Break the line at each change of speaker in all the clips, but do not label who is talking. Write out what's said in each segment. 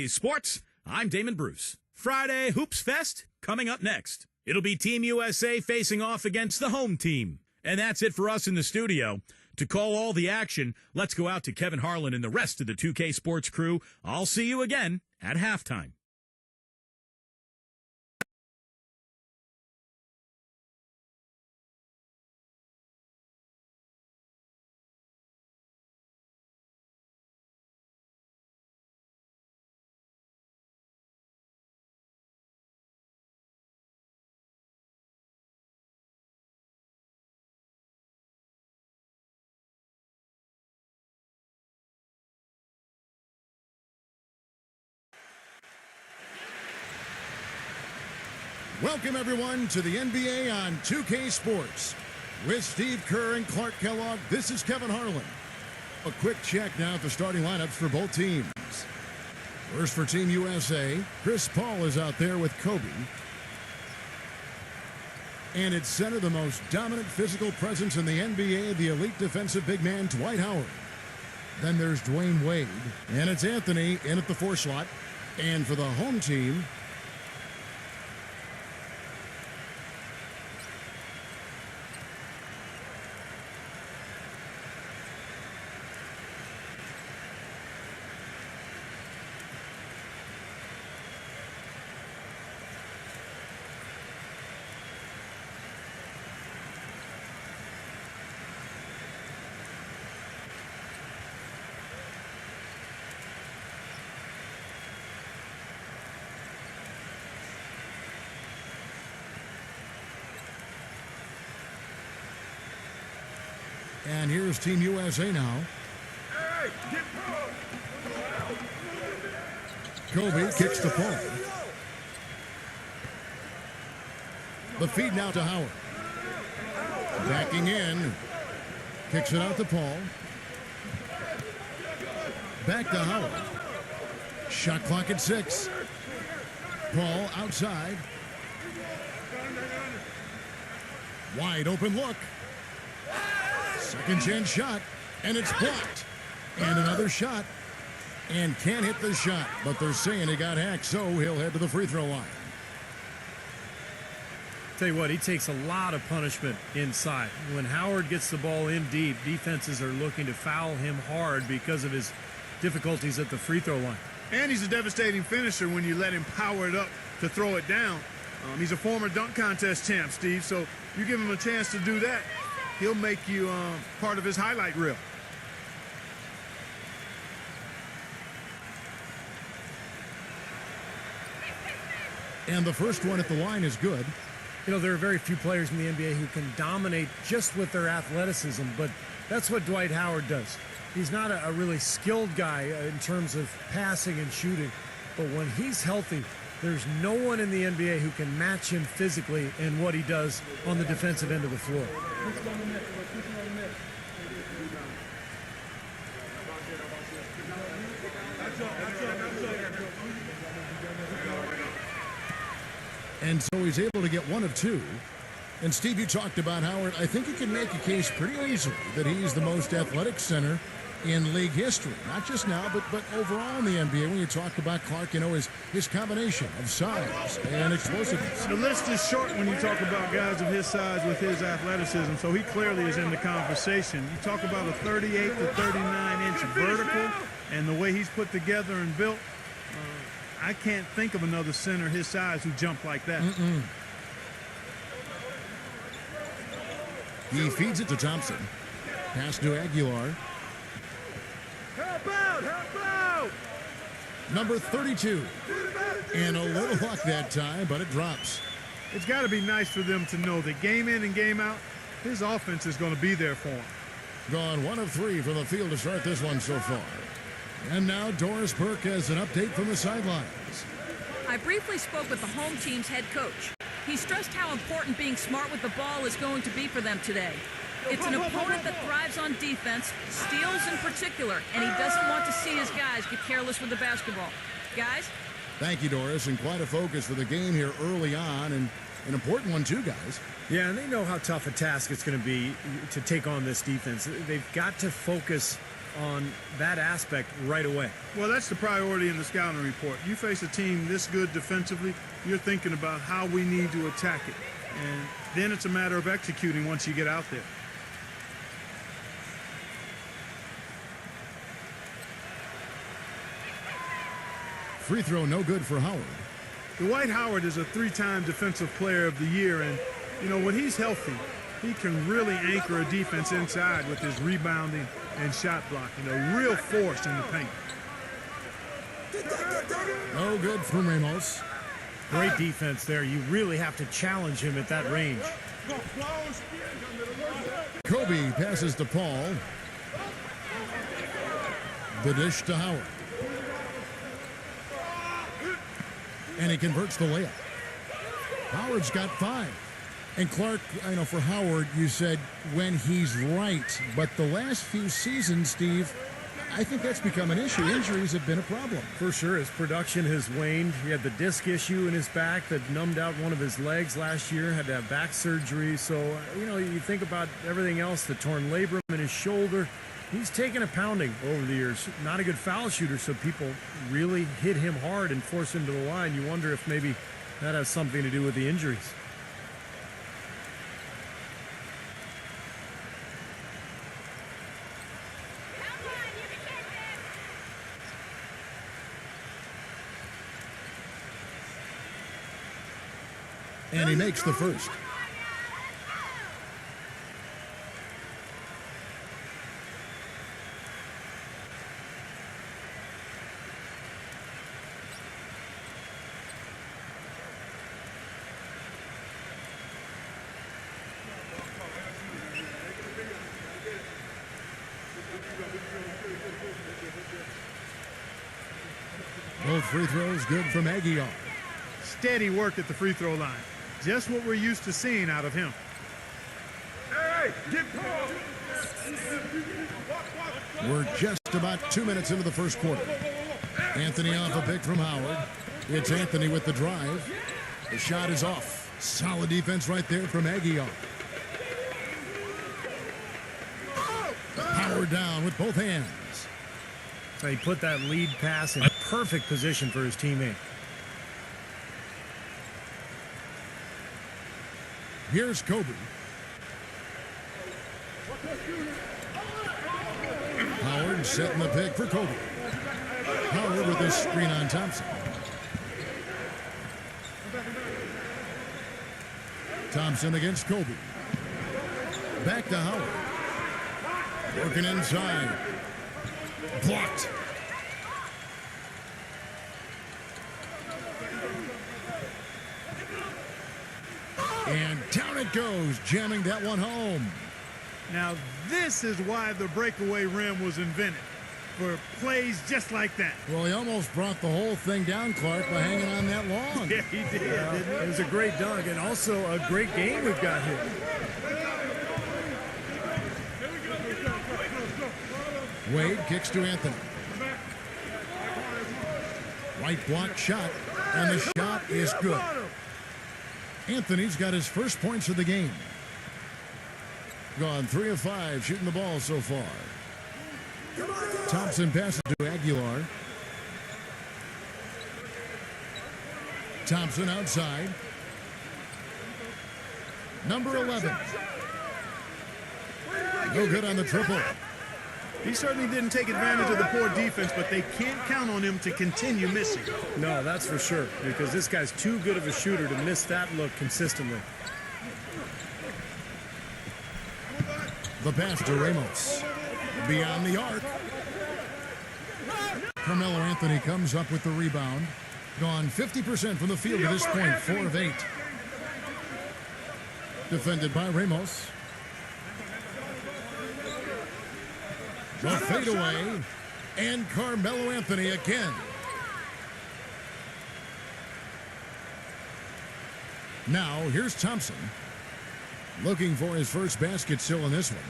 2K Sports. I'm Damon Bruce. Friday Hoops Fest coming up next. It'll be Team USA facing off against the home team. And that's it for us in the studio. To call all the action, let's go out to Kevin Harlan and the rest of the 2K Sports crew. I'll see you again at halftime.
Welcome, everyone, to the NBA on 2K Sports. With Steve Kerr and Clark Kellogg, this is Kevin Harlan. A quick check now at the starting lineups for both teams. First for Team USA, Chris Paul is out there with Kobe. And at center, the most dominant physical presence in the NBA, the elite defensive big man, Dwight Howard. Then there's Dwayne Wade. And it's Anthony in at the 4 slot. And for the home team, and here's Team USA now. Kobe kicks the ball. The feed now to Howard. Backing in. Kicks it out to Paul. Back to Howard. Shot clock at 6. Paul outside. Wide open look. Second chance shot, and it's blocked. And another shot, and can't hit the shot. But they're saying he got hacked, so he'll head to the free throw line.
Tell you what, he takes a lot of punishment inside. When Howard gets the ball in deep, defenses are looking to foul him hard because of his difficulties at the free throw line.
And he's a devastating finisher when you let him power it up to throw it down. He's a former dunk contest champ, Steve, so you give him a chance to do that, he'll make you part of his highlight reel.
And the first one at the line is good.
You know, there are very few players in the NBA who can dominate just with their athleticism, but that's what Dwight Howard does. He's not a really skilled guy in terms of passing and shooting, but when he's healthy, there's no one in the NBA who can match him physically in what he does on the defensive end of the floor.
And so he's able to get 1 of 2. And Steve, you talked about Howard. I think you can make a case pretty easily that he's the most athletic center in league history. Not just now, but overall in the NBA. When you talk about Clark, you know, his combination of size and explosiveness.
The list is short when you talk about guys of his size with his athleticism, so he clearly is in the conversation. You talk about a 38 to 39-inch vertical and the way he's put together and built. I can't think of another center his size who jumped like that.
He feeds it to Thompson. Pass to Aguilar.
Help out! Help out!
Number 32. And a little luck that time, but it drops.
It's got to be nice for them to know that game in and game out, his offense is going to be there for him.
Gone 1 of 3 from the field to start this one so far. And now Doris Burke has an update from the sidelines.
I briefly spoke with the home team's head coach. He stressed how important being smart with the ball is going to be for them today. It's an opponent that thrives on defense, steals in particular, and he doesn't want to see his guys get careless with the basketball. Guys?
Thank you, Doris, and quite a focus for the game here early on, and an important one too, guys.
Yeah, and they know how tough a task it's going to be to take on this defense. They've got to focus on that aspect right away.
Well, that's the priority in the scouting report. You face a team this good defensively, you're thinking about how we need to attack it. And then it's a matter of executing once you get out there.
Free throw no good for Howard.
Dwight Howard is a 3-time Defensive Player of the Year, and, you know, when he's healthy, he can really anchor a defense inside with his rebounding and shot blocking. A real force in the paint.
No good from Ramos.
Great defense there. You really have to challenge him at that range.
Kobe passes to Paul. The dish to Howard. And he converts the layup. Howard's got 5. And Clark, I know for Howard, you said when he's right. But the last few seasons, Steve, I think that's become an issue. Injuries have been a problem.
For sure, his production has waned. He had the disc issue in his back that numbed out one of his legs last year, had to have back surgery. So, you know, you think about everything else, the torn labrum in his shoulder. He's taken a pounding over the years. Not a good foul shooter, so people really hit him hard and force him to the line. You wonder if maybe that has something to do with the injuries.
And he makes the first. Both free throws good from Aguilar.
Steady work at the free throw line. Just what we're used to seeing out of him.
Hey, get Paul.
We're just about 2 minutes into the first quarter. Anthony off a pick from Howard. It's Anthony with the drive. The shot is off. Solid defense right there from Aguilar. Howard down with both hands.
So he put that lead pass in perfect position for his teammate.
Here's Kobe. Howard setting the pick for Kobe. Howard with his screen on Thompson. Thompson against Kobe. Back to Howard. Working inside. Blocked. And down it goes, jamming that one home.
Now, this is why the breakaway rim was invented, for plays just like that.
Well, he almost brought the whole thing down, Clark, by hanging on that long.
Yeah, he did, didn't he?
It was a great dunk and also a great game we've got here.
Wade kicks to Anthony. Right block shot, and the shot is good. Anthony's got his first points of the game. Gone 3 of 5 shooting the ball so far. Thompson passes to Aguilar. Thompson outside. Number 11. No good on the triple.
He certainly didn't take advantage of the poor defense, but they can't count on him to continue missing.
No, that's for sure, because this guy's too good of a shooter to miss that look consistently.
The pass to Ramos. Beyond the arc. Carmelo Anthony comes up with the rebound. Gone 50% from the field at this point, 4 of 8. Defended by Ramos. The fadeaway, and Carmelo Anthony again. Now, here's Thompson. Looking for his first basket still in this one.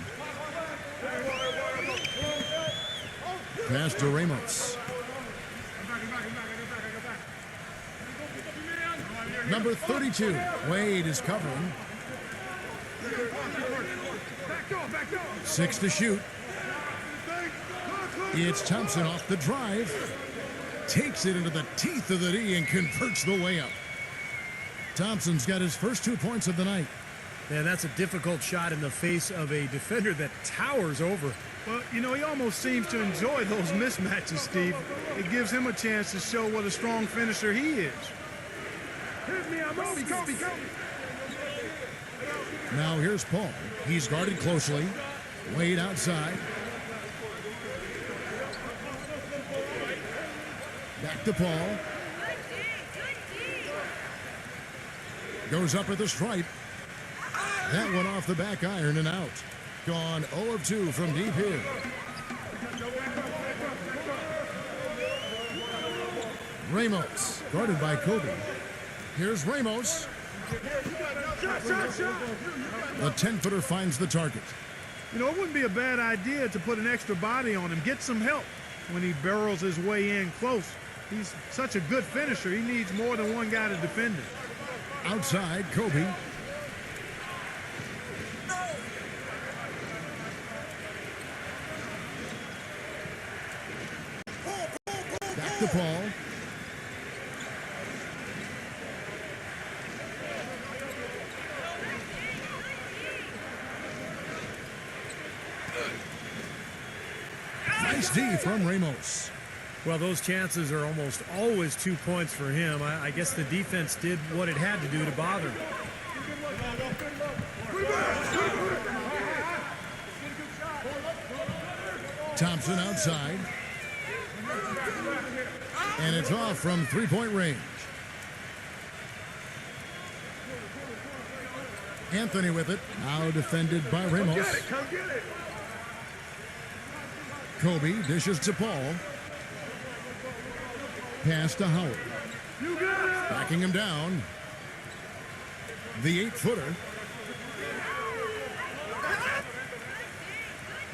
Pass to Ramos. Number 32, Wade is covering. 6 to shoot. It's Thompson off the drive. Takes it into the teeth of the D and converts the layup. Thompson's got his first 2 points of the night.
Man, that's a difficult shot in the face of a defender that towers over.
Well, you know, he almost seems to enjoy those mismatches, Steve. It gives him a chance to show what a strong finisher he is.
Hit me, I'm Kobe.
Now here's Paul. He's guarded closely. Wade outside. Back to Paul. Goes up at the stripe. That one off the back iron and out. Gone 0 of 2 from deep here. Ramos, guarded by Kobe. Here's Ramos. The 10-footer finds the target.
You know, it wouldn't be a bad idea to put an extra body on him, get some help when he barrels his way in close. He's such a good finisher. He needs more than one guy to defend him.
Outside, Kobe. Back to Paul. Nice D from Ramos.
Well, those chances are almost always 2 points for him. I guess the defense did what it had to do to bother him.
Thompson outside. And it's off from three-point range. Anthony with it. Now defended by Ramos.
Come get it.
Kobe dishes to Paul. Pass to Howard.
You got it.
Backing him down. The 8-footer.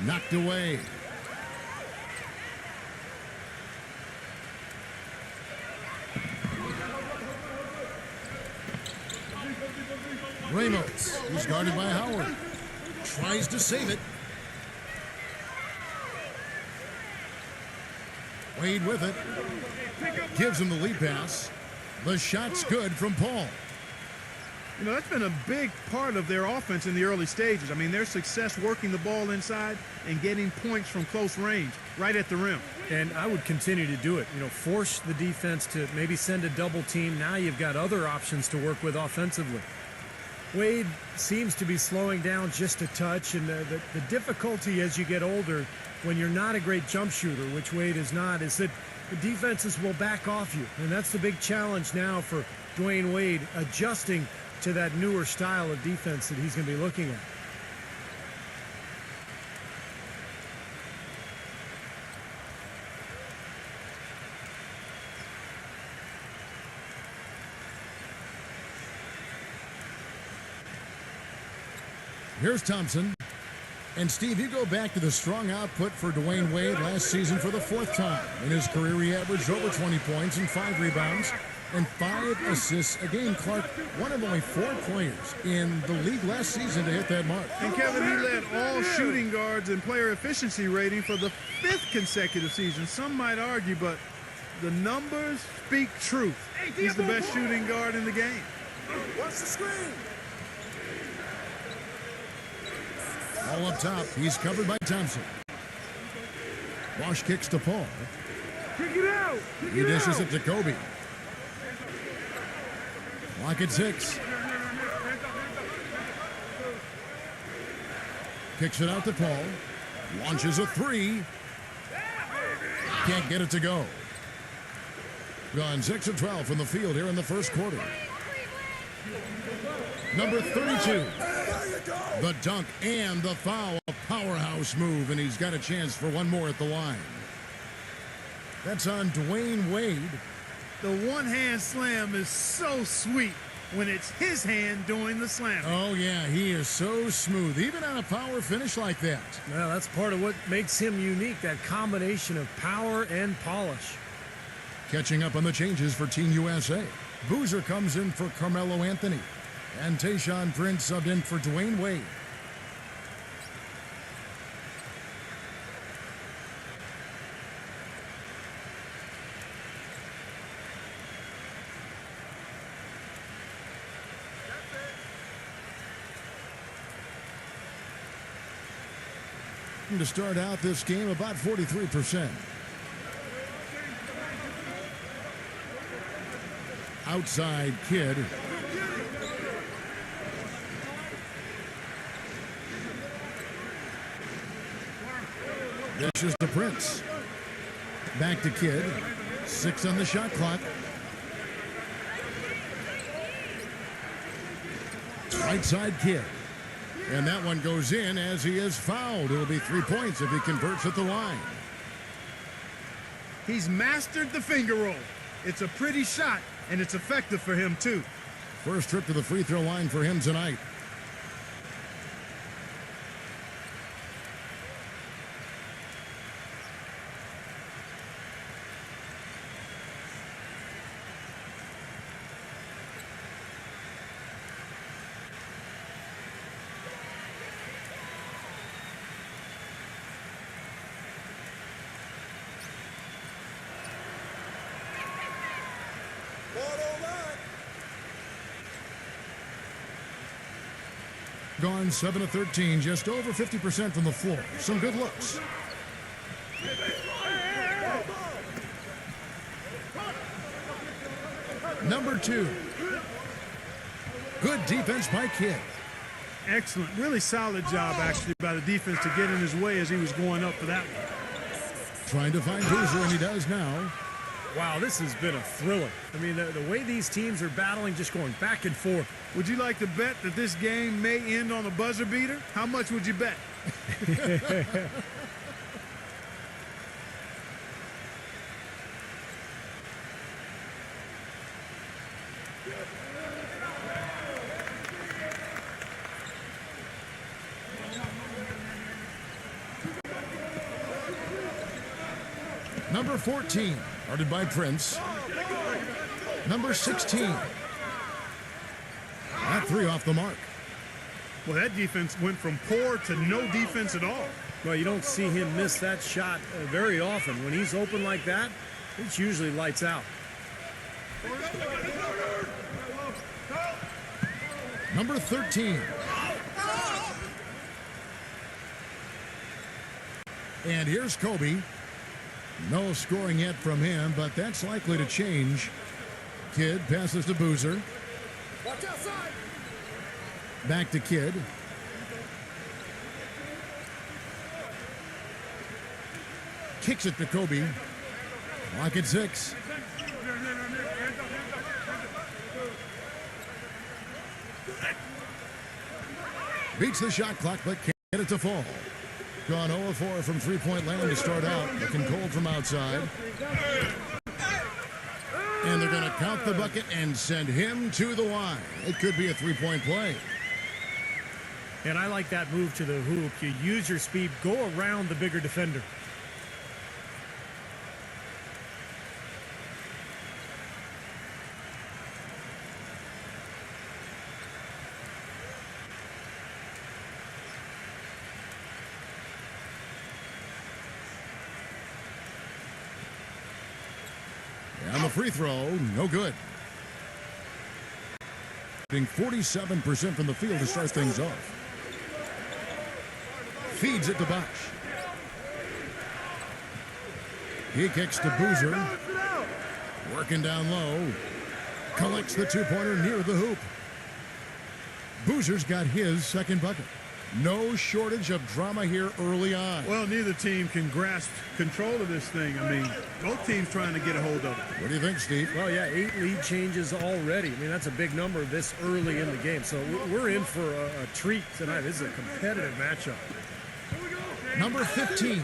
Knocked away. Ramos, who's guarded by Howard, tries to save it. Wade with it. Gives him the lead pass. The shot's good from Paul.
You know, that's been a big part of their offense in the early stages. I mean, their success working the ball inside and getting points from close range, right at the rim.
And I would continue to do it. You know, force the defense to maybe send a double team. Now you've got other options to work with offensively. Wade seems to be slowing down just a touch, and the difficulty as you get older, when you're not a great jump shooter, which Wade is not, is that the defenses will back off you. And that's the big challenge now for Dwayne Wade, adjusting to that newer style of defense that he's going to be looking at.
Here's Thompson. And Steve, you go back to the strong output for Dwayne Wade last season for the 4th time. In his career, he averaged over 20 points and 5 rebounds and 5 assists a game. Clark, one of only 4 players in the league last season to hit that mark.
And Kevin, he led all shooting guards in player efficiency rating for the 5th consecutive season. Some might argue, but the numbers speak truth. He's the best shooting guard in the game.
Watch the screen.
All up top, he's covered by Thompson. Wash kicks to Paul.
Kick it out.
He dishes it to Kobe. Clock at 6. Kicks it out to Paul. Launches a 3. Can't get it to go. Gone 6 of 12 from the field here in the first quarter. Number 32. The dunk and the foul. A powerhouse move, and he's got a chance for one more at the line. That's on Dwayne Wade.
The one-hand slam is so sweet when it's his hand doing the slam.
Oh, yeah, he is so smooth, even on a power finish like that.
Well, that's part of what makes him unique, that combination of power and polish.
Catching up on the changes for Team USA. Boozer comes in for Carmelo Anthony. And Tayshaun Prince subbed in for Dwayne Wade. shooting to start out this game, about 43%. Outside Kidd. This is the Prince. Back to Kidd. 6 on the shot clock. Right side Kidd. And that one goes in as he is fouled. It'll be 3 points if he converts at the line.
He's mastered the finger roll. It's a pretty shot, and it's effective for him, too.
First trip to the free throw line for him tonight. Gone 7 of 13, just over 50% from the floor. Some good looks. Number 2. Good defense by Kidd.
Excellent. Really solid job, actually, by the defense to get in his way as he was going up for that one.
Trying to find Boozer, and he does now.
Wow, this has been a thriller. I mean, the way these teams are battling, just going back and forth.
Would you like to bet that this game may end on a buzzer beater? How much would you bet?
Number 14, guarded by Prince. Number 16. That 3 off the mark.
Well, that defense went from poor to no defense at all.
Well, you don't see him miss that shot very often. When he's open like that, it's usually lights out.
Number 13. And here's Kobe. No scoring yet from him, but that's likely to change. Kidd passes to Boozer.
Watch outside.
Back to Kidd. Kicks it to Kobe. Clock at 6. Beats the shot clock, but can't get it to fall. Gone 0-4 from three-point land to start out. Looking cold from outside. And they're going to count the bucket and send him to the line. It could be a three-point play.
And I like that move to the hoop. You use your speed, go around the bigger defender.
And the free throw, no good. Shooting 47% from the field to start things off. Feeds it to Bosch. He kicks to Boozer. Working down low. Collects the two-pointer near the hoop. Boozer's got his second bucket. No shortage of drama here early on.
Well, neither team can grasp control of this thing. I mean, both teams trying to get a hold of it.
What do you think, Steve?
Well, yeah, 8 lead changes already. I mean, that's a big number this early in the game. So we're in for a treat tonight. This is a competitive matchup.
Number 15.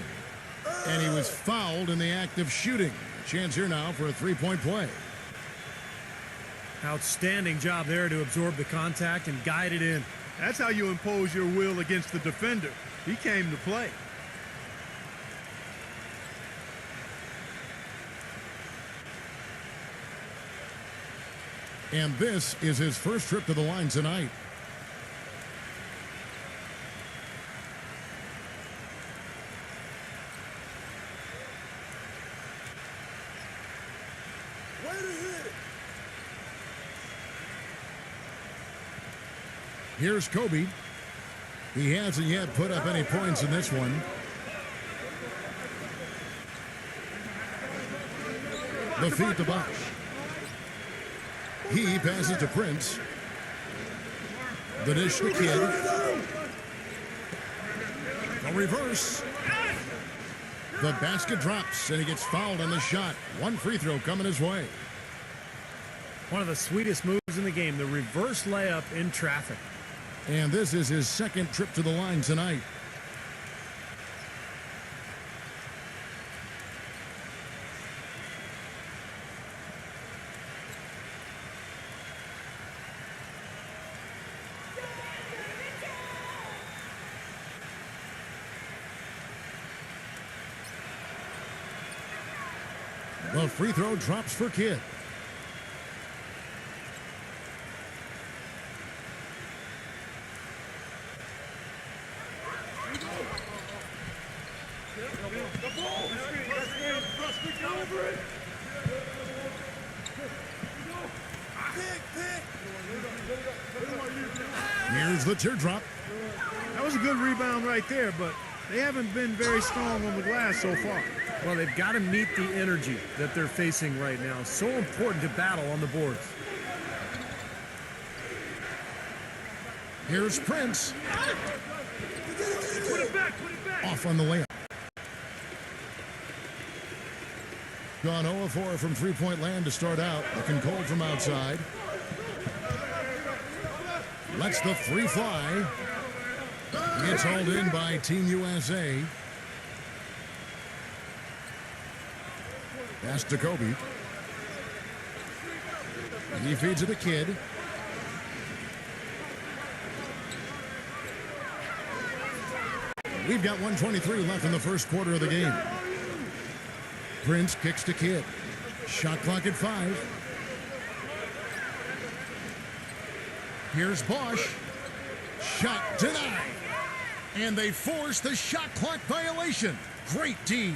And he was fouled in the act of shooting. A chance here now for a three-point play.
Outstanding job there to absorb the contact and guide it in.
That's how you impose your will against the defender. He came to play.
And this is his first trip to the line tonight. Here's Kobe. He hasn't yet put up any points in this one. The feed to Bosch. He passes to Prince. The dish to Kidd. A reverse. The basket drops, and he gets fouled on the shot. One free throw coming his way.
One of the sweetest moves in the game, the reverse layup in traffic.
And this is his second trip to the line tonight. The free throw drops for Kidd. Here's the teardrop.
That was a good rebound right there, but they haven't been very strong on the glass so far.
Well, they've got to meet the energy that they're facing right now. So important to battle on the boards.
Here's Prince.
Put it back.
Off on the layup. Gone 0 of 4 from three-point land to start out. Looking cold from outside. Lets the three fly. Gets hauled in by Team USA. Pass to Kobe. He feeds it to Kidd. We've got 1:23 left in the first quarter of the game. Prince kicks to Kidd. Shot clock at 5. Here's Bosch. Shot denied. And they force the shot clock violation. Great D.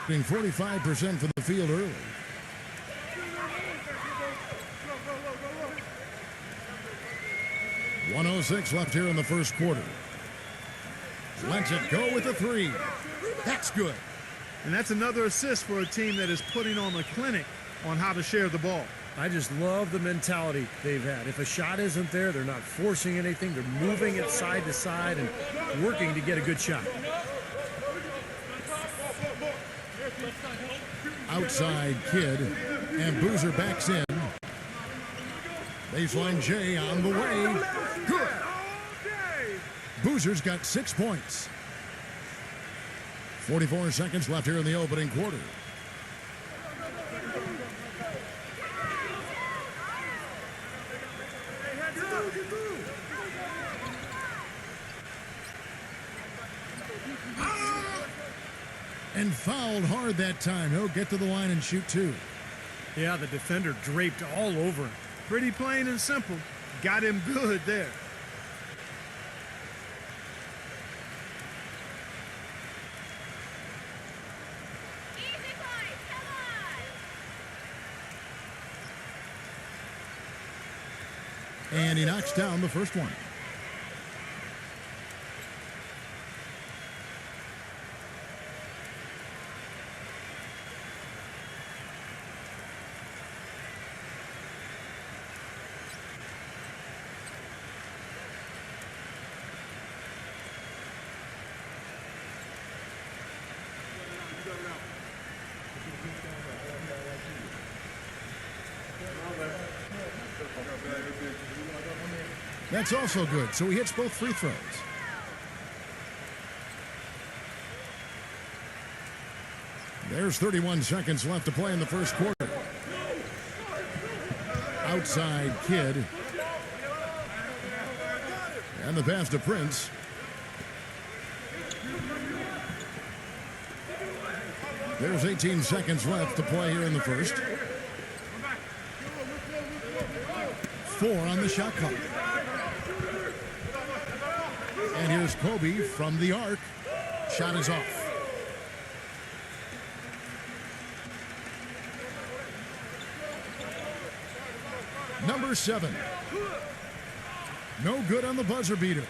Being 45% from the field early. .106 left here in the first quarter. Lets it go with a three. That's good.
And that's another assist for a team that is putting on a clinic on how to share the ball.
I just love the mentality they've had. If a shot isn't there, they're not forcing anything. They're moving it side to side and working to get a good shot.
Outside Kidd, and Boozer backs in. Baseline J on the way. Good. Boozer's got 6 points. 44 seconds left here in the opening quarter. And fouled hard that time. He'll get to the line and shoot two.
Yeah, the defender draped all over him.
Pretty plain and simple. Got him good there.
And he knocks down the first one. That's also good, so he hits both free throws. There's 31 seconds left to play in the first quarter. Outside Kidd. And the pass to Prince. There's 18 seconds left to play here in the first. 4 on the shot clock. And here's Kobe from the arc. Shot is off. Number 7. No good on the buzzer beater.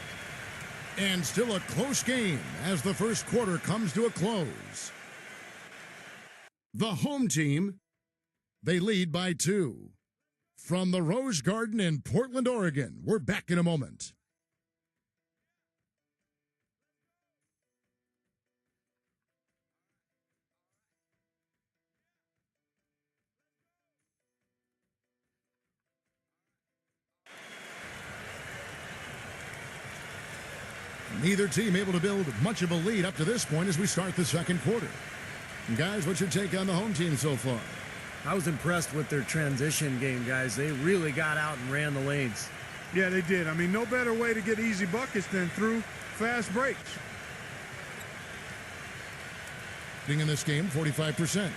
And still a close game as the first quarter comes to a close. The home team, they lead by 2. From the Rose Garden in Portland, Oregon, we're back in a moment. Neither team able to build much of a lead up to this point as we start the second quarter. Guys, what's your take on the home team so far?
I was impressed with their transition game, guys. They really got out and ran the lanes.
Yeah, they did. I mean, no better way to get easy buckets than through fast breaks.
Being in this game, 45%.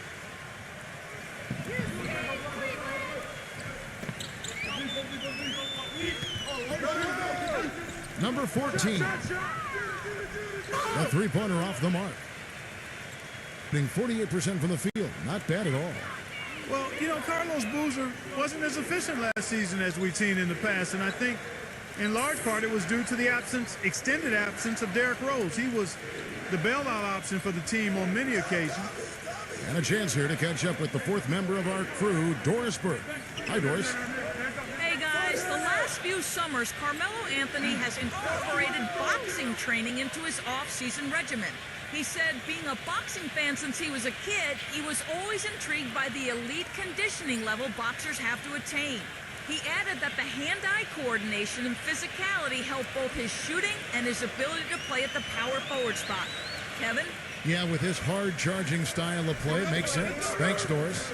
Number 14. A three-pointer off the mark. Being 48% from the field. Not bad at all.
Well, you know, Carlos Boozer wasn't as efficient last season as we've seen in the past, and I think in large part it was due to the extended absence of Derrick Rose. He was the bailout option for the team on many occasions.
And a chance here to catch up with the fourth member of our crew, Doris Burke. Hi, Doris.
Hey, guys, the last few summers, Carmelo Anthony has incorporated boxing training into his off-season regimen. He said being a boxing fan since he was a kid, he was always intrigued by the elite conditioning level boxers have to attain. He added that the hand-eye coordination and physicality help both his shooting and his ability to play at the power forward spot. Kevin?
Yeah, with his hard-charging style of play, it makes sense. Thanks, Doris.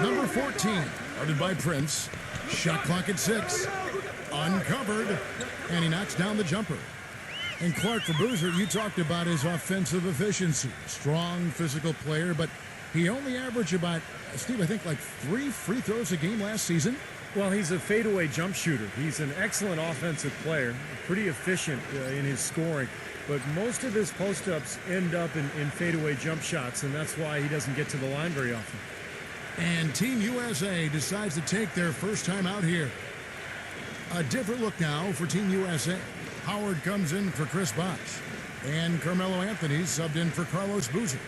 Number 14, guarded by Prince. Shot clock at 6. Uncovered, and he knocks down the jumper. And Clark, for Boozer, you talked about his offensive efficiency. Strong physical player, but he only averaged about, Steve, I think like 3 free throws a game last season.
Well, he's a fadeaway jump shooter. He's an excellent offensive player, pretty efficient in his scoring. But most of his post-ups end up in fadeaway jump shots, and that's why he doesn't get to the line very often.
And Team USA decides to take their first time out here. A different look now for Team USA. Howard comes in for Chris Bosh. And Carmelo Anthony subbed in for Carlos Boozer.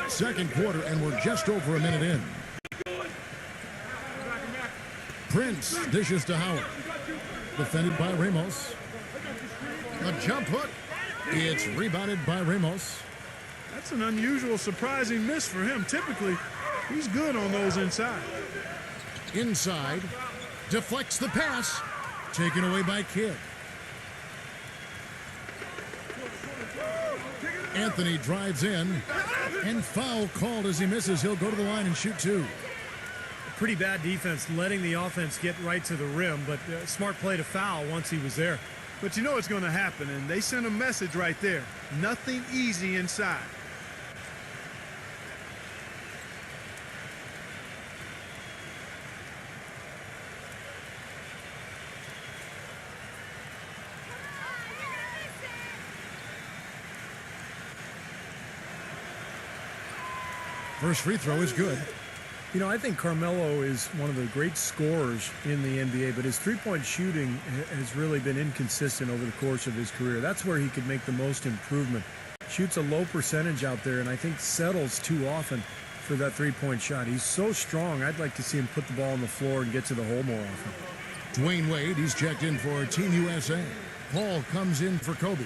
Second quarter, and we're just over a minute in. Prince dishes to Howard. Defended by Ramos. A jump hook. It's rebounded by Ramos.
That's an unusual, surprising miss for him. Typically, he's good on those inside.
Inside. Deflects the pass. Taken away by Kidd. Anthony drives in. And foul called as he misses. He'll go to the line and shoot 2.
Pretty bad defense, letting the offense get right to the rim, but smart play to foul once he was there.
But you know it's going to happen, and they sent a message right there. Nothing easy inside.
First free throw is good.
You know, I think Carmelo is one of the great scorers in the NBA, but his three-point shooting has really been inconsistent over the course of his career. That's where he could make the most improvement. Shoots a low percentage out there, and I think settles too often for that three-point shot. He's so strong, I'd like to see him put the ball on the floor and get to the hole more often.
Dwayne Wade, he's checked in for Team USA. Paul comes in for Kobe.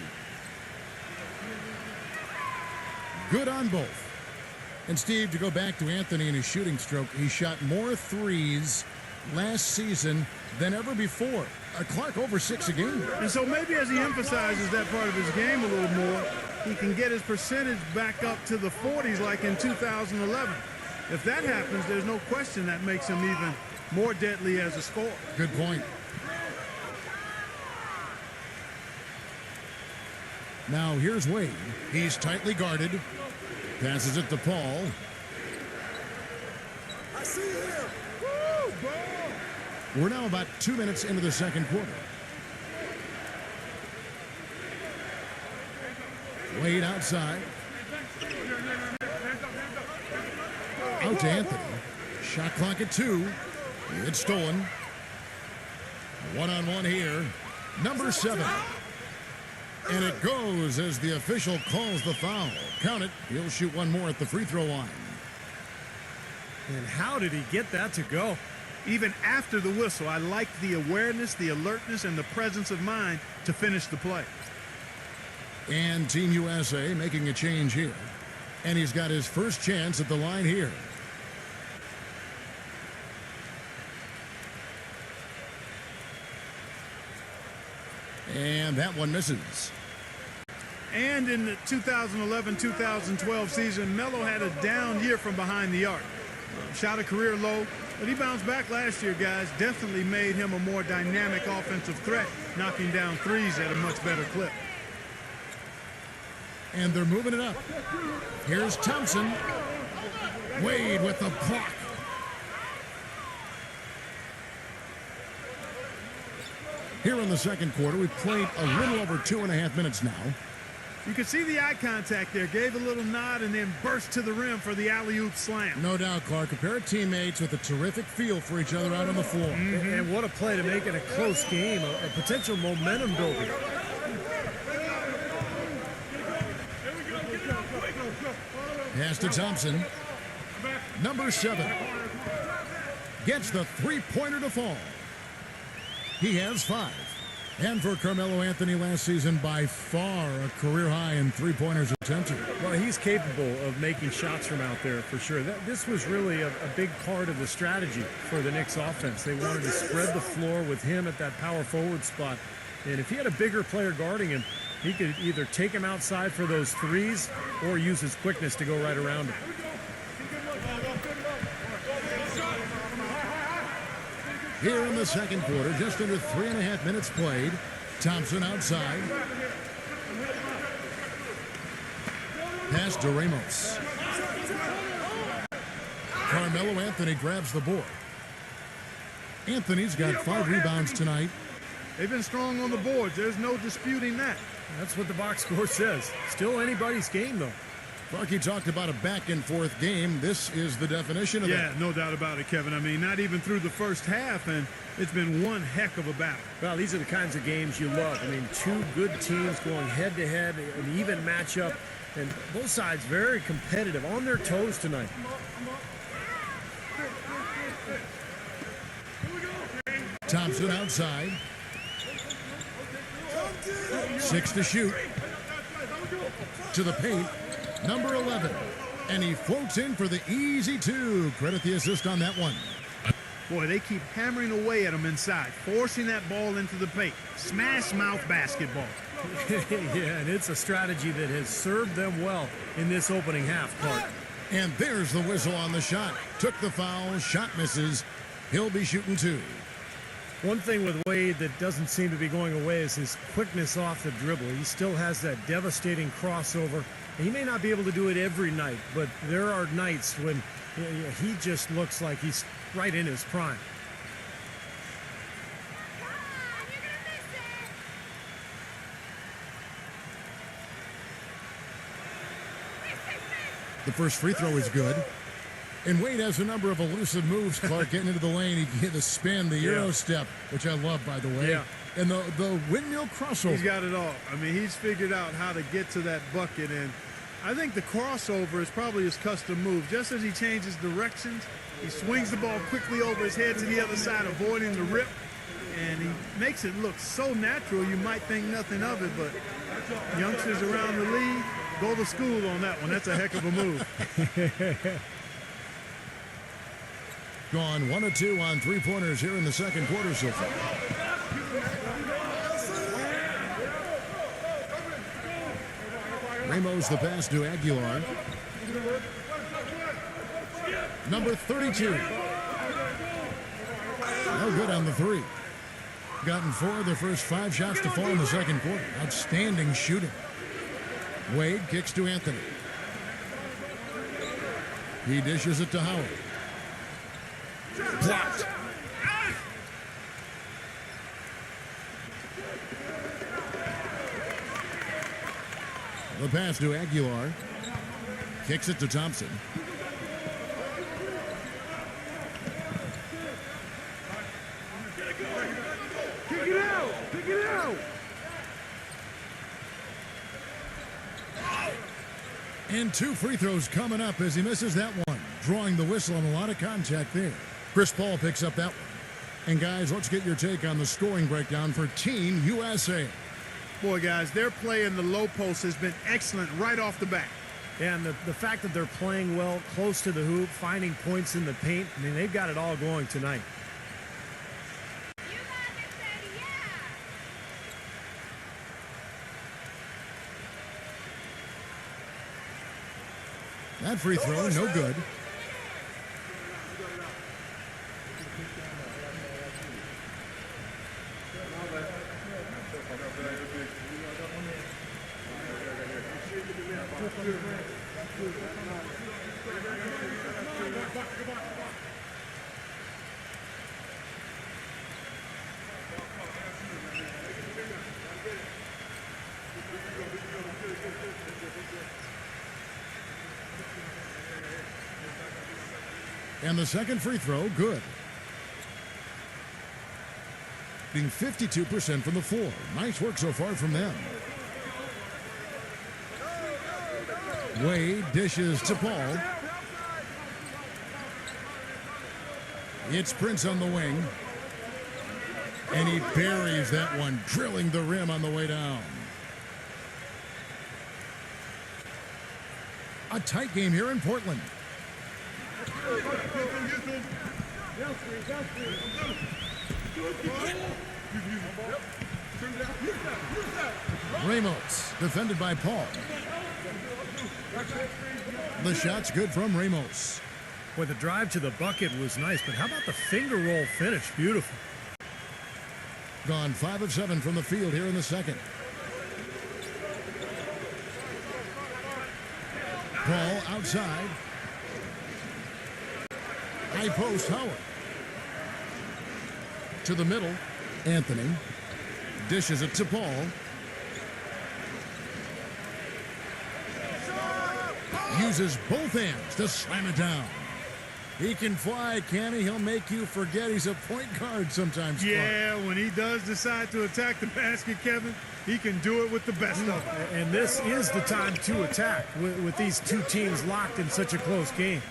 Good on both. And Steve, to go back to Anthony and his shooting stroke, he shot more threes last season than ever before. Clark over 6 a game.
And so maybe as he emphasizes that part of his game a little more, he can get his percentage back up to the 40s like in 2011. If that happens, there's no question that makes him even more deadly as a scorer.
Good point. Now here's Wade. He's tightly guarded. Passes it to Paul.
I see him. Woo, ball.
We're now about 2 minutes into the second quarter. Wade outside. Out to Anthony. Shot clock at 2. It's stolen. One-on-one here. Number 7. And it goes as the official calls the foul. Count it. He'll shoot one more at the free throw line.
And how did he get that to go?
Even after the whistle, I like the awareness, the alertness, and the presence of mind to finish the play.
And Team USA making a change here. And he's got his first chance at the line here. And that one misses.
And in the 2011-2012 season, Melo had a down year from behind the arc. Shot a career low, but he bounced back last year, guys. Definitely made him a more dynamic offensive threat, knocking down threes at a much better clip.
And they're moving it up. Here's Thompson. Wade with the block. Here in the second quarter, we've played a little over 2.5 minutes now.
You can see the eye contact there. Gave a little nod and then burst to the rim for the alley-oop slam.
No doubt, Clark. A pair of teammates with a terrific feel for each other out on the floor.
And what a play to make it a close game, a potential momentum builder.
Pass to Thompson. Number 7 gets the three-pointer to fall. He has 5. And for Carmelo Anthony last season, by far a career high in three-pointers attempted.
Well, he's capable of making shots from out there for sure. This was really a big part of the strategy for the Knicks offense. They wanted to spread the floor with him at that power forward spot. And if he had a bigger player guarding him, he could either take him outside for those threes or use his quickness to go right around him.
Here in the second quarter, just under 3.5 minutes played. Thompson outside. Pass to Ramos. Carmelo Anthony grabs the board. Anthony's got 5 rebounds tonight.
They've been strong on the boards. There's no disputing that.
That's what the box score says. Still anybody's game, though.
Clarky talked about a back-and-forth game. This is the definition of
Yeah,
that.
no doubt about it, Kevin. I mean, not even through the first half, and it's been one heck of a battle.
Well, these are the kinds of games you love. I mean, 2 good teams going head-to-head, an even matchup, and both sides very competitive, on their toes tonight.
Thompson outside. 6 to shoot. To the paint. Number 11. And he floats in for the easy 2. Credit the assist on that one.
Boy, they keep hammering away at him inside, forcing that ball into the paint. Smash mouth basketball.
Yeah, and it's a strategy that has served them well in this opening half, Clark.
And there's the whistle on the shot. Took the foul. Shot misses. He'll be shooting 2.
One thing with Wade that doesn't seem to be going away is his quickness off the dribble. He still has that devastating crossover. He may not be able to do it every night, but there are nights when he just looks like he's right in his prime.
The first free throw is good. And Wade has a number of elusive moves, Clark, getting into the lane. He can hit the spin, the Euro step, which I love, by the way.
Yeah.
And the windmill crossover.
He's got it all. I mean, he's figured out how to get to that bucket, and I think the crossover is probably his custom move. Just as he changes directions, he swings the ball quickly over his head to the other side, avoiding the rip, and he makes it look so natural you might think nothing of it, but youngsters around the league go to school on that one. That's a heck of a move.
Gone 1 of 2 on three-pointers here in the second quarter so far. Ramos the pass to Aguilar. Number 32. No good on the 3. Gotten 4 of the first 5 shots to fall in the second quarter. Outstanding shooting. Wade kicks to Anthony. He dishes it to Howard. Blocked. The pass to Aguilar. Kicks it to Thompson.
Kick it out! Kick it out!
And 2 free throws coming up as he misses that one. Drawing the whistle on a lot of contact there. Chris Paul picks up that one. And guys, let's get your take on the scoring breakdown for Team USA.
Boy, guys, their play in the low post has been excellent right off the bat.
And the fact that they're playing well, close to the hoop, finding points in the paint, I mean, they've got it all going tonight.
That free throw, no good. And the second free throw, good. Being 52% from the floor. Nice work so far from them. Wade dishes to Paul. It's Prince on the wing. And he buries that one, drilling the rim on the way down. A tight game here in Portland. Ramos, defended by Paul. The shot's good from Ramos.
Boy, the drive to the bucket was nice, but how about the finger roll finish? Beautiful.
Gone 5 of 7 from the field here in the second. Paul outside. High post, Howard. To the middle, Anthony. Dishes it to Paul. Uses both hands to slam it down. He can fly, can he? He'll make you forget he's a point guard sometimes.
Yeah, when he does decide to attack the basket, Kevin, he can do it with the best of them.
And this is the time to attack with these two teams locked in such a close game.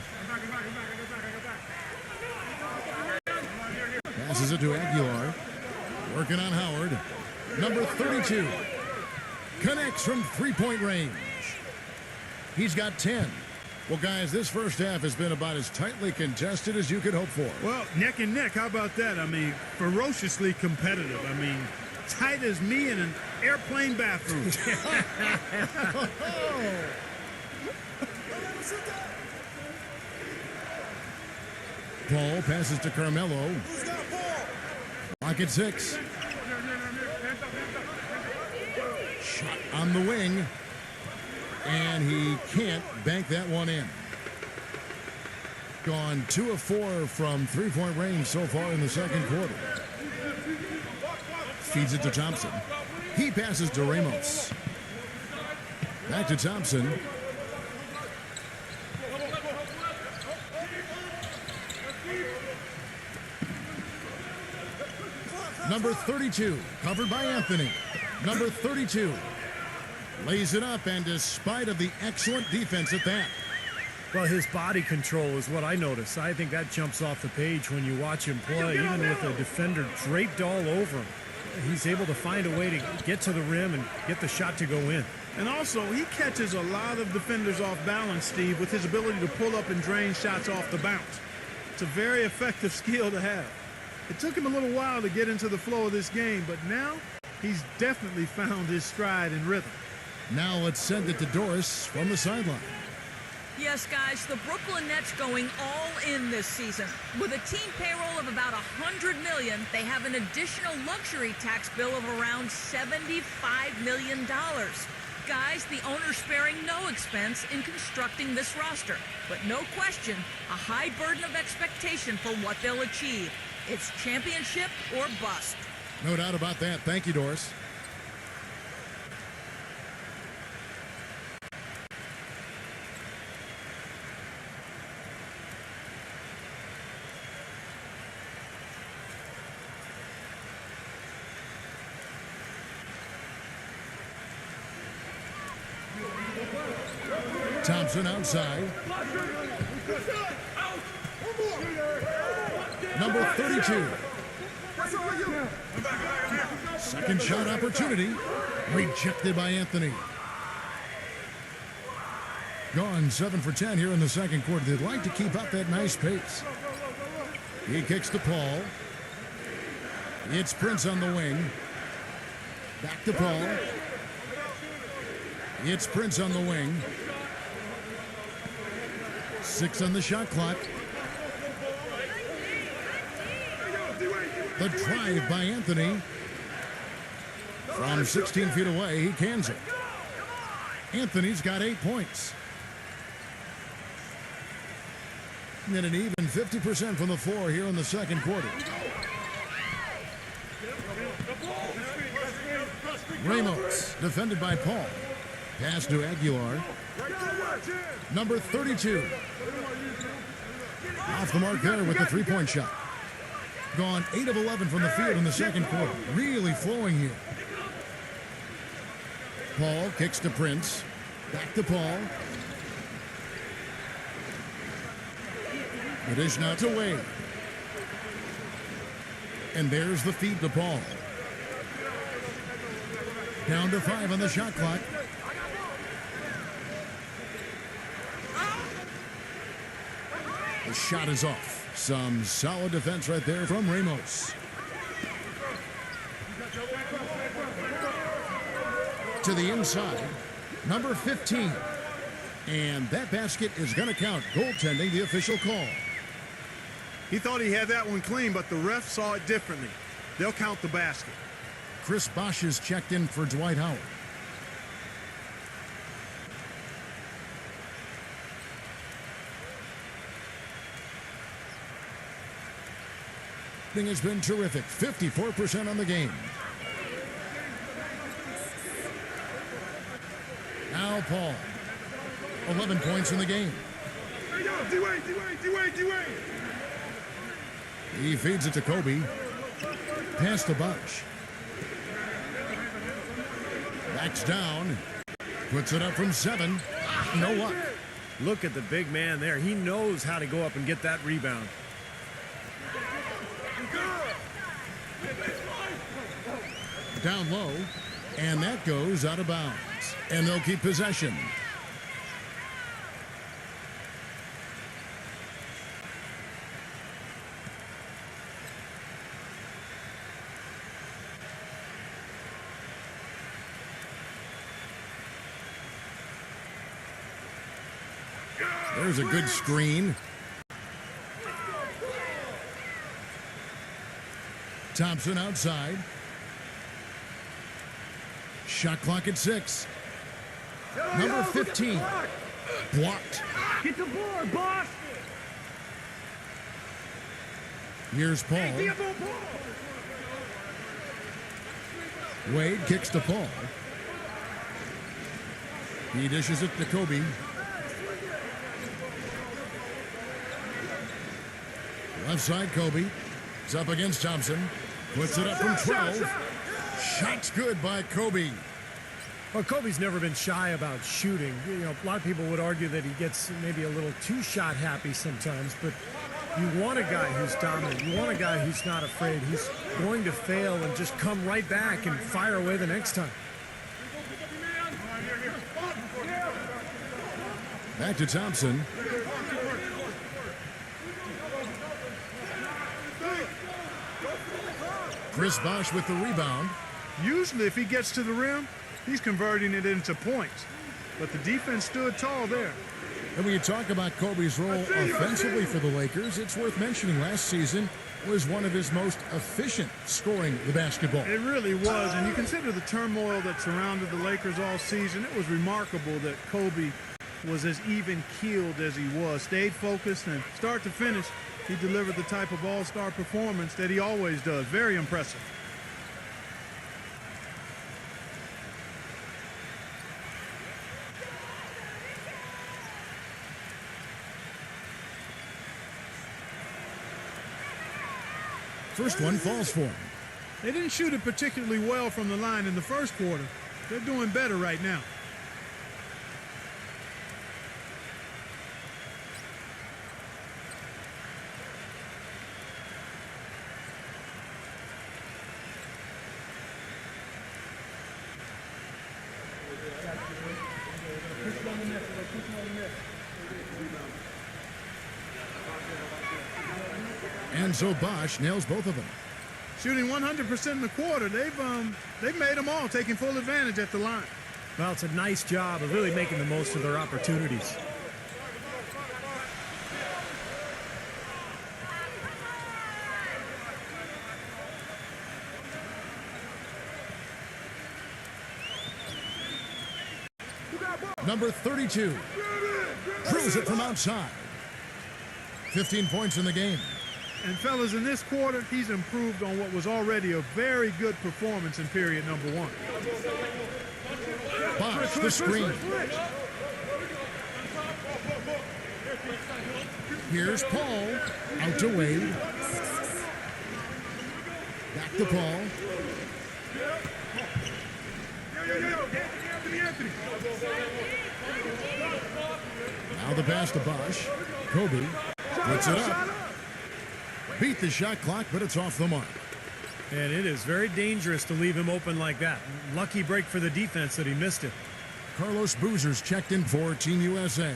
Passes it to Aguilar. Working on Howard. Number 32. Connects from three-point range. He's got 10. Well, guys, this first half has been about as tightly contested as you could hope for.
Well, neck and neck. How about that? I mean, ferociously competitive. I mean, tight as me in an airplane bathroom.
Paul passes to Carmelo. Clock at 6. Shot on the wing. And he can't bank that one in. Gone 2 of 4 from three-point range so far in the second quarter. Feeds it to Thompson. He passes to Ramos. Back to Thompson. Number 32, covered by Anthony. Number 32. Lays it up, and despite of the excellent defense at that.
Well, his body control is what I notice. I think that jumps off the page when you watch him play, even with a defender draped all over him. He's able to find a way to get to the rim and get the shot to go in.
And also, he catches a lot of defenders off balance, Steve, with his ability to pull up and drain shots off the bounce. It's a very effective skill to have. It took him a little while to get into the flow of this game, but now he's definitely found his stride and rhythm.
Now let's send it to Doris from the sideline.
Yes, guys, the Brooklyn Nets going all in this season. With a team payroll of about $100 million, they have an additional luxury tax bill of around $75 million. Guys, the owner's sparing no expense in constructing this roster. But no question, a high burden of expectation for what they'll achieve. It's championship or bust.
No doubt about that. Thank you, Doris. Thompson outside. Number 32. Second shot opportunity. Rejected by Anthony. Gone 7 for 10 here in the second quarter. They'd like to keep up that nice pace. He kicks to Paul. It's Prince on the wing. Back to Paul. It's Prince on the wing. 6 on the shot clock. The drive by Anthony. From 16 feet away, he cans it. Anthony's got 8 points. And an even 50% from the floor here in the second quarter. Ramos, defended by Paul. Pass to Aguilar. Number 32. Off the mark there with the three-point shot. Gone 8 of 11 from the field in the second quarter. Really flowing here. Paul kicks to Prince. Back to Paul. The dish now to Wade. And there's the feed to Paul. Down to 5 on the shot clock. The shot is off. Some solid defense right there from Ramos. To the inside, number 15. And that basket is going to count. Goaltending, the official call.
He thought he had that one clean, but the ref saw it differently. They'll count the basket.
Chris Bosh is checked in for Dwight Howard. Has been terrific. 54% on the game. Now Paul. 11 points in the game. He feeds it to Kobe. Pass to Bosh. Backs down. Puts it up from 7. No luck.
Look at the big man there. He knows how to go up and get that rebound.
Down low, and that goes out of bounds. And they'll keep possession. There's a good screen. Thompson outside. Shot clock at 6. Number 15. Blocked.
Get the board, boss.
Here's Paul. Wade kicks to Paul. He dishes it to Kobe. Left side, Kobe. It's up against Thompson. Puts it up from 12. Shot's good by Kobe.
Well, Kobe's never been shy about shooting. You know, a lot of people would argue that he gets maybe a little too shot happy sometimes, but you want a guy who's dominant. You want a guy who's not afraid. He's going to fail and just come right back and fire away the next time.
Back to Thompson. Chris Bosh with the rebound.
Usually if he gets to the rim, he's converting it into points. But the defense stood tall there.
And when you talk about Kobe's role offensively for the Lakers, it's worth mentioning last season was one of his most efficient scoring the basketball.
It really was, and you consider the turmoil that surrounded the Lakers all season. It was remarkable that Kobe was as even-keeled as he was, stayed focused, and start to finish, he delivered the type of all-star performance that he always does. Very impressive.
First one falls for him.
They didn't shoot it particularly well from the line in the first quarter. They're doing better right now.
And so Bosch nails both of them.
Shooting 100% in the quarter. They've made them all, taking full advantage at the line.
Well, it's a nice job of really making the most of their opportunities.
Number 32 drills it from outside. 15 points in the game.
And fellas, in this quarter, he's improved on what was already a very good performance in period number one.
Bosch the screen. Here's Paul. Out to Wade. Back to Paul. Now the pass to Bosch. Kobe puts it up. Beat the shot clock, but it's off the mark.
And it is very dangerous to leave him open like that. Lucky break for the defense that he missed it.
Carlos Boozer's checked in for Team USA.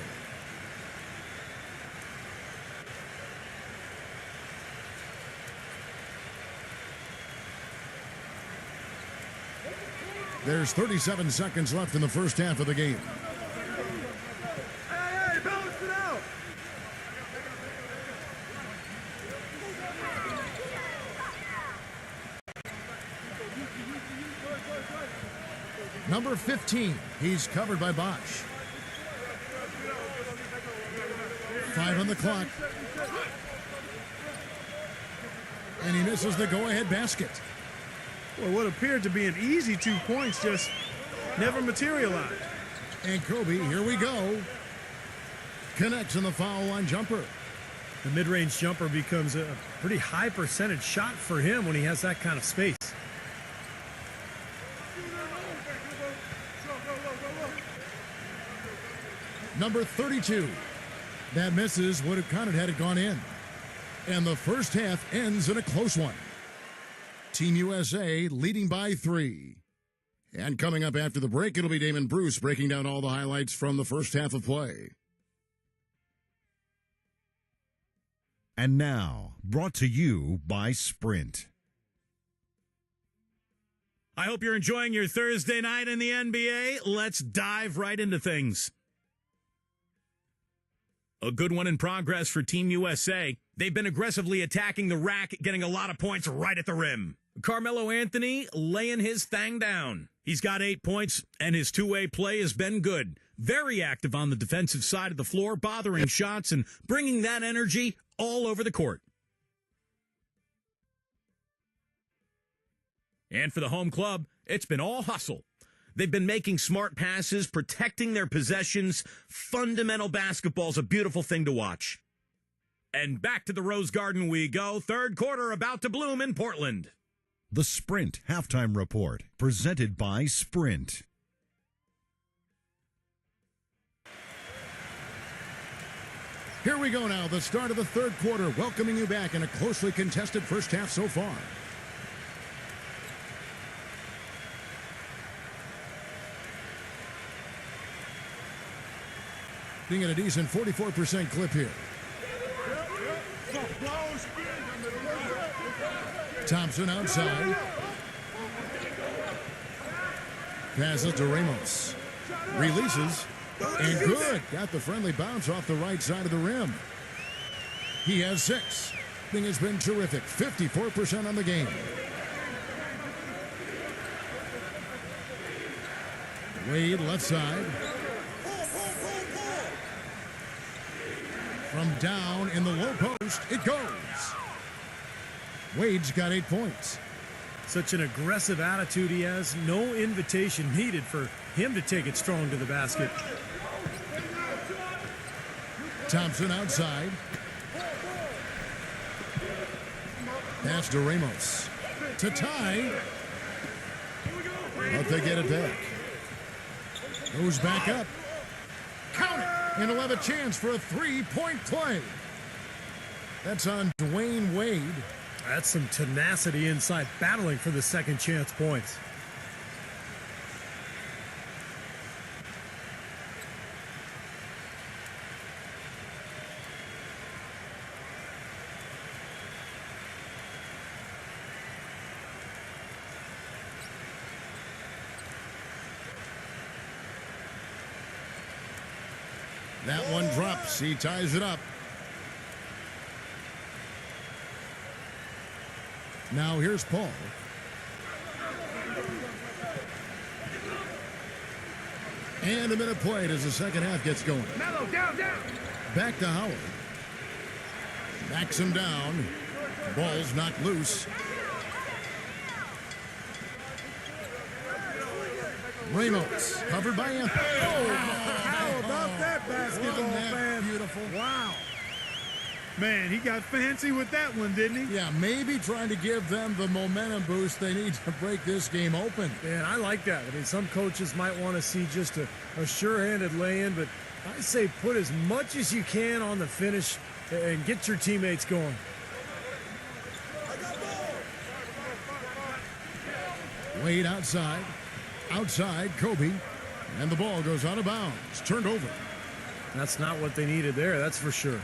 There's 37 seconds left in the first half of the game.
Hey, balance it out.
Number 15, he's covered by Bosch. 5 on the clock. And he misses the go-ahead basket.
Well, what appeared to be an easy 2 points just never materialized.
And Kobe, here we go. Connects on the foul line jumper.
The mid-range jumper becomes a pretty high percentage shot for him when he has that kind of space.
Number 32. That misses, would have counted had it gone in. And the first half ends in a close one. Team USA leading by 3. And coming up after the break, it'll be Damon Bruce breaking down all the highlights from the first half of play.
And now, brought to you by Sprint.
I hope you're enjoying your Thursday night in the NBA. Let's dive right into things. A good one in progress for Team USA. They've been aggressively attacking the rack, getting a lot of points right at the rim. Carmelo Anthony laying his thing down. He's got 8 points, and his two-way play has been good. Very active on the defensive side of the floor, bothering shots and bringing that energy all over the court. And for the home club, it's been all hustle. They've been making smart passes, protecting their possessions. Fundamental basketball's a beautiful thing to watch. And back to the Rose Garden we go. Third quarter about to bloom in Portland.
The Sprint Halftime Report, presented by Sprint.
Here we go now, the start of the third quarter, welcoming you back in a closely contested first half so far. Being at a decent 44% clip here. Thompson outside. Passes to Ramos. Releases. And good. Got the friendly bounce off the right side of the rim. He has 6. Thing has been terrific. 54% on the game. Wade left side. From down in the low post, it goes. Wade's got 8 points.
Such an aggressive attitude he has. No invitation needed for him to take it strong to the basket.
Thompson outside. Pass to Ramos. To tie. But they get it back. Goes back up. Count it. And he'll have a chance for a 3-point play. That's on Dwayne Wade.
That's some tenacity inside, battling for the second chance points.
That one drops. He ties it up. Now here's Paul. And a minute played as the second half gets going.
Mellow, down.
Back to Howard. Backs him down. Ball's knocked loose. Ramos covered by Anthony.
How about that basketball, man?
Beautiful.
Wow.
Man, he got fancy with that one, didn't he?
Yeah, maybe trying to give them the momentum boost they need to break this game open.
Man, I like that. I mean, some coaches might want to see just a sure-handed lay-in, but I say put as much as you can on the finish and get your teammates going.
Wade outside. Outside, Kobe. And the ball goes out of bounds. Turned over.
That's not what they needed there, that's for sure.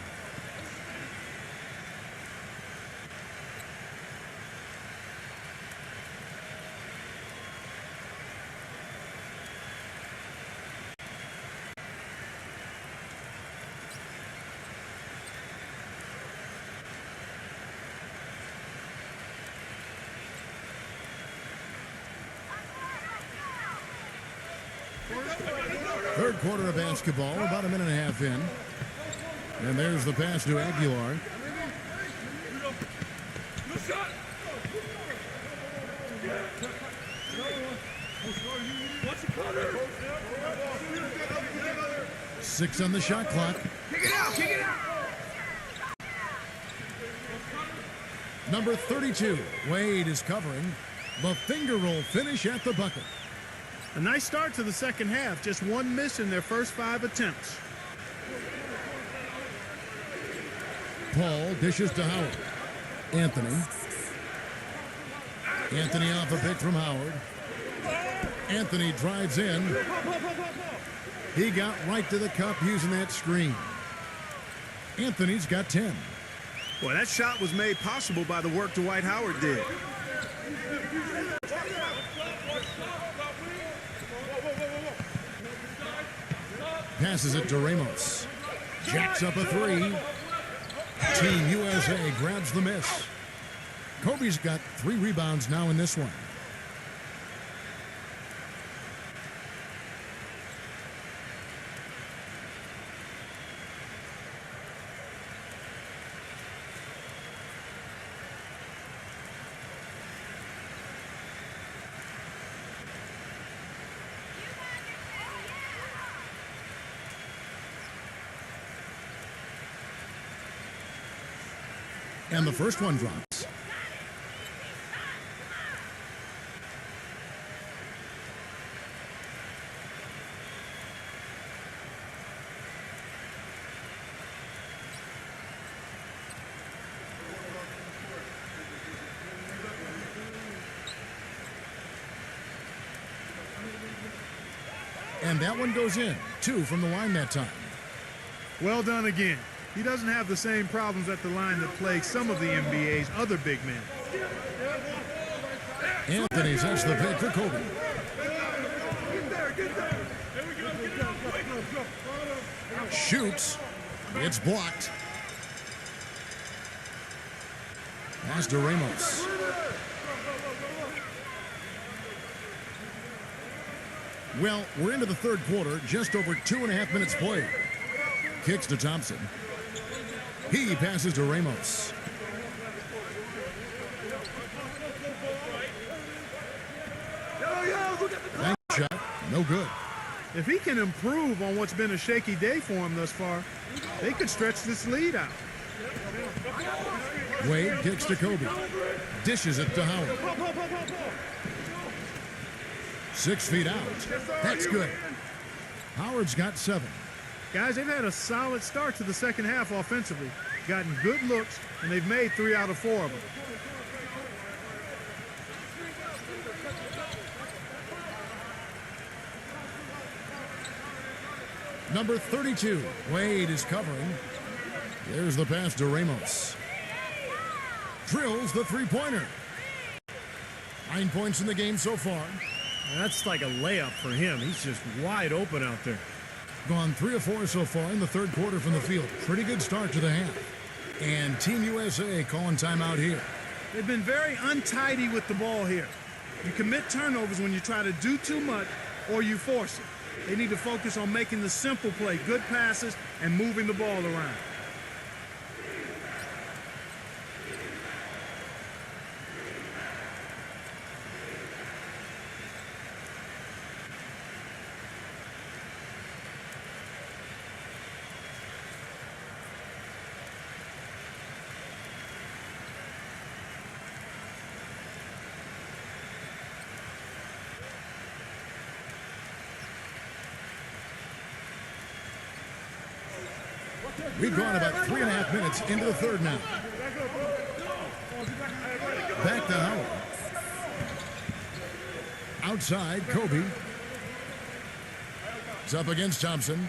Third quarter of basketball, about a minute and a half in. And there's the pass to Aguilar. Six on the shot clock.
Kick it out.
Number 32, Wade is covering. The finger roll finish at the bucket.
A nice start to the second half. Just one miss in their first 5 attempts.
Paul dishes to Howard. Anthony off a pick from Howard. Anthony drives in. He got right to the cup using that screen. Anthony's got 10.
Boy, that shot was made possible by the work Dwight Howard did.
Passes it to Ramos. Jacks up a 3. Team USA grabs the miss. Kobe's got 3 rebounds now in this one. And the first one drops. And that one goes in. 2 from the line that time.
Well done again. He doesn't have the same problems at the line that plague some of the NBA's other big men.
Anthony sets the pick for Kobe.
Get there.
Shoots. It's blocked. Pass to Ramos. Well, we're into the third quarter, just over 2.5 minutes played. Kicks to Thompson. He passes to Ramos. Bank shot, no good.
If he can improve on what's been a shaky day for him thus far, they could stretch this lead out.
Wade kicks to Kobe. Dishes it to Howard. 6 feet out. That's good. Howard's got 7.
Guys, they've had a solid start to the second half offensively. Gotten good looks, and they've made 3 out of 4 of them.
Number 32, Wade is covering. There's the pass to Ramos. Drills the three-pointer. 9 points in the game so far.
That's like a layup for him. He's just wide open out there.
Gone 3 of 4 so far in the third quarter from the field. Pretty good start to the half. And Team USA calling timeout here.
They've been very untidy with the ball here. You commit turnovers when you try to do too much or you force it. They need to focus on making the simple play, good passes, and moving the ball around.
We've gone about 3.5 minutes into the third now. Back to Howard. Outside, Kobe. It's up against Thompson.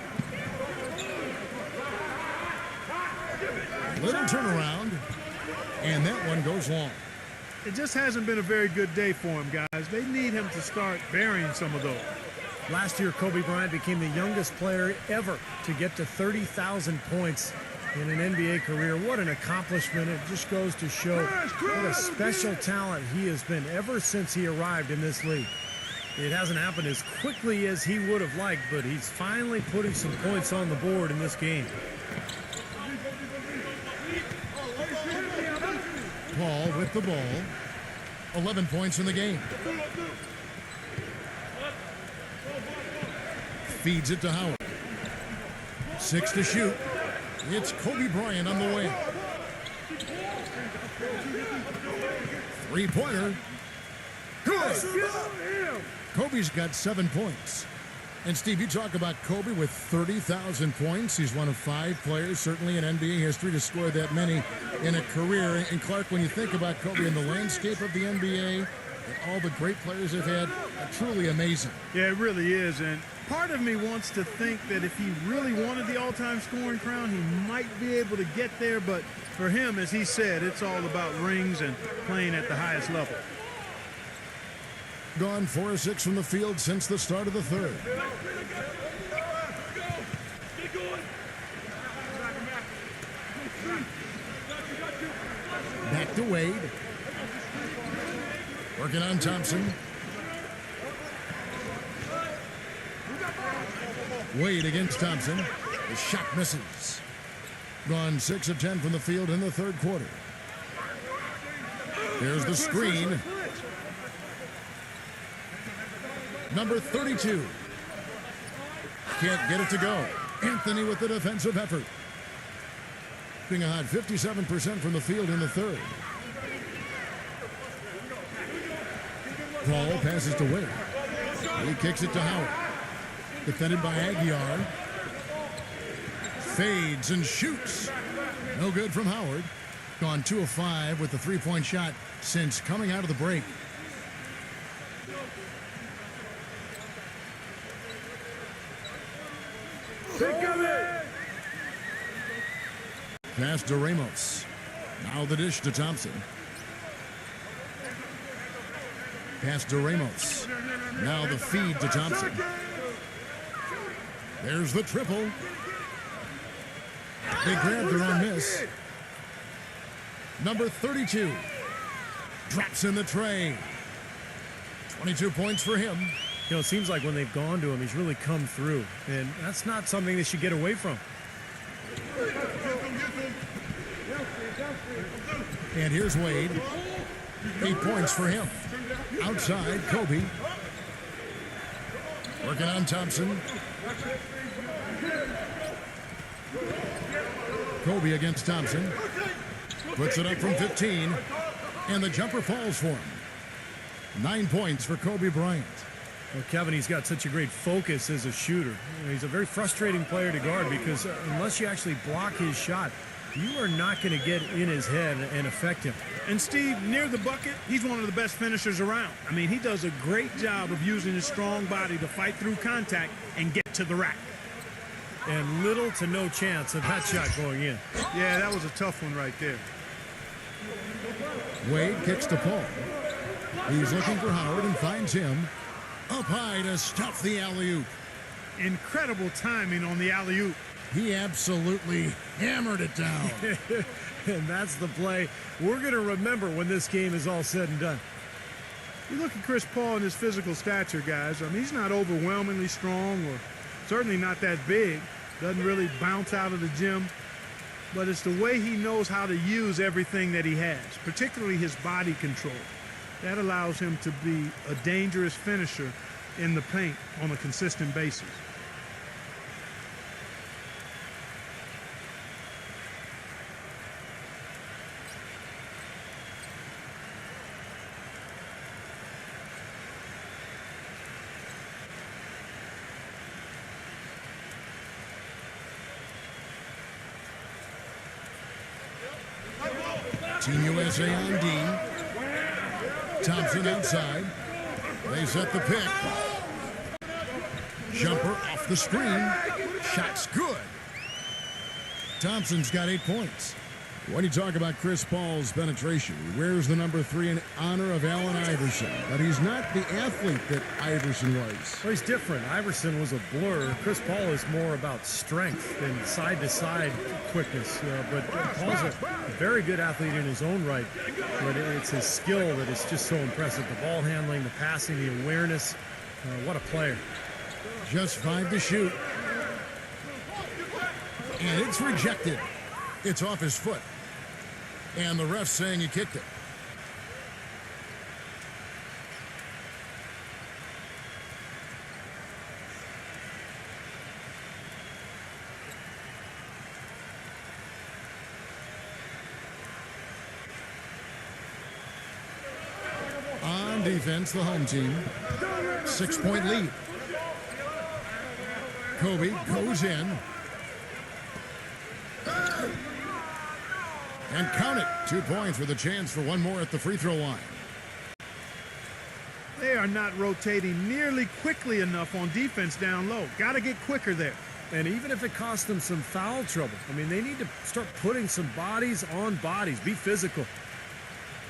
Little turnaround. And that one goes long.
It just hasn't been a very good day for him, guys. They need him to start burying some of those.
Last year, Kobe Bryant became the youngest player ever to get to 30,000 points in an NBA career. What an accomplishment. It just goes to show what a special talent he has been ever since he arrived in this league. It hasn't happened as quickly as he would have liked, but he's finally putting some points on the board in this game.
Paul with the ball. 11 points in the game. Feeds it to Howard. 6 to shoot. It's Kobe Bryant on the way. Three-pointer. Good. Kobe's got 7 points. And Steve, you talk about Kobe with 30,000 points. He's one of 5 players, certainly in NBA history, to score that many in a career. And Clark, when you think about Kobe in the landscape of the NBA, and all the great players they've had, truly amazing.
Yeah, it really is. And part of me wants to think that if he really wanted the all-time scoring crown, he might be able to get there. But for him, as he said, it's all about rings and playing at the highest level.
Gone 4 of 6 from the field since the start of the third. Back to Wade. Working on Thompson. Wade against Thompson. The shot misses. Gone 6 of 10 from the field in the third quarter. Here's the screen. Number 32. Can't get it to go. Anthony with the defensive effort. Being a hot 57% from the field in the third. Paul passes to Wade. He kicks it to Howard. Defended by Aguiar. Fades and shoots. No good from Howard. Gone 2 of 5 with the three-point shot since coming out of the break. Pass to Ramos. Now the dish to Thompson. Pass to Ramos. Now the feed to Thompson. There's the triple. They grabbed their own miss. Number 32 drops in the tray. 22 points for him.
You know, it seems like when they've gone to him, he's really come through. And that's not something they should get away from.
And here's Wade. 8 points for him. Outside, Kobe. Working on Thompson. Kobe against Thompson. Puts it up from 15. And the jumper falls for him. 9 points for Kobe Bryant.
Well, Kevin, he's got such a great focus as a shooter. You know, he's a very frustrating player to guard because unless you actually block his shot, you are not going to get in his head and affect him.
And Steve, near the bucket, he's one of the best finishers around. I mean, he does a great job of using his strong body to fight through contact and get to the rack.
And little to no chance of that shot going in.
Yeah, that was a tough one right there.
Wade kicks to Paul. He's looking for Howard and finds him. Up high to stuff the alley-oop.
Incredible timing on the alley-oop.
He absolutely hammered it down.
And that's the play we're going to remember when this game is all said and done.
You look at Chris Paul and his physical stature, guys. I mean, he's not overwhelmingly strong or certainly not that big. Doesn't really bounce out of the gym. But it's the way he knows how to use everything that he has, particularly his body control. That allows him to be a dangerous finisher in the paint on a consistent basis.
Team USA on D. Thompson outside. They set the pick. Jumper off the screen. Shot's good. Thompson's got 8 points. When you talk about Chris Paul's penetration, he wears the number 3 in honor of Allen Iverson. But he's not the athlete that Iverson was.
Well, he's different. Iverson was a blur. Chris Paul is more about strength and side-to-side quickness. But Paul's a very good athlete in his own right. But it's his skill that is just so impressive. The ball handling, the passing, the awareness. What a player.
Just 5 to shoot. And it's rejected. It's off his foot. And the ref saying he kicked it. On defense, the home team. 6-point lead. Kobe goes in. And count it. 2 points with a chance for one more at the free throw line.
They are not rotating nearly quickly enough on defense down low. Got to get quicker there.
And even if it costs them some foul trouble, I mean, they need to start putting some bodies on bodies. Be physical.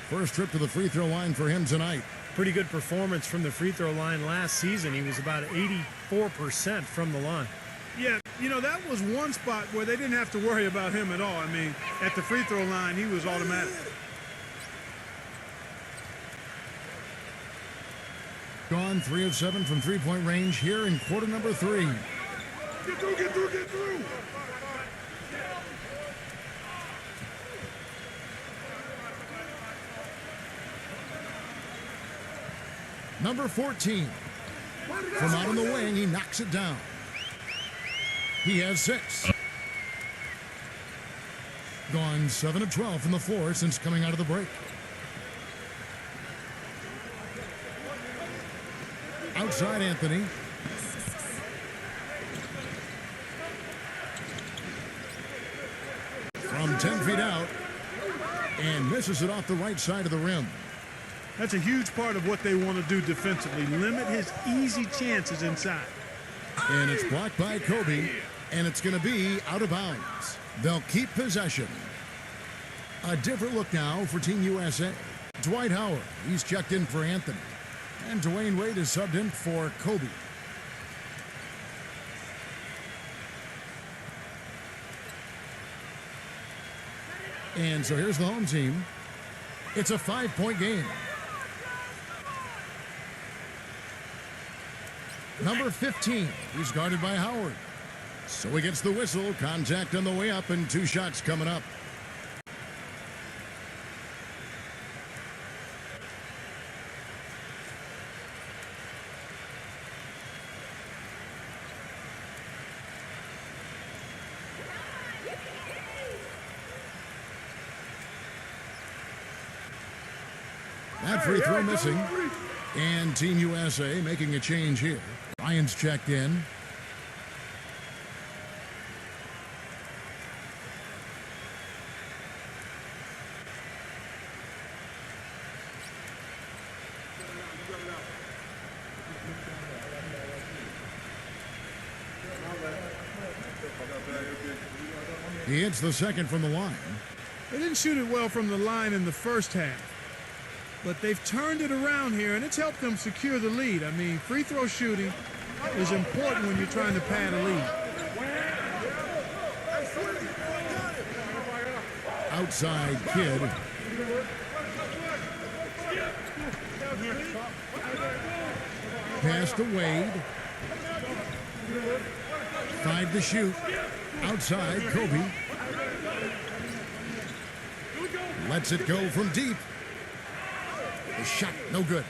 First trip to the free throw line for him tonight.
Pretty good performance from the free throw line last season. He was about 84% from the line.
Yeah, you know, that was one spot where they didn't have to worry about him at all. I mean, at the free throw line, he was automatic.
Gone 3 of 7 from three-point range here in quarter number 3.
Get through, get through, get through.
Number 14. From out on the wing, he knocks it down. He has 6. Gone 7 of 12 from the floor since coming out of the break. Outside Anthony. From 10 feet out. And misses it off the right side of the rim.
That's a huge part of what they want to do defensively. Limit his easy chances inside.
And it's blocked by Kobe. And it's going to be out of bounds. They'll keep possession. A different look now for Team USA. Dwight Howard, he's checked in for Anthony. And Dwayne Wade is subbed in for Kobe. And so here's the home team. It's a 5-point game. Number 15, he's guarded by Howard. So he gets the whistle, contact on the way up, and 2 shots coming up. That free throw missing. And Team USA making a change here. Ryan's checked in. He hits the second from the line.
They didn't shoot it well from the line in the first half. But they've turned it around here, and it's helped them secure the lead. I mean, free throw shooting is important when you're trying to pad a lead.
Outside Kidd. Pass to Wade. 5 to shoot. Outside Kobe. Lets it go from deep. The shot, no good.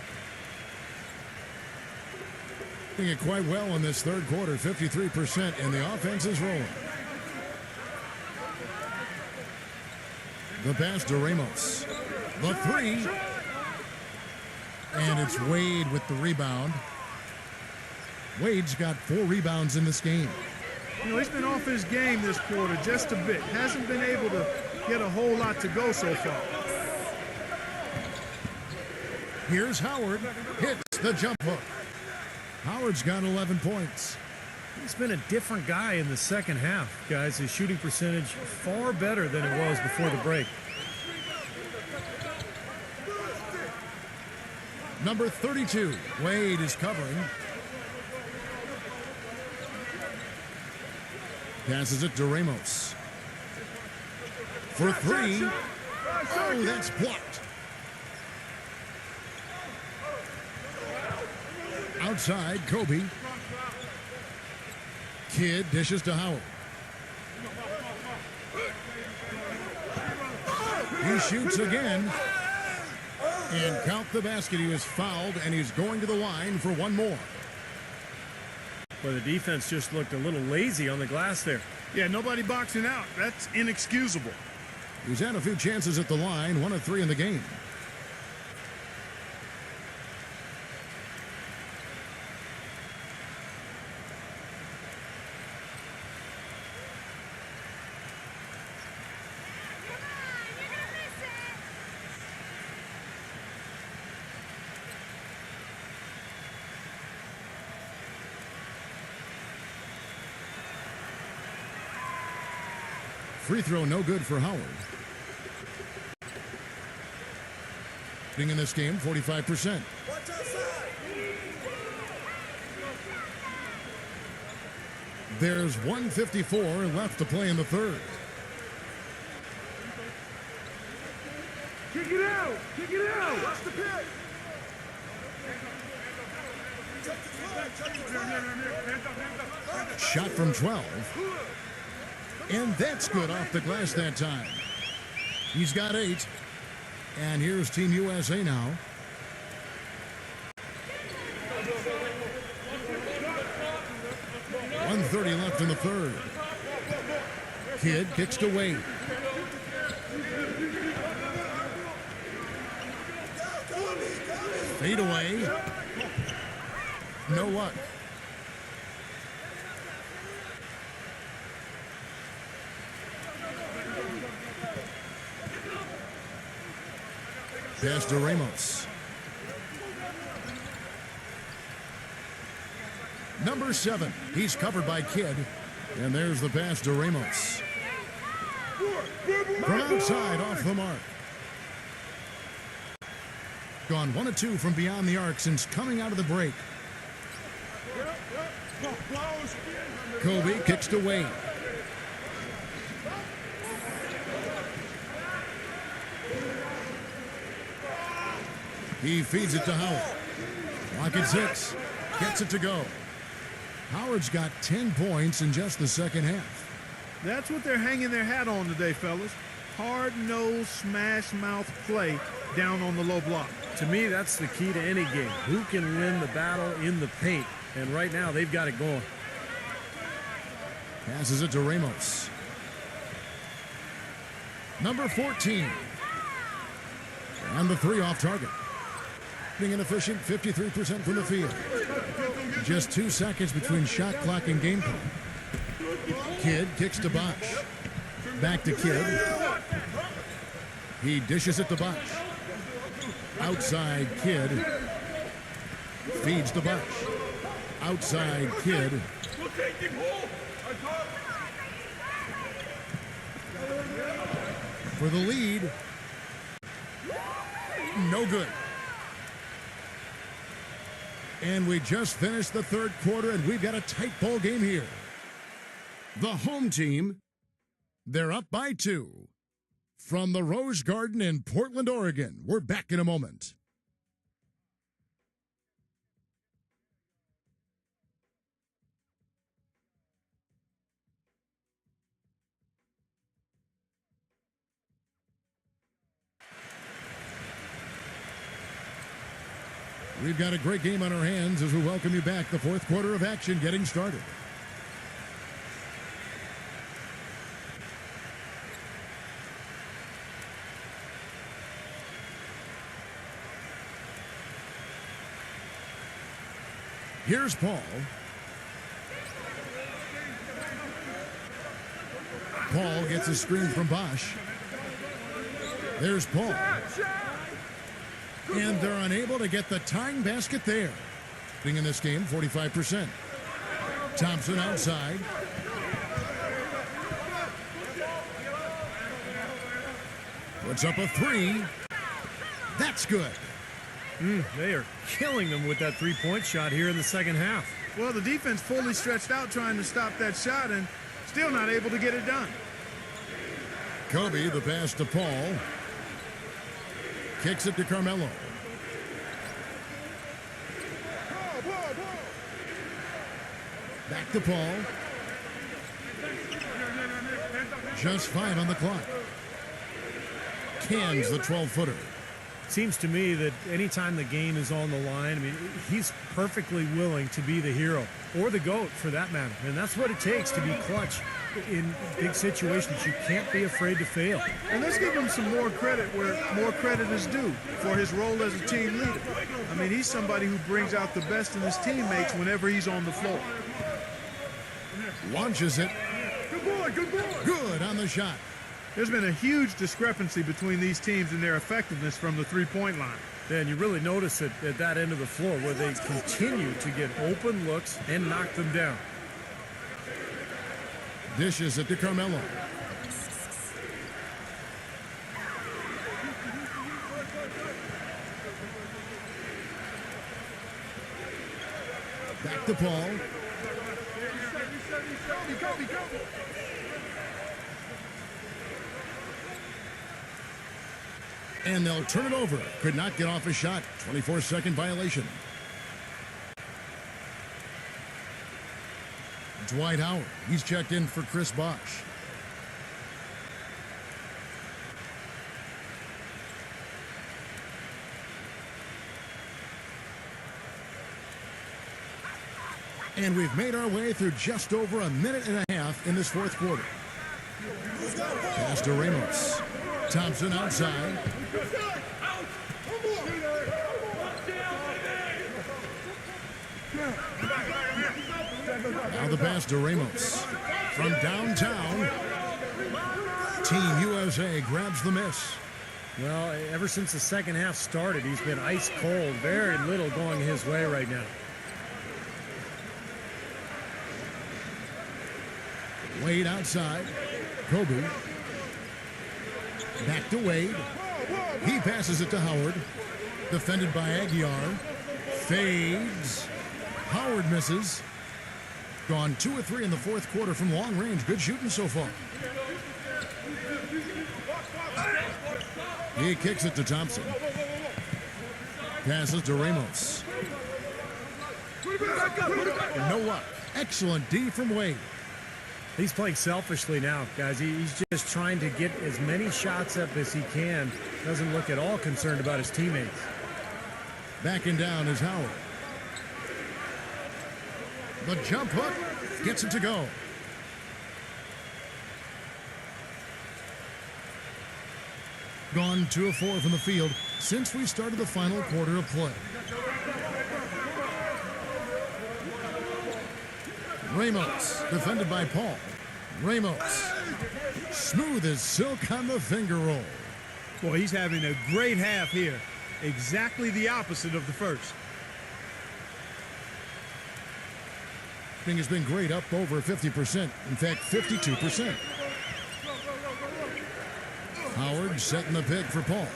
Doing it quite well in this third quarter, 53%, and the offense is rolling. The pass to Ramos. The 3. And it's Wade with the rebound. Wade's got 4 rebounds in this game.
You know, he's been off his game this quarter just a bit. Hasn't been able to get a whole lot to go so far.
Here's Howard. Hits the jump hook. Howard's got 11 points.
He's been a different guy in the second half, guys. His shooting percentage far better than it was before the break.
Number 32, Wade is covering. Passes it to Ramos. For 3. Oh, that's blocked. Outside, Kobe. Kidd dishes to Howard. He shoots again. And count the basket. He was fouled, and he's going to the line for one more.
Well, the defense just looked a little lazy on the glass there.
Yeah, nobody boxing out. That's inexcusable.
He's had a few chances at the line, 1 of 3 in the game. Free throw no good for Howard. Being in this game, 45%. There's 1:54 left to play in the third.
Kick it out! Kick it out! Watch the pitch!
Shot from 12. And that's good off the glass that time. He's got 8. And here's Team USA now. .130 left in the third. Kidd kicks to Wade. Fade away. No luck. Pass to Ramos. Number 7. He's covered by Kidd. And there's the pass to Ramos. From outside, off the mark. Gone 1 of 2 from beyond the arc since coming out of the break. Kobe kicks to Wade. He feeds it to Howard. Clock at 6. Gets it to go. Howard's got 10 points in just the second half.
That's what they're hanging their hat on today, fellas. Hard-nosed, smash-mouth play down on the low block.
To me, that's the key to any game. Who can win the battle in the paint? And right now, they've got it going.
Passes it to Ramos. Number 14. And the 3 off target. Being inefficient, 53% from the field. Just 2 seconds between shot clock and game clock. Kidd kicks to Bosch. Back to Kidd. He dishes it to Bosch. Outside Kidd. Feeds to Bosch. Outside Kidd. For the lead. No good. And we just finished the third quarter, and we've got a tight ball game here. The home team, they're up by 2. From the Rose Garden in Portland, Oregon, we're back in a moment. We've got a great game on our hands as we welcome you back. The fourth quarter of action getting started. Here's Paul. Paul gets a screen from Bosch. There's Paul. And they're unable to get the tying basket there. Being in this game, 45%. Thompson outside. Puts up a 3. That's good.
They are killing them with that three-point shot here in the second half.
Well, the defense fully stretched out trying to stop that shot and still not able to get it done.
Kobe, the pass to Paul. Kicks it to Carmelo. Back to Paul. Just 5 on the clock. Cans the 12-footer.
Seems to me that anytime the game is on the line, I mean, he's perfectly willing to be the hero or the GOAT for that matter. And that's what it takes to be clutch in big situations. You can't be afraid to fail.
And let's give him some more credit where more credit is due for his role as a team leader. I mean, he's somebody who brings out the best in his teammates whenever he's on the floor.
Launches it. Good on the shot.
There's been a huge discrepancy between these teams in their effectiveness from the three-point line.
And you really notice it at that end of the floor where they continue to get open looks and knock them down.
Dishes it to Carmelo. Back to Paul. And they'll turn it over. Could not get off a shot. 24-second violation. Dwight Howard. He's checked in for Chris Bosch. And we've made our way through just over a minute and a half in this fourth quarter. Pass to Ramos. Thompson outside. Now the pass to Ramos. From downtown, Team USA grabs the miss.
Well, ever since the second half started, he's been ice cold. Very little going his way right now.
Wade outside. Kobe. Back to Wade. He passes it to Howard. Defended by Aguiar. Fades. Howard misses. Gone 2 of 3 in the fourth quarter from long range. Good shooting so far. He kicks it to Thompson. Passes to Ramos. No luck. Excellent D from Wade.
He's playing selfishly now, guys. He's just trying to get as many shots up as he can. Doesn't look at all concerned about his teammates.
Backing down is Howard. The jump hook gets it to go. Gone 2 of 4 from the field since we started the final quarter of play. Ramos, defended by Paul. Ramos, smooth as silk on the finger roll.
Boy, he's having a great half here. Exactly the opposite of the first.
Thing has been great, up over 50%. In fact, 52%. Howard setting the pick for Paul.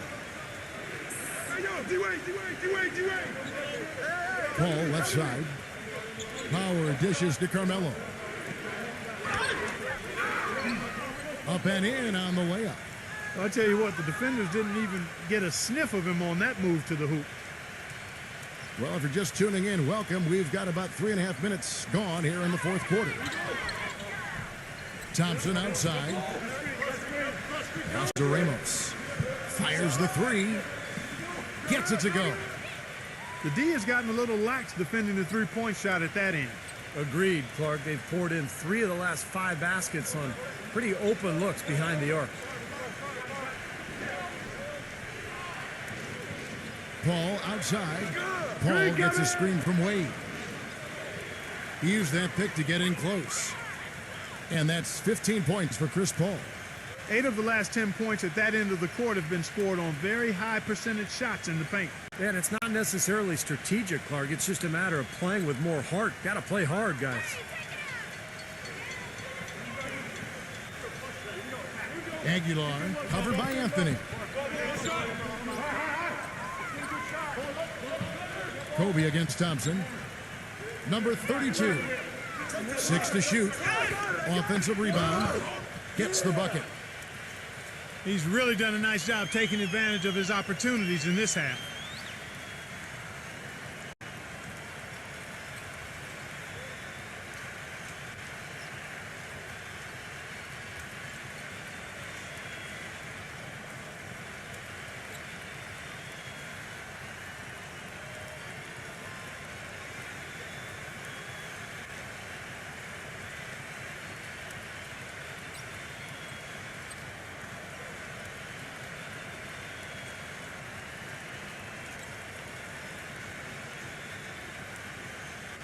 Paul left side. Howard dishes to Carmelo. Up and in on the layup.
I'll tell you what, the defenders didn't even get a sniff of him on that move to the hoop.
Well, if you're just tuning in, welcome. We've got about 3.5 minutes gone here in the fourth quarter. Thompson outside. Pass to Ramos. Fires the three. Gets it to go.
The D has gotten a little lax defending the three-point shot at that end.
Agreed, Clark. They've poured in 3 of the last 5 baskets on pretty open looks behind the arc.
Paul outside. Paul gets a screen from Wade. He used that pick to get in close. And that's 15 points for Chris Paul.
8 of the last 10 points at that end of the court have been scored on very high percentage shots in the paint.
And it's not necessarily strategic, Clark. It's just a matter of playing with more heart. Got to play hard, guys.
Aguilar covered by Anthony. Kobe against Thompson. Number 32. 6 to shoot. Offensive rebound. Gets the bucket.
He's really done a nice job taking advantage of his opportunities in this half.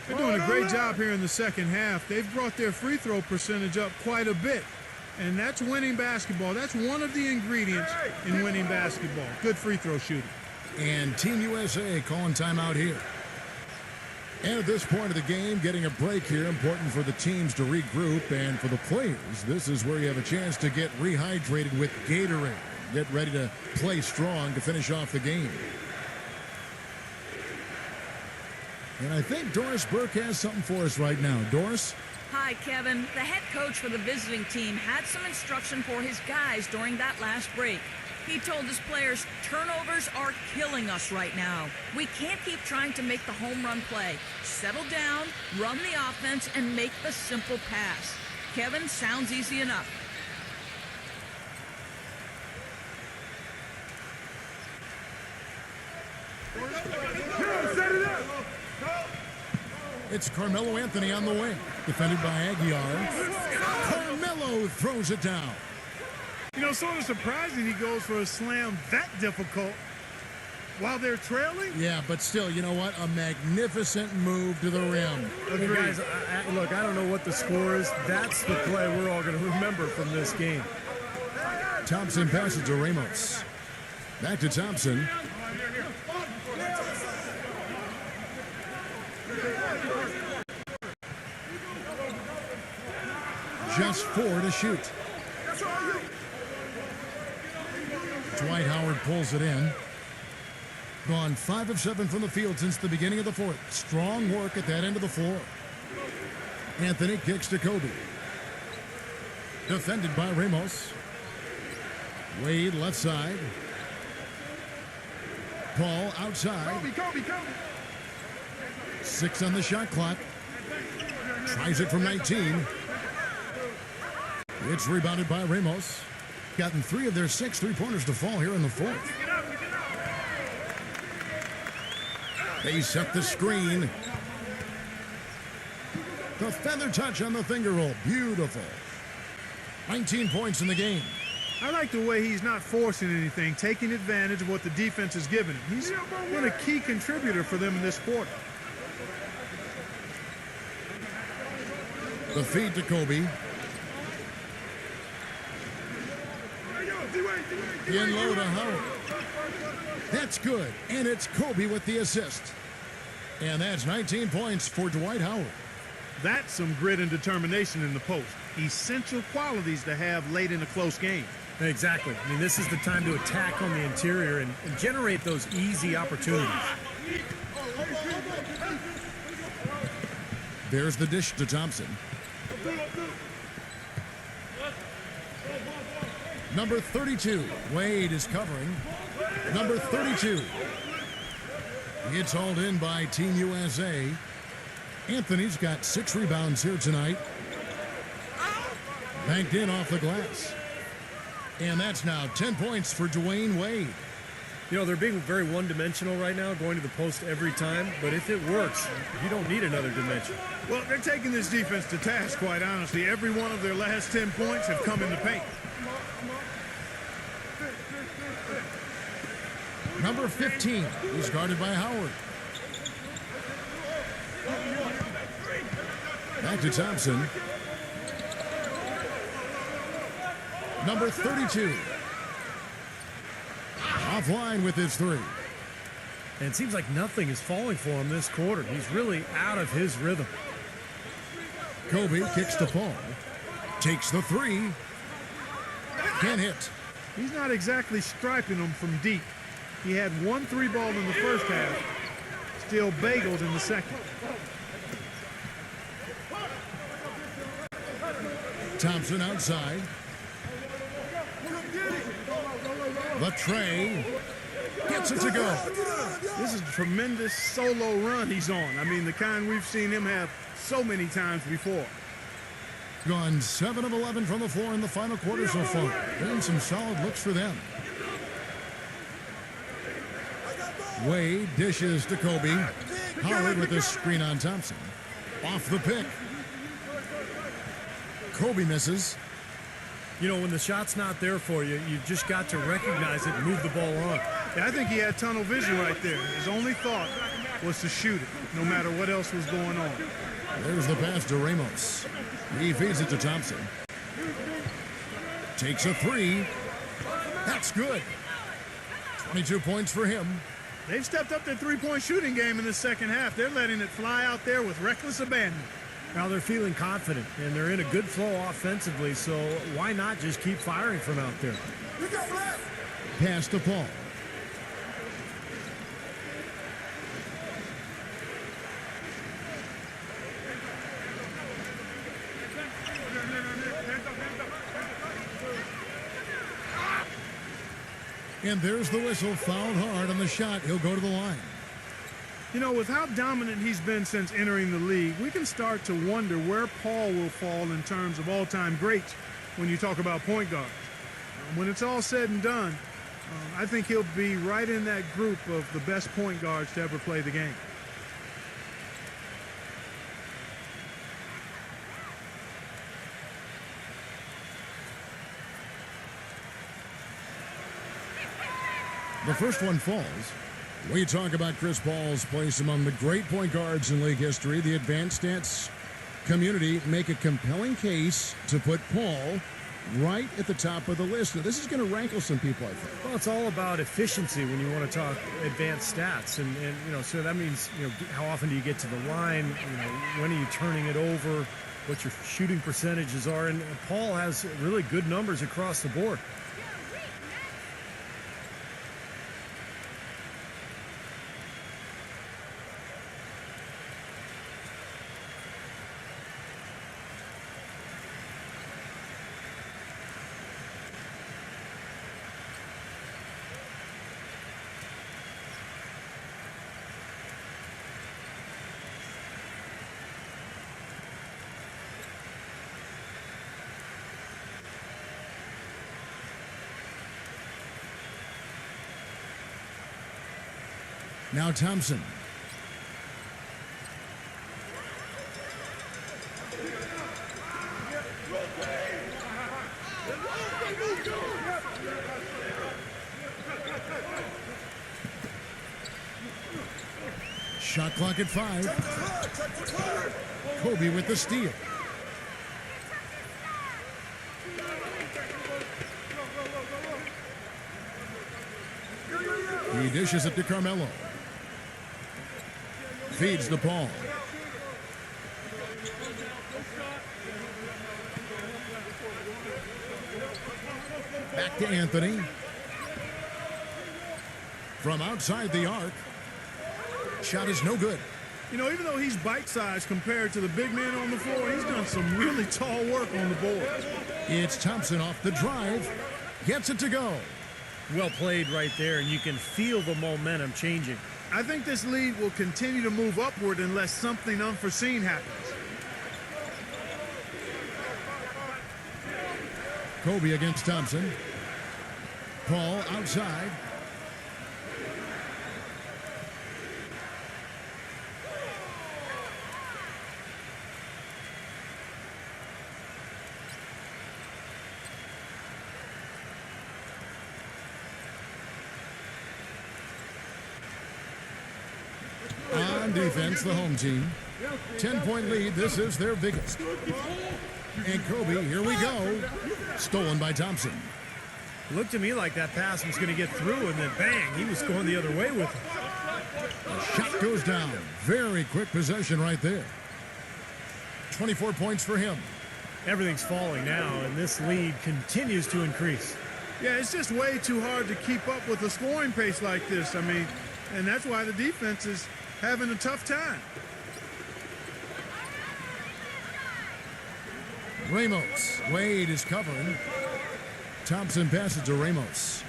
They're doing a great job here in the second half. They've brought their free throw percentage up quite a bit. And that's winning basketball. That's one of the ingredients in winning basketball. Good free throw shooting.
And Team USA calling timeout here. And at this point of the game, getting a break here, important for the teams to regroup. And for the players, this is where you have a chance to get rehydrated with Gatorade. Get ready to play strong to finish off the game. And I think Doris Burke has something for us right now. Doris?
Hi, Kevin. The head coach for the visiting team had some instruction for his guys during that last break. He told his players, turnovers are killing us right now. We can't keep trying to make the home run play. Settle down, run the offense, and make the simple pass. Kevin, sounds easy enough.
It's Carmelo Anthony on the wing, defended by Aguilar. Carmelo throws it down.
You know, sort of surprising he goes for a slam that difficult while they're trailing.
Yeah, but still, you know what? A magnificent move to the rim.
Okay, guys, look, I don't know what the score is. That's the play we're all going to remember from this game.
Thompson passes to Ramos. Back to Thompson. Just 4 to shoot. Dwight Howard pulls it in. Gone 5 of 7 from the field since the beginning of the fourth. Strong work at that end of the floor. Anthony kicks to Kobe. Defended by Ramos. Wade left side. Paul outside.
Kobe.
6 on the shot clock. Tries it from 19. It's rebounded by Ramos. Gotten 3 of their 6 3-pointers to fall here in the fourth. They set the screen. The feather touch on the finger roll. Beautiful. 19 points in the game.
I like the way he's not forcing anything, taking advantage of what the defense is giving him. He's been a key contributor for them in this quarter.
The feed to Kobe. In low to Howard. That's good. And it's Kobe with the assist. And that's 19 points for Dwight Howard.
That's some grit and determination in the post. Essential qualities to have late in a close game.
Exactly. I mean, this is the time to attack on the interior and generate those easy opportunities.
There's the dish to Thompson. Number 32, Wade is covering. Number 32. It's hauled in by Team USA. Anthony's got 6 rebounds here tonight. Banked in off the glass. And that's now 10 points for Dwayne Wade.
You know, they're being very one-dimensional right now, going to the post every time. But if it works, you don't need another dimension.
Well, they're taking this defense to task, quite honestly. Every one of their last 10 points have come in the paint.
Number 15 is guarded by Howard. Back to Thompson. Number 32. Offline with his 3.
And it seems like nothing is falling for him this quarter. He's really out of his rhythm.
Kobe kicks to Paul. Takes the 3. Can't hit.
He's not exactly striping them from deep. He had 1 3-ball in the first half. Still bageled in the second.
Thompson outside. The tray. Gets it to go.
This is a tremendous solo run he's on. I mean, the kind we've seen him have so many times before.
Gone 7 of 11 from the floor in the final quarter so far. Been some solid looks for them. Wade dishes to Kobe. Howard with the screen on Thompson. Off the pick. Kobe misses.
You know, when the shot's not there for you, you've just got to recognize it and move the ball on.
Yeah, I think he had tunnel vision right there. His only thought was to shoot it, no matter what else was going on.
There's the pass to Ramos. He feeds it to Thompson. Takes a 3. That's good. 22 points for him.
They've stepped up their three-point shooting game in the second half. They're letting it fly out there with reckless abandon.
Now they're feeling confident, and they're in a good flow offensively, so why not just keep firing from out there?
Pass to Paul. And there's the whistle. Fouled hard on the shot. He'll go to the line.
You know, with how dominant he's been since entering the league, we can start to wonder where Paul will fall in terms of all-time greats when you talk about point guards. When it's all said and done, I think he'll be right in that group of the best point guards to ever play the game.
The first one falls. We talk about Chris Paul's place among the great point guards in league history. The advanced stats community make a compelling case to put Paul right at the top of the list. Now, this is going to rankle some people, I think.
Well, it's all about efficiency when you want to talk advanced stats. And you know, so that means, you know, how often do you get to the line? You know, when are you turning it over? What your shooting percentages are. And Paul has really good numbers across the board.
Now Thompson. Shot clock at 5. Kobe with the steal. He dishes it to Carmelo. Feeds to Paul. Back to Anthony. From outside the arc. Shot is no good.
You know, even though he's bite-sized compared to the big man on the floor, he's done some really tall work on the board.
It's Thompson off the drive. Gets it to go.
Well played right there, and you can feel the momentum changing.
I think this lead will continue to move upward unless something unforeseen happens.
Kobe against Thompson. Paul outside. On defense, the home team. 10-point lead. This is their biggest. And Kobe, here we go. Stolen by Thompson.
Looked to me like that pass was going to get through, and then bang, he was going the other way with it.
The shot goes down. Very quick possession right there. 24 points for him.
Everything's falling now, and this lead continues to increase.
Yeah, it's just way too hard to keep up with a scoring pace like this. I mean, and that's why the defense is having a tough time.
Ramos. Wade is covering. Thompson passes to Ramos.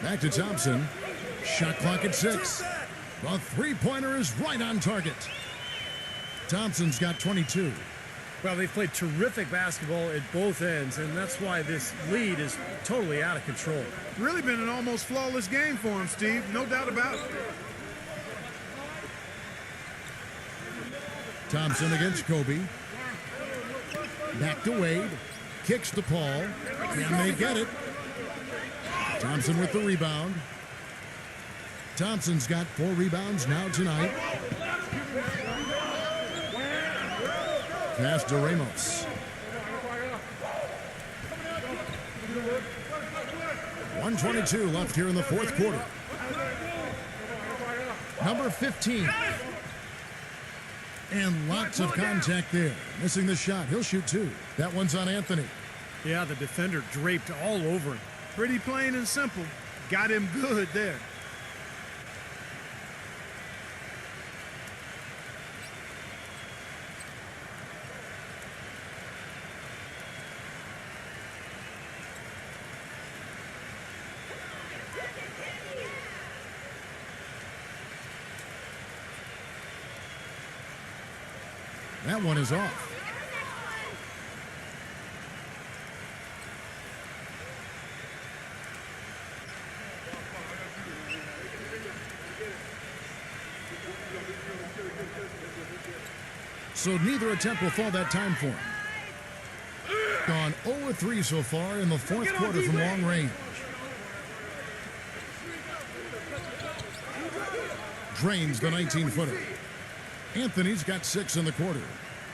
Back to Thompson. Shot clock at 6. The three-pointer is right on target. Thompson's got 22.
Well, they've played terrific basketball at both ends, and that's why this lead is totally out of control.
Really been an almost flawless game for him, Steve. No doubt about it.
Thompson against Kobe. Back to Wade. Kicks to Paul. Can they get it? Thompson with the rebound. Thompson's got 4 rebounds now tonight. Pass to Ramos. 1:22 left here in the fourth quarter. Number 15. And lots of contact there. Missing the shot. He'll shoot 2. That one's on Anthony.
Yeah, the defender draped all over him.
Pretty plain and simple. Got him good there.
That one is off. So neither attempt will fall that time for him. Gone 0-3 so far in the fourth quarter from long range. Drains the 19-footer. Anthony's got 6 in the quarter.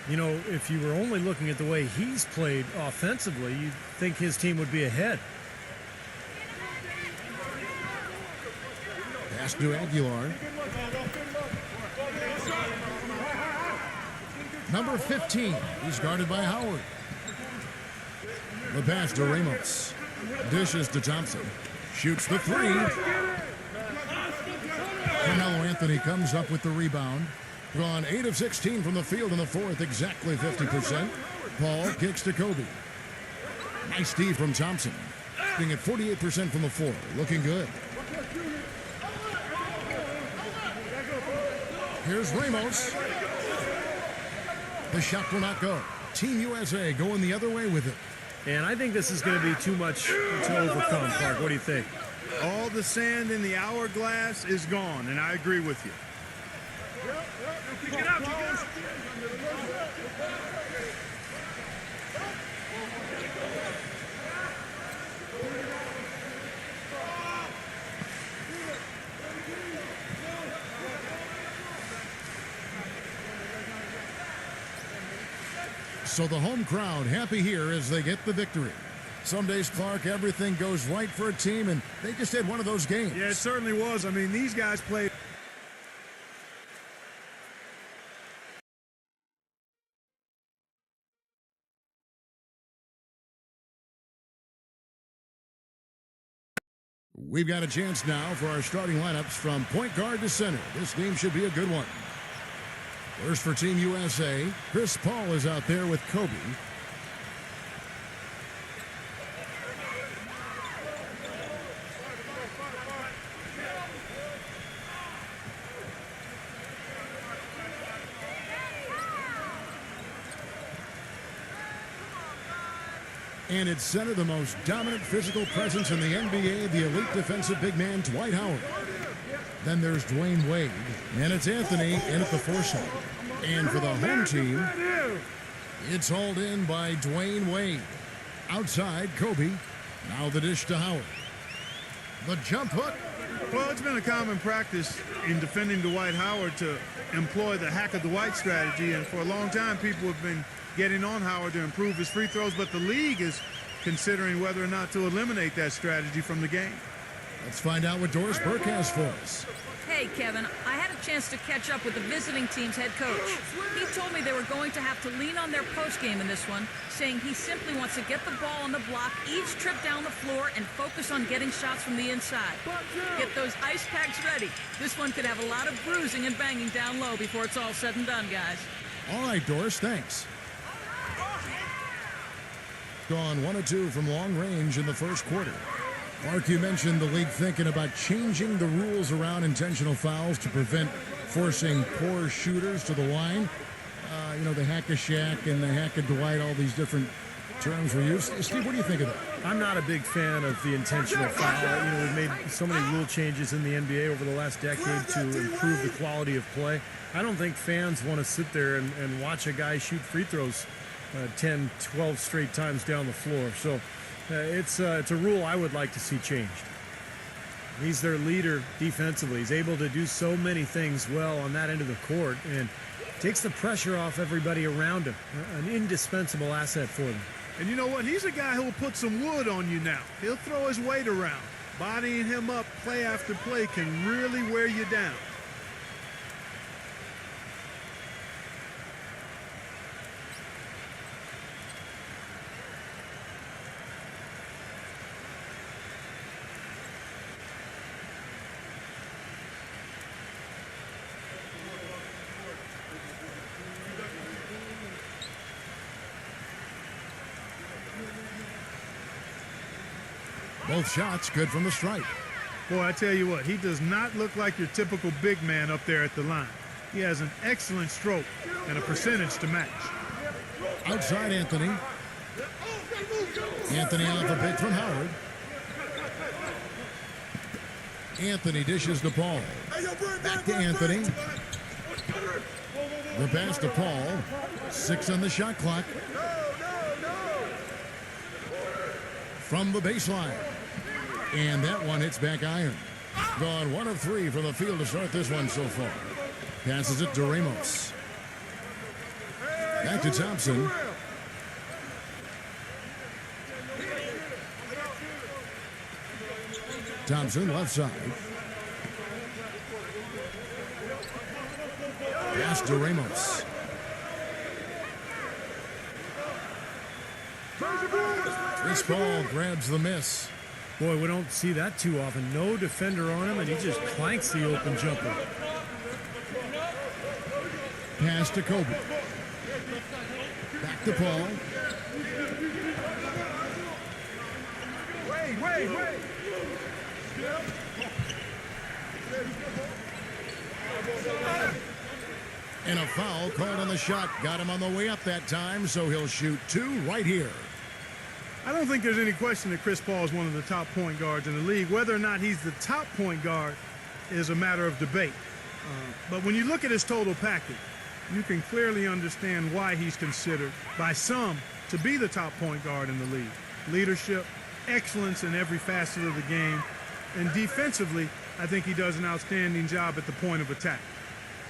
You know, if you were only looking at the way he's played offensively, you'd think his team would be ahead.
Pass to Aguilar. Number 15. He's guarded by Howard. The pass to Ramos. Dishes to Thompson. Shoots the 3. Carmelo Anthony comes up with the rebound. Gone 8 of 16 from the field in the fourth, exactly 50%. Paul kicks to Kobe. Nice D from Thompson. Being at 48% from the floor. Looking good. Here's Ramos. The shot will not go. Team USA going the other way with it.
And I think this is going to be too much to overcome, Clark. What do you think?
All the sand in the hourglass is gone, and I agree with you.
So the home crowd happy here as they get the victory. Some days, Clark, everything goes right for a team, and they just had one of those games.
Yeah, it certainly was. I mean, these guys played.
We've got a chance now for our starting lineups from point guard to center. This game should be a good one. First for Team USA, Chris Paul is out there with Kobe. And at center, the most dominant physical presence in the NBA, the elite defensive big man, Dwight Howard. Then there's Dwayne Wade, and it's Anthony in at the foursome. And for the home team, it's hauled in by Dwayne Wade. Outside, Kobe. Now the dish to Howard. The jump hook.
Well, it's been a common practice in defending Dwight Howard to employ the hack of Dwight strategy, and for a long time people have been getting on Howard to improve his free throws, but the league is considering whether or not to eliminate that strategy from the game.
Let's find out what Doris Burke has for us.
Hey, Kevin, I had a chance to catch up with the visiting team's head coach. He told me they were going to have to lean on their postgame in this one, saying he simply wants to get the ball on the block each trip down the floor and focus on getting shots from the inside. Get those ice packs ready. This one could have a lot of bruising and banging down low before it's all said and done, guys.
All right, Doris, thanks. Gone 1 of 2 from long range in the first quarter. Mark, you mentioned the league thinking about changing the rules around intentional fouls to prevent forcing poor shooters to the line. You know, the hack-a-Shaq and the hack-a-Dwight, all these different terms were used. Steve, what do you think of that?
I'm not a big fan of the intentional foul. You know, we've made so many rule changes in the NBA over the last decade to improve the quality of play. I don't think fans want to sit there and watch a guy shoot free throws 10, 12 straight times down the floor. So it's a rule I would like to see changed. He's their leader defensively. He's able to do so many things well on that end of the court and takes the pressure off everybody around him. An indispensable asset for them.
And you know what? He's a guy who will put some wood on you now. He'll throw his weight around. Bodying him up play after play can really wear you down.
Both shots good from the stripe.
Boy, I tell you what, he does not look like your typical big man up there at the line. He has an excellent stroke and a percentage to match.
Outside Anthony. Anthony off a pick from Howard. Anthony dishes to Paul. Back to Anthony. The pass to Paul. 6 on the shot clock. From the baseline. And that one hits back iron. Gone 1 of 3 from the field to start this one so far. Passes it to Ramos. Back to Thompson. Thompson left side. Pass to Ramos. Chris Paul grabs the miss.
Boy, we don't see that too often. No defender on him, and he just clanks the open jumper.
Pass to Kobe. Back to Paul.
Wait.
And a foul called on the shot. Got him on the way up that time, so he'll shoot 2 right here.
I don't think there's any question that Chris Paul is one of the top point guards in the league. Whether or not he's the top point guard is a matter of debate. But when you look at his total package, you can clearly understand why he's considered by some to be the top point guard in the league. Leadership, excellence in every facet of the game, and defensively, I think he does an outstanding job at the point of attack.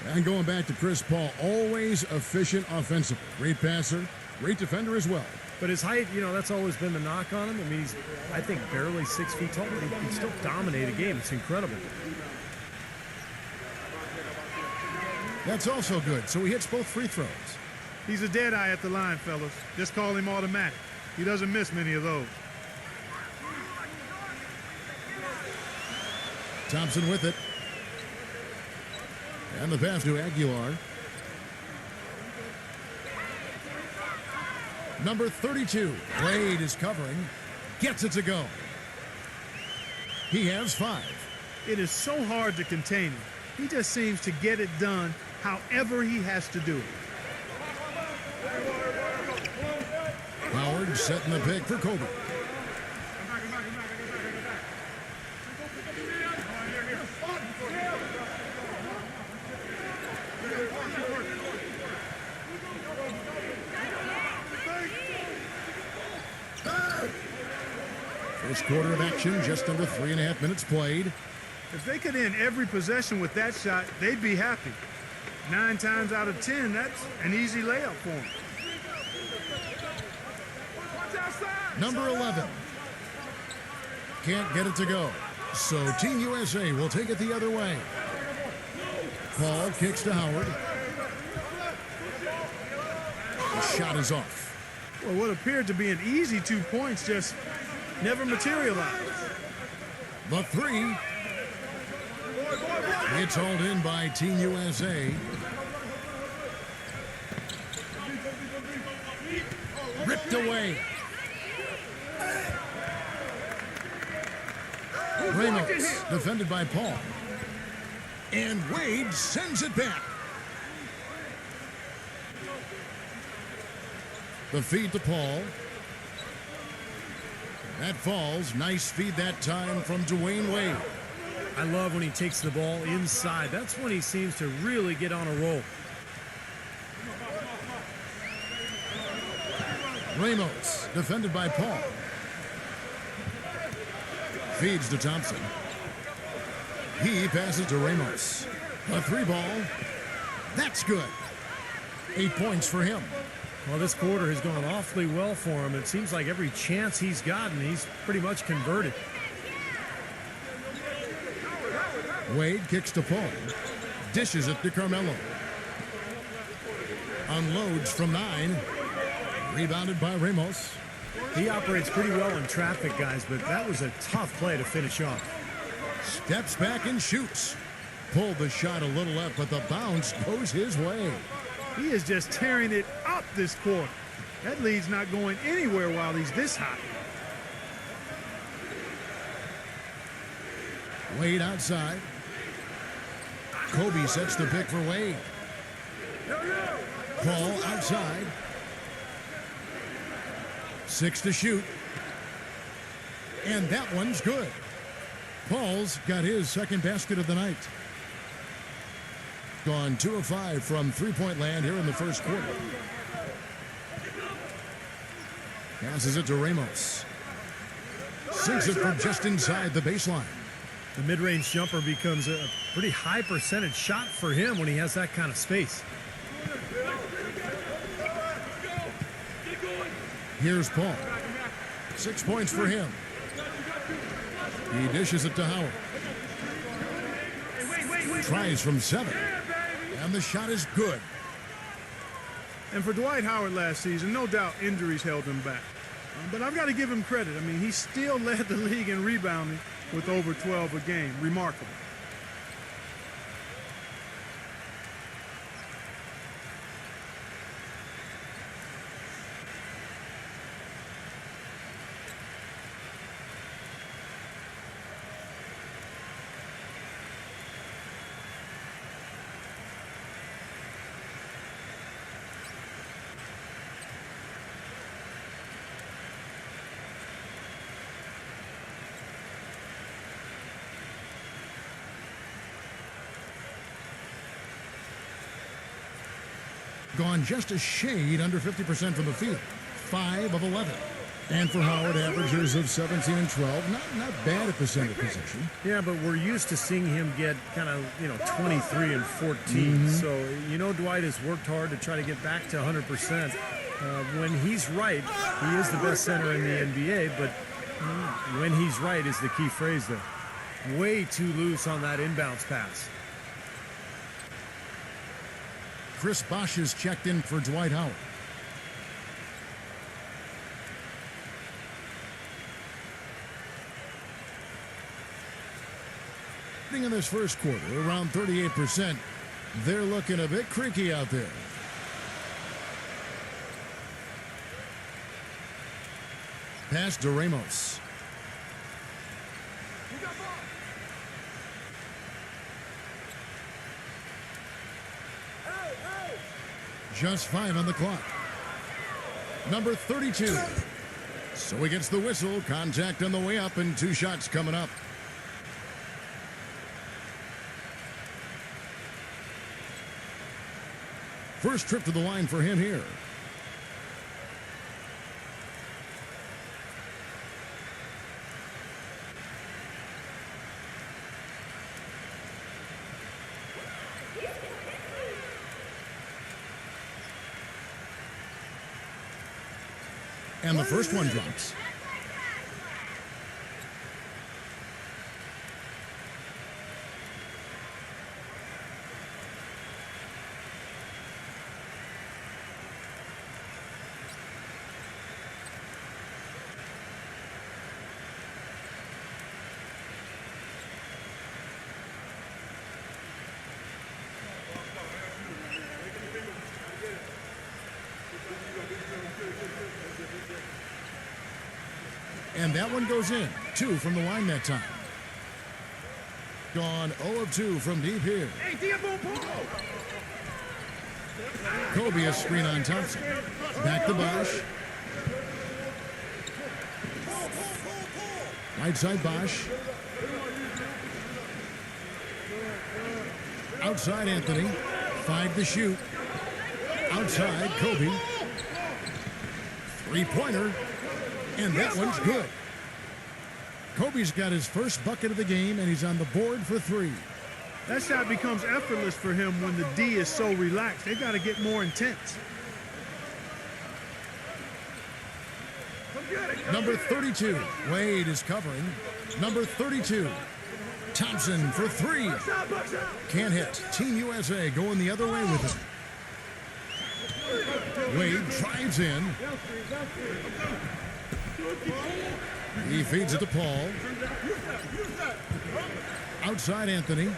And going back to Chris Paul, always efficient offensively. Great passer, great defender as well.
But his height, that's always been the knock on him. I mean, he's, I think, barely 6 feet tall, but he can still dominate a game. It's incredible.
That's also good. So he hits both free throws.
He's a dead eye at the line, fellas. Just call him automatic. He doesn't miss many of those.
Thompson with it. And the pass to Aguilar. Number 32. Wade is covering. Gets it to go. He has 5.
It is so hard to contain him. He just seems to get it done however he has to do it.
Howard setting the pick for Kobe. First quarter of action, just under 3.5 minutes played.
If they could end every possession with that shot, they'd be happy. 9 times out of 10, that's an easy layup for them.
Number 11. Can't get it to go. So Team USA will take it the other way. Paul kicks to Howard. The shot is off.
Well, what appeared to be an easy 2 points just never materialized.
The 3. It's hauled in by Team USA. Ripped away. Ramos defended by Paul. And Wade sends it back. The feed to Paul. That falls. Nice feed that time from Dwayne Wade.
I love when he takes the ball inside. That's when he seems to really get on a roll.
Ramos, defended by Paul. Feeds to Thompson. He passes to Ramos. A 3 ball. That's good. 8 points for him.
Well, this quarter has gone awfully well for him. It seems like every chance he's gotten, he's pretty much converted.
Wade kicks to Paul. Dishes it to Carmelo. Unloads from 9. Rebounded by Ramos.
He operates pretty well in traffic, guys, but that was a tough play to finish off.
Steps back and shoots. Pulled the shot a little left, but the bounce goes his way.
He is just tearing it up this quarter. That lead's not going anywhere while he's this hot.
Wade outside. Kobe sets the pick for Wade. Paul outside. 6 to shoot. And that one's good. Paul's got his second basket of the night. Gone 2 of 5 from three-point land here in the first quarter. Passes it to Ramos. Sinks it from just inside the baseline.
The mid-range jumper becomes a pretty high percentage shot for him when he has that kind of space.
Here's Paul. 6 points for him. He dishes it to Howard. Tries from 7. And the shot is good.
And for Dwight Howard last season, no doubt injuries held him back. But I've got to give him credit. I mean, he still led the league in rebounding with over 12 a game. Remarkable.
gone just a shade under 50% from the field, 5 of 11. And for Howard, averages of 17 and 12, not bad at the center position.
Yeah, but we're used to seeing him get kind of, 23 and 14. So, Dwight has worked hard to try to get back to 100%. When he's right, he is the best center in the NBA, but when he's right is the key phrase there. Way too loose on that inbounds pass.
Chris Bosh is checked in for Dwight Howard. In this first quarter, around 38%. They're looking a bit creaky out there. Pass to Ramos. Just 5 on the clock. Number 32. So he gets the whistle. Contact on the way up and 2 shots coming up. First trip to the line for him here. And the first one drops. And that one goes in. 2 from the line that time. Gone 0 of 2 from deep here. Kobe a screen on Thompson. Back to Bosh. Right side Bosh. Outside Anthony. 5 to shoot. Outside Kobe. 3-pointer. And that one's good. Kobe's got his first bucket of the game, and he's on the board for 3.
That shot becomes effortless for him when the D is so relaxed. They've got to get more intense.
Number 32. Wade is covering. Number 32. Thompson for 3. Can't hit. Team USA going the other way with him. Wade drives in. He feeds it to Paul. Outside Anthony.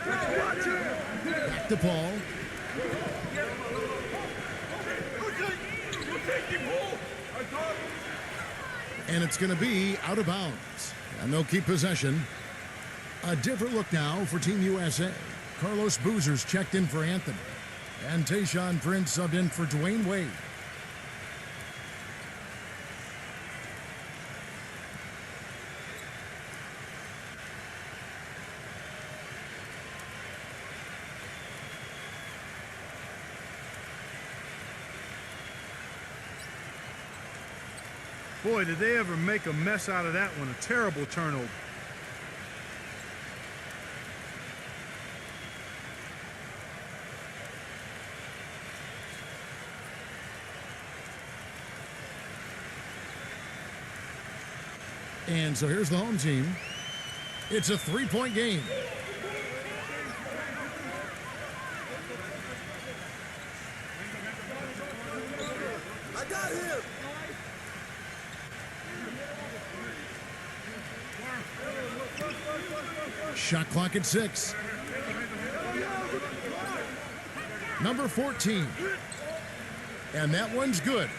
Back to Paul. And it's going to be out of bounds. And they'll keep possession. A different look now for Team USA. Carlos Boozer's checked in for Anthony. And Tayshaun Prince subbed in for Dwayne Wade.
Boy, did they ever make a mess out of that one. A terrible turnover.
And so here's the home team. It's a 3-point game.
I got him.
Shot clock at 6. Number 14. And that one's good.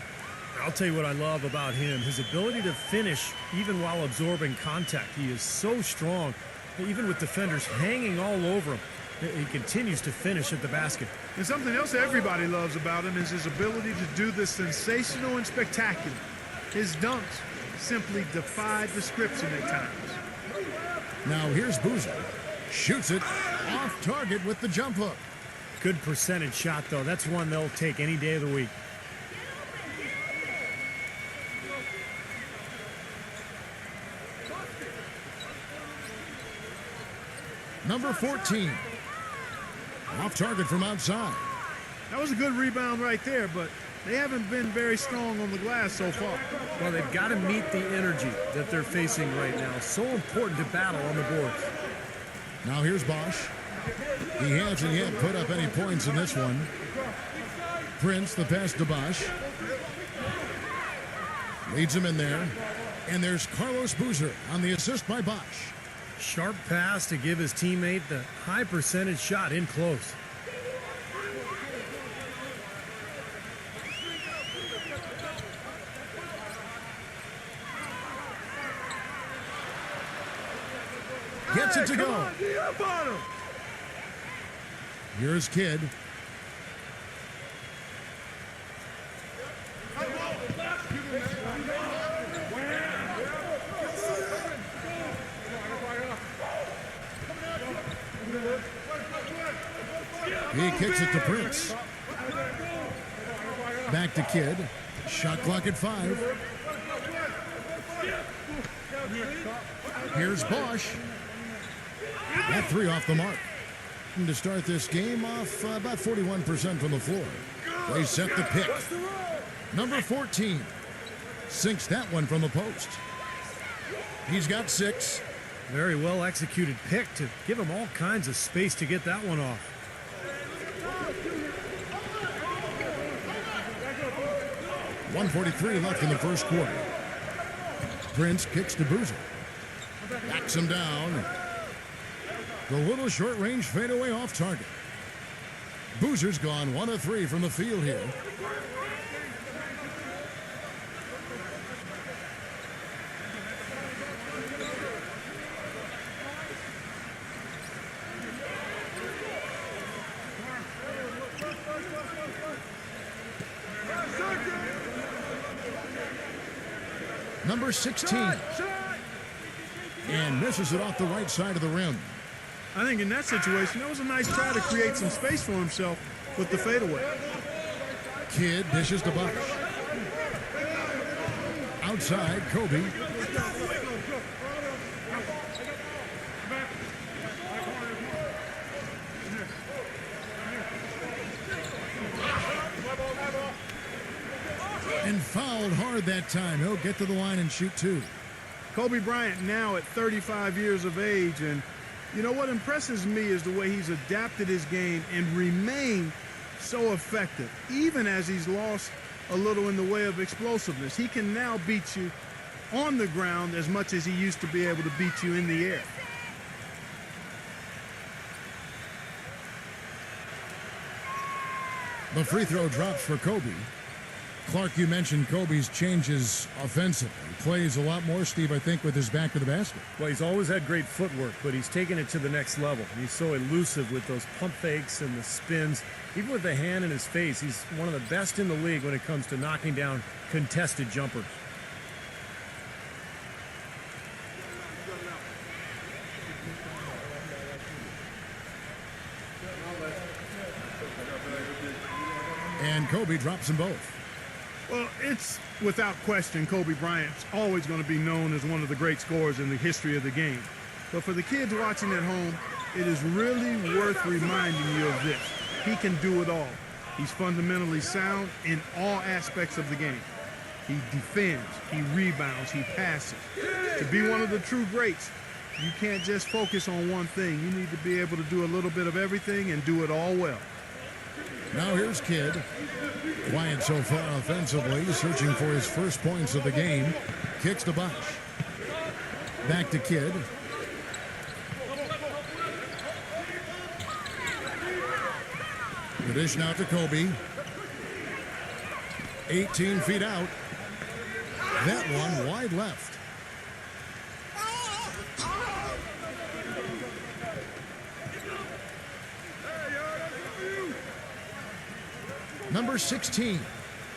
I'll tell you what I love about him, his ability to finish even while absorbing contact. He is so strong, even with defenders hanging all over him. He continues to finish at the basket.
And something else everybody loves about him is his ability to do the sensational and spectacular. His dunks simply defy description at times.
Now here's Boozer. Shoots it off target with the jump hook.
Good percentage shot, though. That's one they'll take any day of the week.
Number 14. Off target from outside.
That was a good rebound right there, but they haven't been very strong on the glass so far.
Well, they've got to meet the energy that they're facing right now. So important to battle on the boards.
Now here's Bosch. He hasn't yet put up any points in this one. Prince, the pass to Bosch. Leads him in there. And there's Carlos Boozer on the assist by Bosch.
Sharp pass to give his teammate the high percentage shot in close.
Gets it to go. Here's Kidd. He kicks it to Prince. Back to Kidd. Shot clock at 5. Here's Bosch. That 3 off the mark. And to start this game off about 41% from the floor. They set the pick. Number 14 sinks that one from the post. He's got 6.
Very well executed pick to give him all kinds of space to get that one off.
.143 left in the first quarter. Prince kicks to Boozer. Backs him down. The little short-range fadeaway off target. Boozer's gone 1 of 3 from the field here. Number 16. And misses it off the right side of the rim.
I think in that situation, that was a nice try to create some space for himself with the fadeaway.
Kidd dishes to Bosch. Outside, Kobe. And fouled hard that time. He'll get to the line and shoot 2.
Kobe Bryant now at 35 years of age, and you know what impresses me is the way he's adapted his game and remained so effective, even as he's lost a little in the way of explosiveness. He can now beat you on the ground as much as he used to be able to beat you in the air.
The free throw drops for Kobe. Clark, you mentioned Kobe's changes offensively. He plays a lot more, Steve, I think, with his back to the basket.
Well, he's always had great footwork, but he's taken it to the next level. He's so elusive with those pump fakes and the spins. Even with the hand in his face, he's one of the best in the league when it comes to knocking down contested jumpers.
And Kobe drops them both.
Well, it's without question Kobe Bryant's always going to be known as one of the great scorers in the history of the game. But for the kids watching at home, it is really worth reminding you of this. He can do it all. He's fundamentally sound in all aspects of the game. He defends, he rebounds, he passes. To be one of the true greats, you can't just focus on one thing. You need to be able to do a little bit of everything and do it all well.
Now here's Kidd. Quiet so far offensively, searching for his first points of the game. Kicks to Bosch. Back to Kidd. The dish now to Kobe. 18 feet out. That one wide left. Number 16.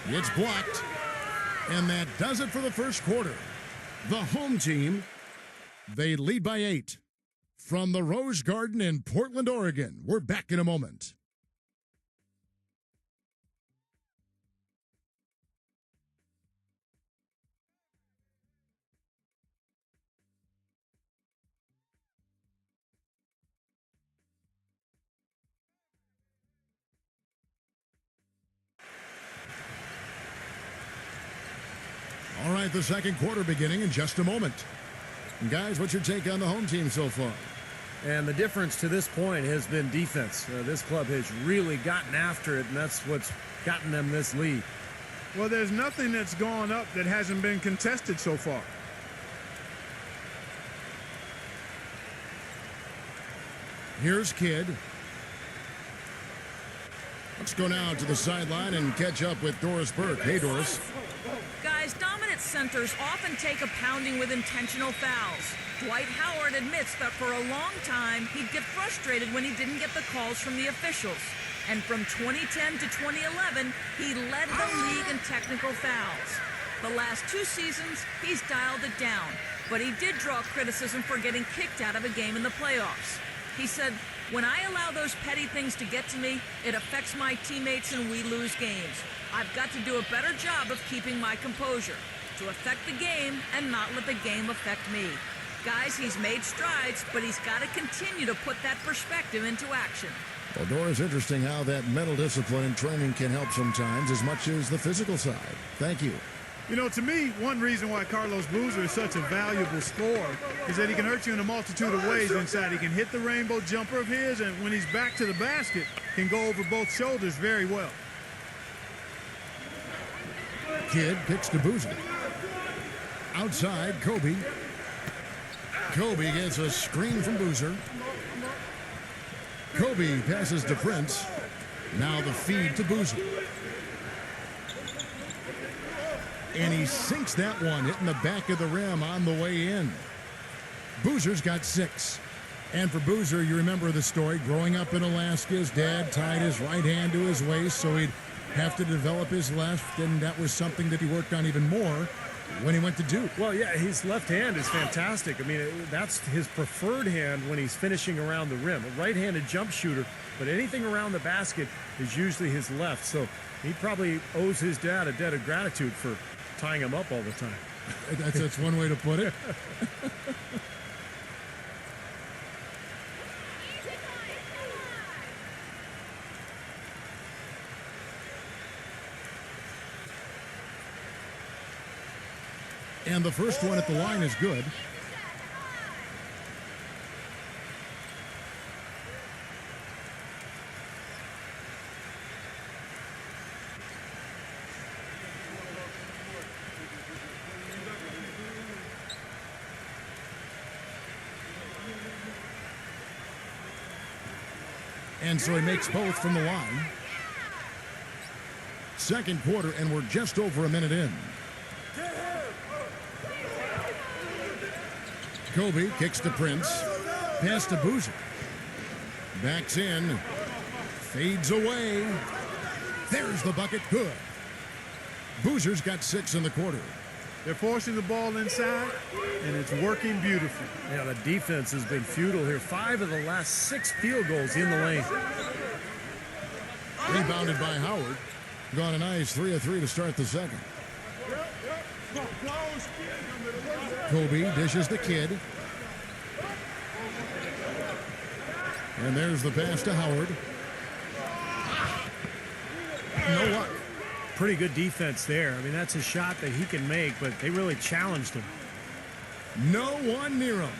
It's blocked. And that does it for the first quarter. The home team, they lead by 8. From the Rose Garden in Portland, Oregon, we're back in a moment. with the second quarter beginning in just a moment. And guys, what's your take on the home team so far?
And the difference to this point has been defense. This club has really gotten after it, and that's what's gotten them this lead.
Well, there's nothing that's gone up that hasn't been contested so far.
Here's Kidd. Let's go now to the sideline and catch up with Doris Burke. Hey, Doris.
Guys, dominant centers often take a pounding with intentional fouls. Dwight Howard admits that for a long time, he'd get frustrated when he didn't get the calls from the officials. And from 2010 to 2011, he led the league in technical fouls. The last 2 seasons, he's dialed it down. But he did draw criticism for getting kicked out of a game in the playoffs. He said, "When I allow those petty things to get to me, it affects my teammates and we lose games. I've got to do a better job of keeping my composure, to affect the game and not let the game affect me." Guys, he's made strides, but he's got to continue to put that perspective into action.
Well, Doris, interesting how that mental discipline and training can help sometimes as much as the physical side. Thank you.
You know, to me, one reason why Carlos Boozer is such a valuable scorer is that he can hurt you in a multitude of ways inside. He can hit the rainbow jumper of his, and when he's back to the basket, can go over both shoulders very well.
Kidd kicks to Boozer. Outside, Kobe. Kobe gets a screen from Boozer. Kobe passes to Prince. Now the feed to Boozer. And he sinks that one, hitting the back of the rim on the way in. Boozer's got 6. And for Boozer, you remember the story. Growing up in Alaska, his dad tied his right hand to his waist so he'd have to develop his left, and that was something that he worked on even more when he went to Duke.
Well, yeah, his left hand is fantastic. I mean, that's his preferred hand when he's finishing around the rim. A right-handed jump shooter, but anything around the basket is usually his left. So he probably owes his dad a debt of gratitude for tying him up all the time.
That's one way to put it. And the first one at the line is good. And so he makes both from the line. Second quarter, and we're just over a minute in. Kobe kicks to Prince. Pass to Boozer. Backs in. Fades away. There's the bucket. Good. Boozer's got 6 in the quarter.
They're forcing the ball inside, and it's working beautifully.
Yeah, the defense has been futile here. 5 of the last 6 field goals in the lane.
Rebounded by Howard. Gone a nice 3 of 3 to start the second. Kobe dishes the Kidd. And there's the pass to Howard. No luck.
Pretty good defense there. I mean, that's a shot that he can make, but they really challenged him.
No one near him.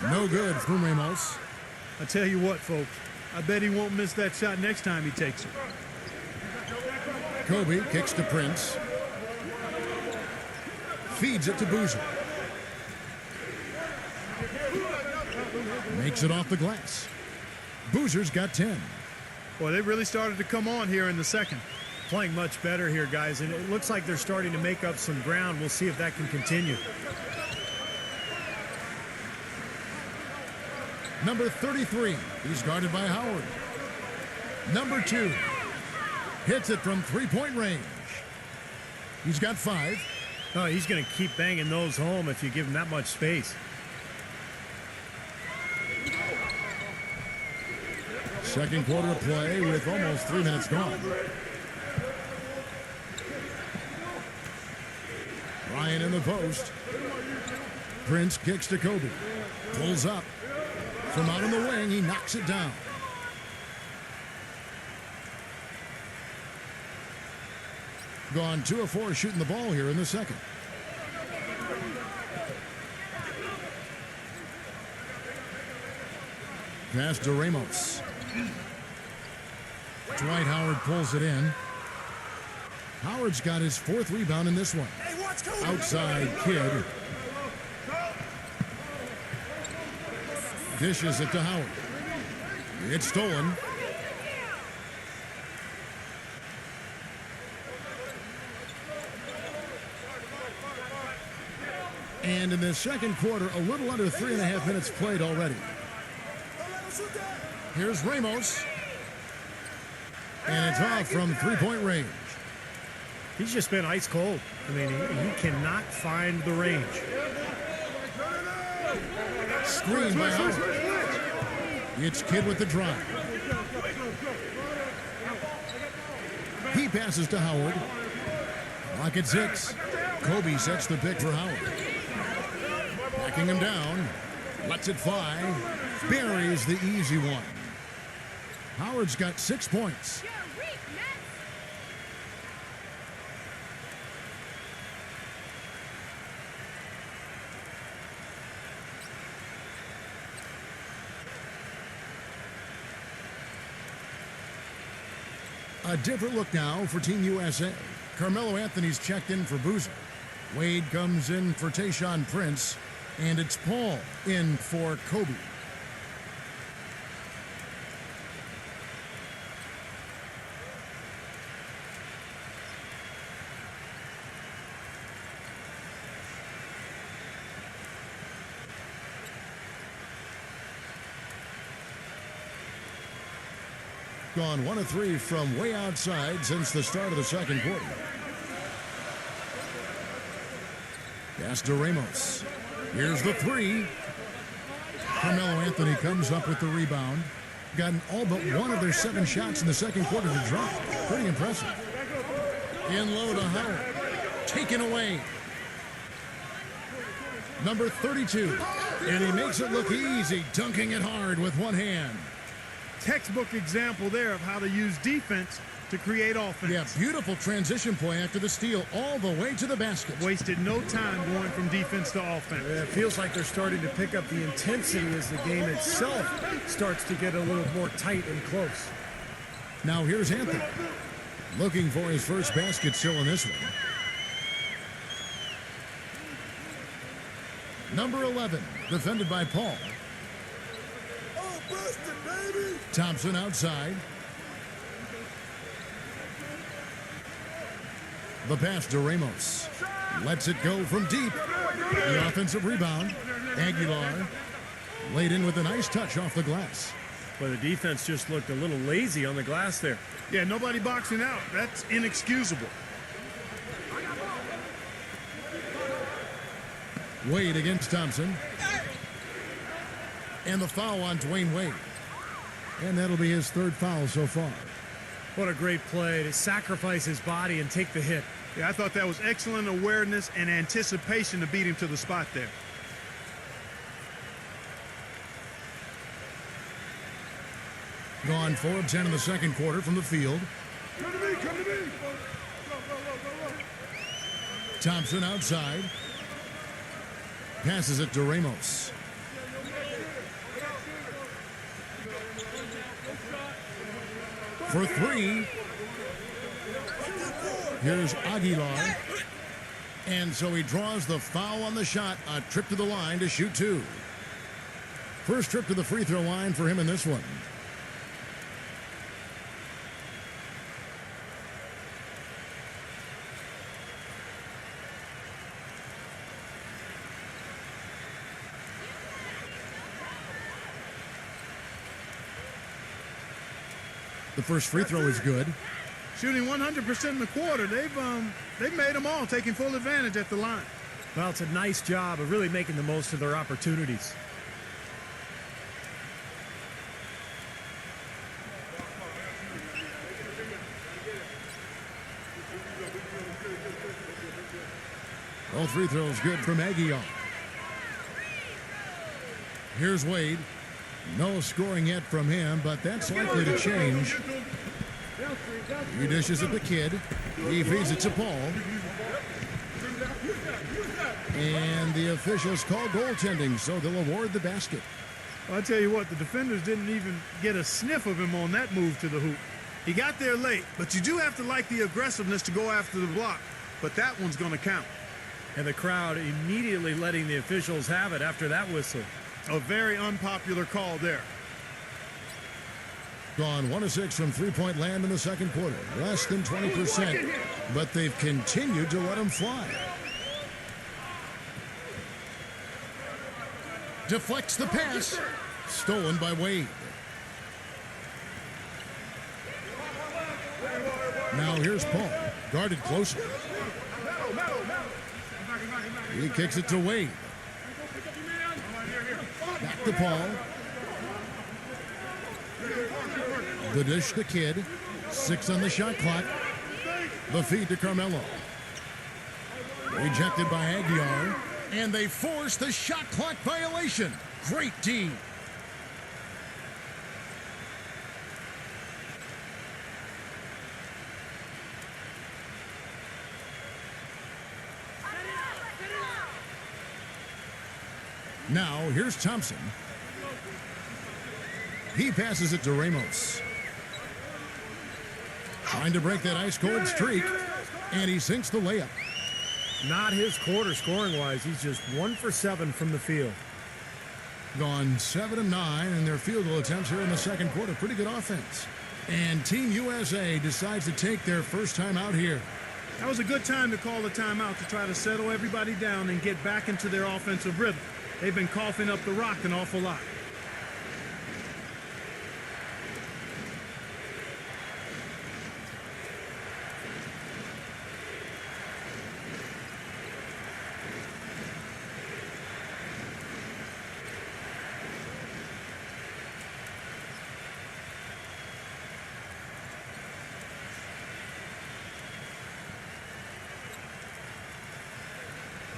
No good from Ramos.
I tell you what, folks, I bet he won't miss that shot next time he takes it.
Kobe kicks to Prince. Feeds it to Boozer. Makes it off the glass. Boozer's got 10.
Boy, they really started to come on here in the second.
Playing much better here, guys, and it looks like they're starting to make up some ground. We'll see if that can continue.
Number 33, he's guarded by Howard. Number 2, hits it from three-point range. He's got 5.
Oh, he's going to keep banging those home if you give him that much space.
Second quarter of play with almost 3 minutes gone. Ryan in the post. Prince kicks to Kobe. Pulls up. From out on the wing, he knocks it down. Gone 2 of 4 shooting the ball here in the second. Pass to Ramos. Dwight Howard pulls it in. Howard's got his 4th rebound in this one. Outside Kidd. Dishes it to Howard. It's stolen. And in the second quarter, a little under 3.5 minutes played already. Here's Ramos. And it's off from 3-point range.
He's just been ice cold. I mean, he cannot find the range.
Screen by Howard. It's Kidd with the drive. He passes to Howard. Clock at 6. Kobe sets the pick for Howard. Backing him down. Lets it fly. Buries the easy one. Howard's got 6 points. A different look now for Team USA. Carmelo Anthony's checked in for Boozer. Wade comes in for Tayshaun Prince. And it's Paul in for Kobe. Gone 1 of 3 from way outside since the start of the second quarter. Pass to Ramos. Here's the 3. Carmelo Anthony comes up with the rebound. Gotten all but 1 of their 7 shots in the second quarter to drop. Pretty impressive. In low to Howard. Taken away. Number 32. And he makes it look easy, dunking it hard with one hand.
Textbook example there of how to use defense to create offense.
Yeah, beautiful transition play after the steal all the way to the basket.
Wasted no time going from defense to offense.
It feels like they're starting to pick up the intensity as the game itself starts to get a little more tight and close.
Now here's Anthony. Looking for his first basket still in this one. Number 11, defended by Paul. Thompson outside. The pass to Ramos. Lets it go from deep. The offensive rebound. Aguilar laid in with a nice touch off the glass.
But the defense just looked a little lazy on the glass there.
Yeah, nobody boxing out. That's inexcusable.
Wade against Thompson. And the foul on Dwayne Wade. And that'll be his 3rd foul so far.
What a great play to sacrifice his body and take the hit.
Yeah, I thought that was excellent awareness and anticipation to beat him to the spot there.
Gone 4 of 10 in the second quarter from the field.
Come to me, come to me.
Thompson outside. Passes it to Ramos. For 3. Here's Aguilar. And so he draws the foul on the shot. A trip to the line to shoot 2. First trip to the free throw line for him in this one. The first free throw is good.
Shooting 100% in the quarter. They've made them all, taking full advantage at the line.
Well, it's a nice job of really making the most of their opportunities.
All free throws good from Aguilar. Here's Wade. No scoring yet from him, but that's likely to change. He dishes it to Kidd. He feeds it to Paul. And the officials call goaltending, so they'll award the basket.
Well, I tell you what, the defenders didn't even get a sniff of him on that move to the hoop. He got there late, but you do have to like the aggressiveness to go after the block. But that one's going to count.
And the crowd immediately letting the officials have it after that whistle.
A very unpopular call there.
Gone 1 of 6 from three-point land in the second quarter. Less than 20%, but they've continued to let them fly. Deflects the pass. Stolen by Wade. Now here's Paul, guarded closer. He kicks it to Wade. Back to Paul. The dish to Kidd. 6 on the shot clock. The feed to Carmelo. Rejected by Aguiar. And they force the shot clock violation. Great D. Now, here's Thompson. He passes it to Ramos. Trying to break that ice-cold streak, and he sinks the layup.
Not his quarter scoring-wise. He's just 1 for 7 from the field.
Gone 7 of 9 in their field goal attempts here in the second quarter. Pretty good offense. And Team USA decides to take their first time out here.
That was a good time to call the timeout to try to settle everybody down and get back into their offensive rhythm. They've been coughing up the rock an awful lot.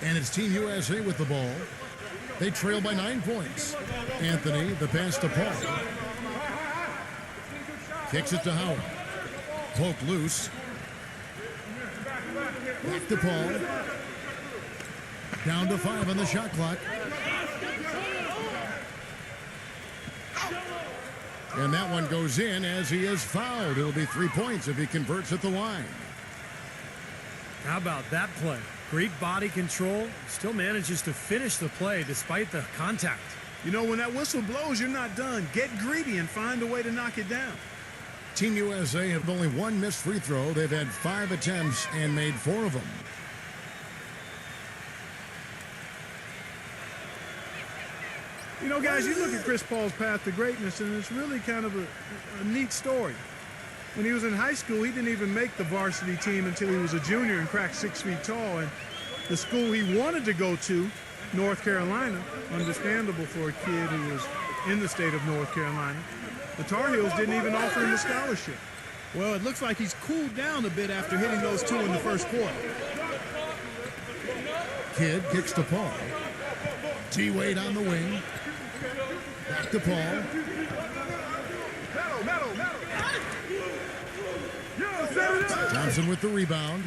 And it's Team USA with the ball. They trail by 9 points. Anthony, the pass to Paul. Kicks it to Howard. Poke loose. Back to Paul. Down to 5 on the shot clock. And that one goes in as he is fouled. It'll be 3 points if he converts at the line.
How about that play? Great body control. Still manages to finish the play despite the contact.
You know, when that whistle blows, you're not done. Get greedy and find a way to knock it down.
Team USA have only 1 missed free throw. They've had 5 attempts and made 4 of them.
You know, guys, you look at Chris Paul's path to greatness, and it's really kind of a neat story. When he was in high school, he didn't even make the varsity team until he was a junior and cracked 6 feet tall. And the school he wanted to go to, North Carolina, understandable for a kid who was in the state of North Carolina, the Tar Heels didn't even offer him a scholarship. Well, it looks like he's cooled down a bit after hitting those 2 in the first quarter.
Kidd kicks to Paul. T-Wade on the wing. Back to Paul. Thompson with the rebound.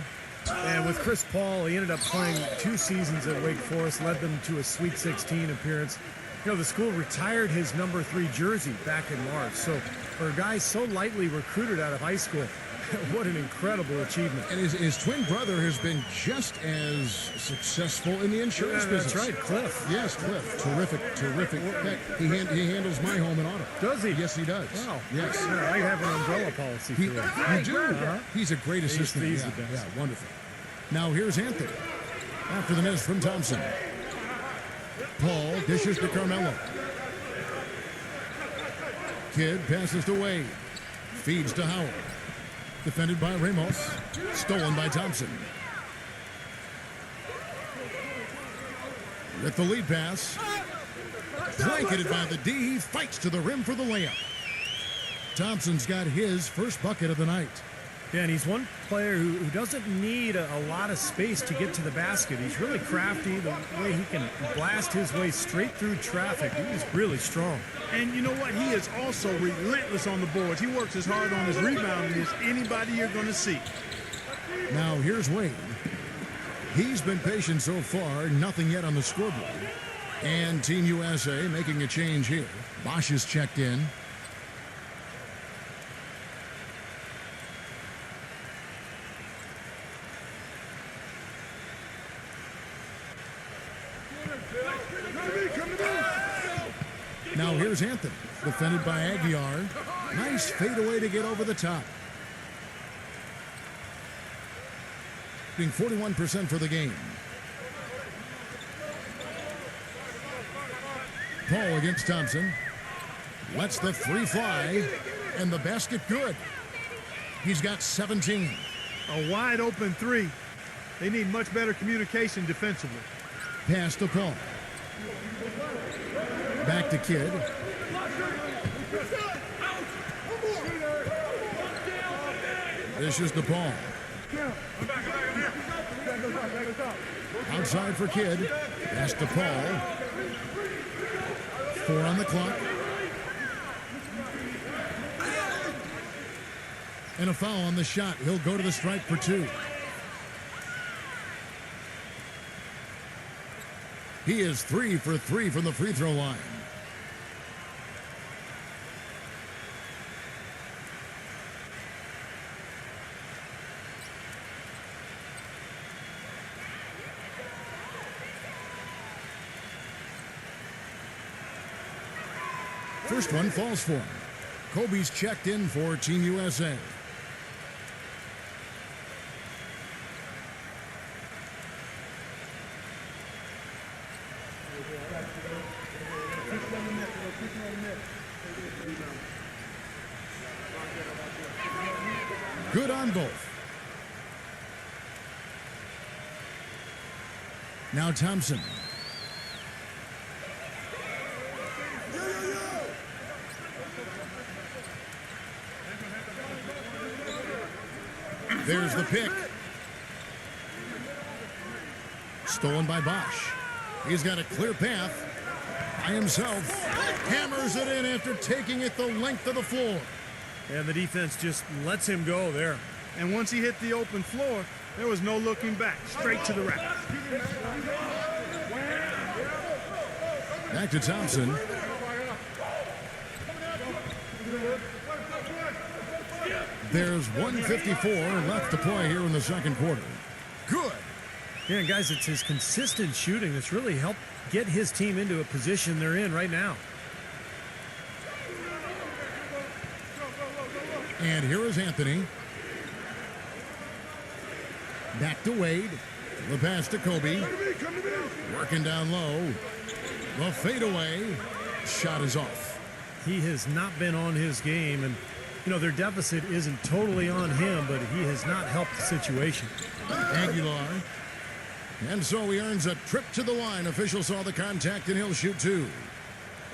And with Chris Paul, he ended up playing 2 seasons at Wake Forest, led them to a Sweet 16 appearance. You know, the school retired his number 3 jersey back in March. So for a guy so lightly recruited out of high school, what an incredible achievement.
And his twin brother has been just as successful in the insurance business.
That's right, Cliff.
Yes, Cliff. Terrific. Heck, he handles my home and auto.
Does he?
Yes, he does.
Wow.
Yes.
Yeah, I have an umbrella policy for him.
You do? He's a great assistant.
He's the best.
Yeah, wonderful. Now here's Anthony. After the miss from Thompson. Paul dishes to Carmelo. Kidd passes to Wade. Feeds to Howard. Defended by Ramos. Stolen by Thompson. With the lead pass. Blanketed by the D. He fights to the rim for the layup. Thompson's got his first bucket of the night.
Yeah, and he's one player who doesn't need a lot of space to get to the basket. He's really crafty. The way he can blast his way straight through traffic, he's really strong.
And you know what? He is also relentless on the boards. He works as hard on his rebounding as anybody you're going to see.
Now here's Wade. He's been patient so far. Nothing yet on the scoreboard. And Team USA making a change here. Bosch is checked in. Now here's Anthony, defended by Aguiar. Nice fadeaway to get over the top. Being 41% for the game. Paul against Thompson. Lets the three fly, and the basket good. He's got 17.
A wide open three. They need much better communication defensively.
Pass to Paul. Back to Kidd. This is the Paul. Outside for Kidd. Pass to Paul. 4 on the clock. And a foul on the shot. He'll go to the stripe for 2. He is 3 for 3 from the free throw line. First one falls for him. Kobe's checked in for Team USA. Good on both. Now Thompson. There's the pick. Stolen by Bosch. He's got a clear path by himself. Hammers it in after taking it the length of the floor.
And the defense just lets him go there.
And once he hit the open floor, there was no looking back. Straight to the rack.
Back to Thompson. There's 1:54 left to play here in the second quarter. Good.
Yeah, and guys, it's his consistent shooting that's really helped get his team into a position they're in right now.
And here is Anthony. Back to Wade. The pass to Kobe. Working down low. The fadeaway. Shot is off.
He has not been on his game, and you know, their deficit isn't totally on him, but he has not helped the situation.
Aguilar. And so he earns a trip to the line. Official saw the contact, and he'll shoot 2.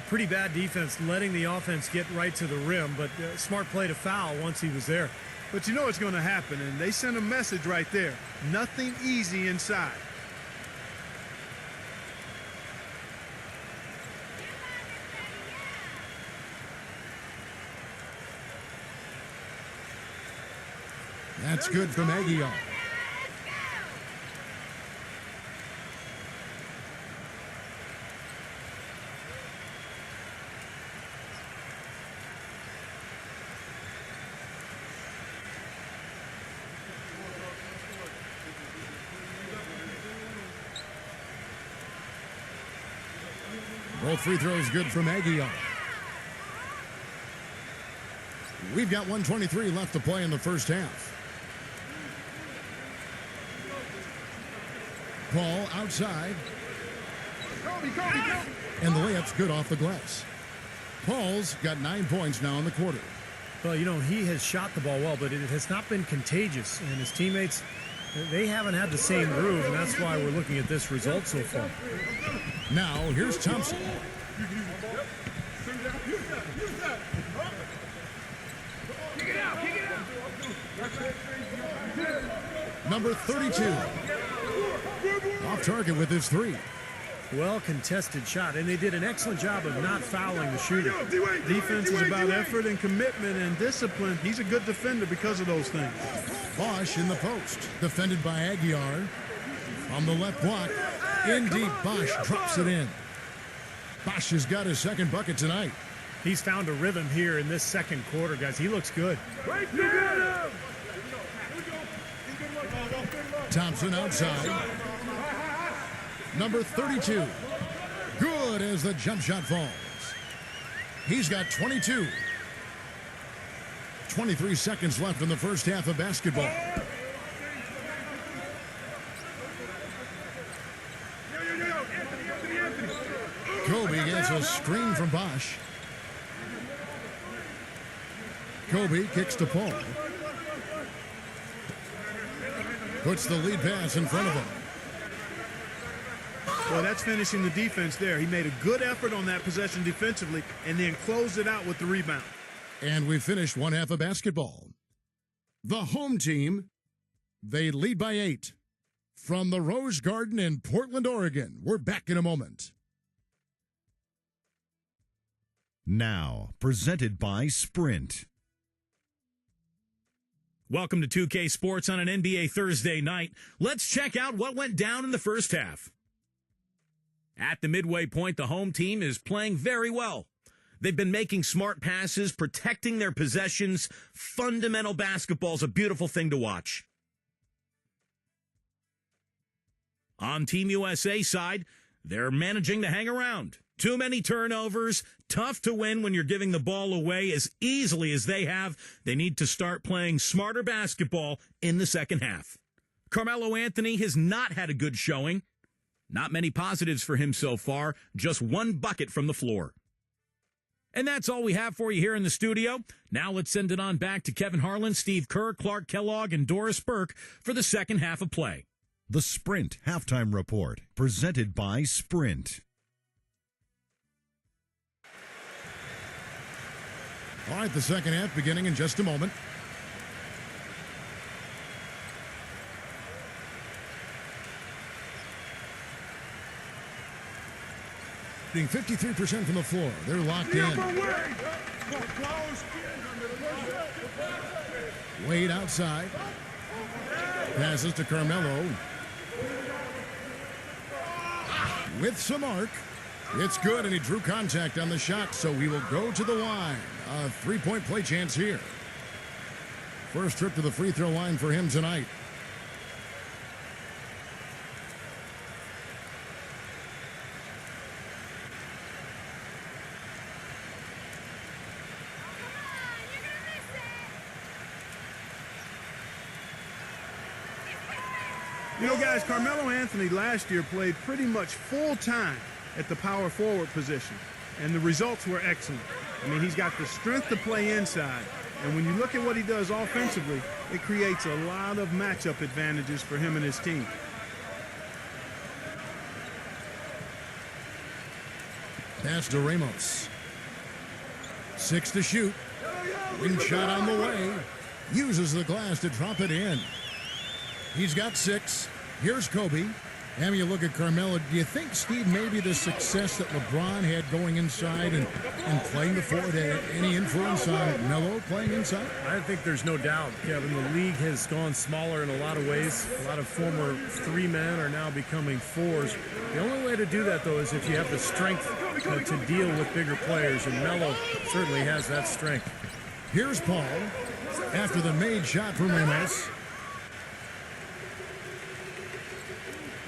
Pretty bad defense letting the offense get right to the rim, but smart play to foul once he was there.
But you know it's going to happen, and they sent a message right there. Nothing easy inside.
That's good from Aguilar. Both free throws good from Aguilar. We've got 1:23 left to play in the first half. Paul outside. And the layup's good off the glass. Paul's got 9 points now in the quarter.
Well, you know, he has shot the ball well, but it has not been contagious. And his teammates, they haven't had the same groove, and that's why we're looking at this result so far.
Now, here's Thompson. Number 32. Off target with his 3.
Well contested shot, and they did an excellent job of not fouling the shooter.
Defense is about effort and commitment and discipline. He's a good defender because of those things.
Bosch in the post, defended by Aguiar. On the left block, in deep, Bosch drops it in. Bosch has got his second bucket tonight.
He's found a rhythm here in this second quarter, guys. He looks good.
Thompson outside. Number 32. Good as the jump shot falls. He's got 22. 23 seconds left in the first half of basketball. Kobe gets a screen from Bosch. Kobe kicks to Paul. Puts the lead pass in front of him.
Well, that's finishing the defense there. He made a good effort on that possession defensively and then closed it out with the rebound.
And we finished one half of basketball. The home team, they lead by 8. From the Rose Garden in Portland, Oregon. We're back in a moment.
Now, presented by Sprint.
Welcome to 2K Sports on an NBA Thursday night. Let's check out what went down in the first half. At the midway point, the home team is playing very well. They've been making smart passes, protecting their possessions. Fundamental basketball is a beautiful thing to watch. On Team USA side, they're managing to hang around. Too many turnovers, tough to win when you're giving the ball away as easily as they have. They need to start playing smarter basketball in the second half. Carmelo Anthony has not had a good showing. Not many positives for him so far, just one bucket from the floor. And that's all we have for you here in the studio. Now let's send it on back to Kevin Harlan, Steve Kerr, Clark Kellogg, and Doris Burke for the second half of play.
The Sprint Halftime Report, presented by Sprint.
All right, the second half beginning in just a moment. Being 53% from the floor. They're locked in. Wade outside. Passes to Carmelo. With some arc. It's good, and he drew contact on the shot, so he will go to the line. A three-point play chance here. First trip to the free throw line for him tonight.
You know, guys, Carmelo Anthony last year played pretty much full-time at the power forward position, and the results were excellent. I mean, he's got the strength to play inside, and when you look at what he does offensively, it creates a lot of matchup advantages for him and his team.
Pass to Ramos. 6 to shoot. Wing shot on the way. Uses the glass to drop it in. He's got 6. Here's Kobe. And you look at Carmelo, do you think, Steve, maybe the success that LeBron had going inside and playing the forward had any influence on Melo playing inside?
I think there's no doubt, Kevin. The league has gone smaller in a lot of ways. A lot of former 3 men are now becoming 4s. The only way to do that, though, is if you have the strength to deal with bigger players, and Melo certainly has that strength.
Here's Paul after the made shot from Ramos.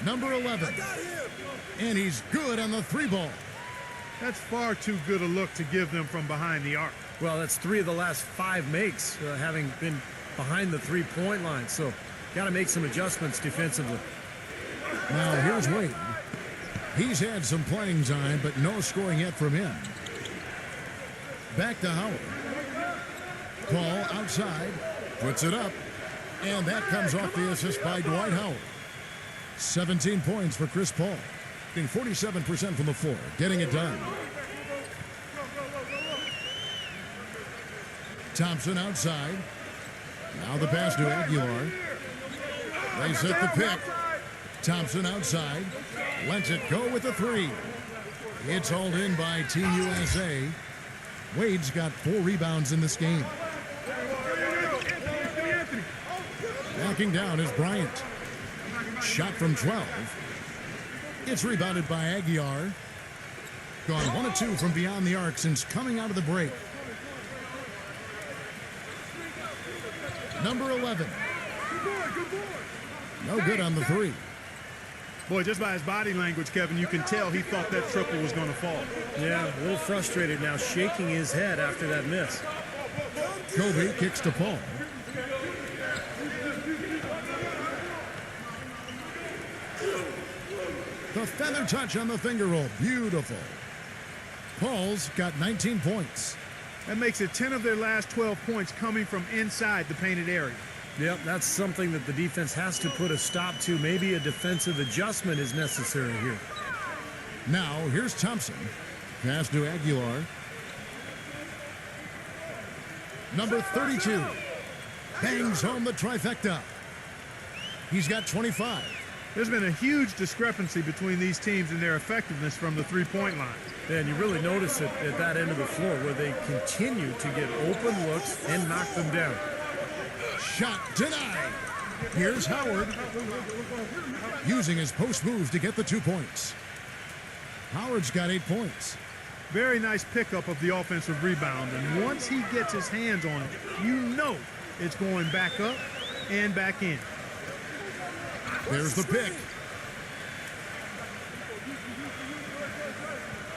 Number 11. And he's good on the 3-ball.
That's far too good a look to give them from behind the arc.
Well, that's 3 of the last 5 makes, having been behind the 3-point line. So, got to make some adjustments defensively.
Now, here's Wade. He's had some playing time, but no scoring yet from him. Back to Howard. Paul outside. Puts it up. And that comes off the assist by Dwight Howard. 17 points for Chris Paul. Being 47% from the floor. Getting it done. Thompson outside. Now the pass to Aguilar. They set the pick. Thompson outside. Lets it go with the 3. It's hauled in by Team USA. Wade's got 4 rebounds in this game. Backing down is Bryant. Shot from 12. It's rebounded by Aguilar. Gone 1 of 2 from beyond the arc since coming out of the break. Number 11. No good on the 3.
Boy, just by his body language, Kevin, you can tell he thought that triple was going to fall.
Yeah, a little frustrated now, shaking his head after that miss.
Kobe kicks to Paul. The feather touch on the finger roll. Beautiful. Paul's got 19 points.
That makes it 10 of their last 12 points coming from inside the painted area.
Yep, that's something that the defense has to put a stop to. Maybe a defensive adjustment is necessary here.
Now, here's Thompson. Pass to Aguilar. Number 32. Bangs home the trifecta. He's got 25.
There's been a huge discrepancy between these teams in their effectiveness from the three-point line.
And you really notice it at that end of the floor where they continue to get open looks and knock them down.
Shot denied. Here's Howard. Using his post moves to get the 2 points. Howard's got 8 points.
Very nice pickup of the offensive rebound. And once he gets his hands on it, you know it's going back up and back in.
There's the pick.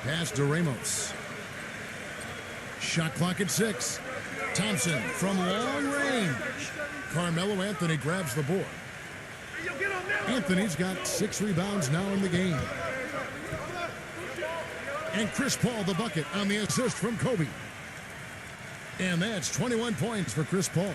Pass to Ramos. Shot clock at 6. Thompson from long range. Carmelo Anthony grabs the board. Anthony's got 6 rebounds now in the game. And Chris Paul the bucket on the assist from Kobe. And that's 21 points for Chris Paul.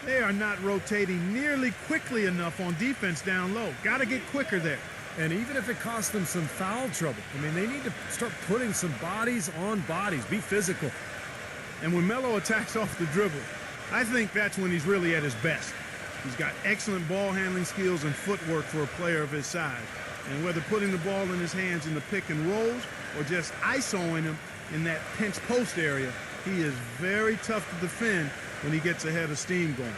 They are not rotating nearly quickly enough on defense down low. Got to get quicker there.
And even if it costs them some foul trouble, I mean, they need to start putting some bodies on bodies. Be physical.
And when Melo attacks off the dribble, I think that's when he's really at his best. He's got excellent ball handling skills and footwork for a player of his size. And whether putting the ball in his hands in the pick and rolls or just isoing him in that pinch post area, he is very tough to defend when he gets ahead of steam going.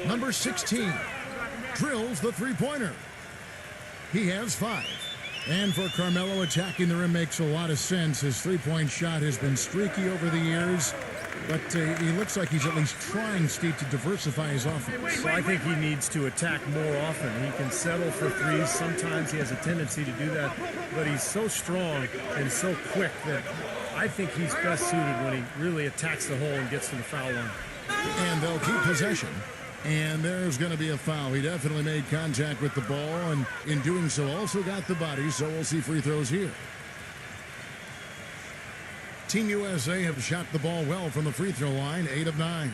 Number 16 drills the three-pointer. He has 5. And for Carmelo, attacking the rim makes a lot of sense. His three-point shot has been streaky over the years, but he looks like he's at least trying, Steve, to diversify his offense.
So I think he needs to attack more often. He can settle for threes. Sometimes he has a tendency to do that, but he's so strong and so quick that I think he's best suited when he really attacks the hole and gets to the foul line.
And they'll keep possession. And there's going to be a foul. He definitely made contact with the ball, and in doing so also got the body, so we'll see free throws here. Team USA have shot the ball well from the free throw line, 8 of 9.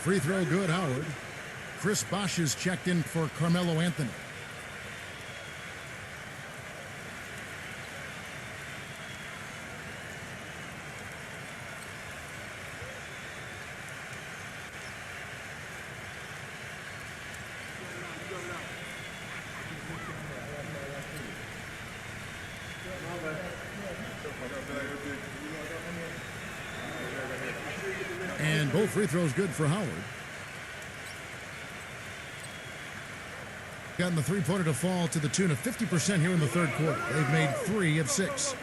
Free throw good, Howard. Chris Bosh is checked in for Carmelo Anthony. And both free throws good for Howard. Gotten the three-pointer to fall to the tune of 50% here in the third quarter. They've made 3 of 6.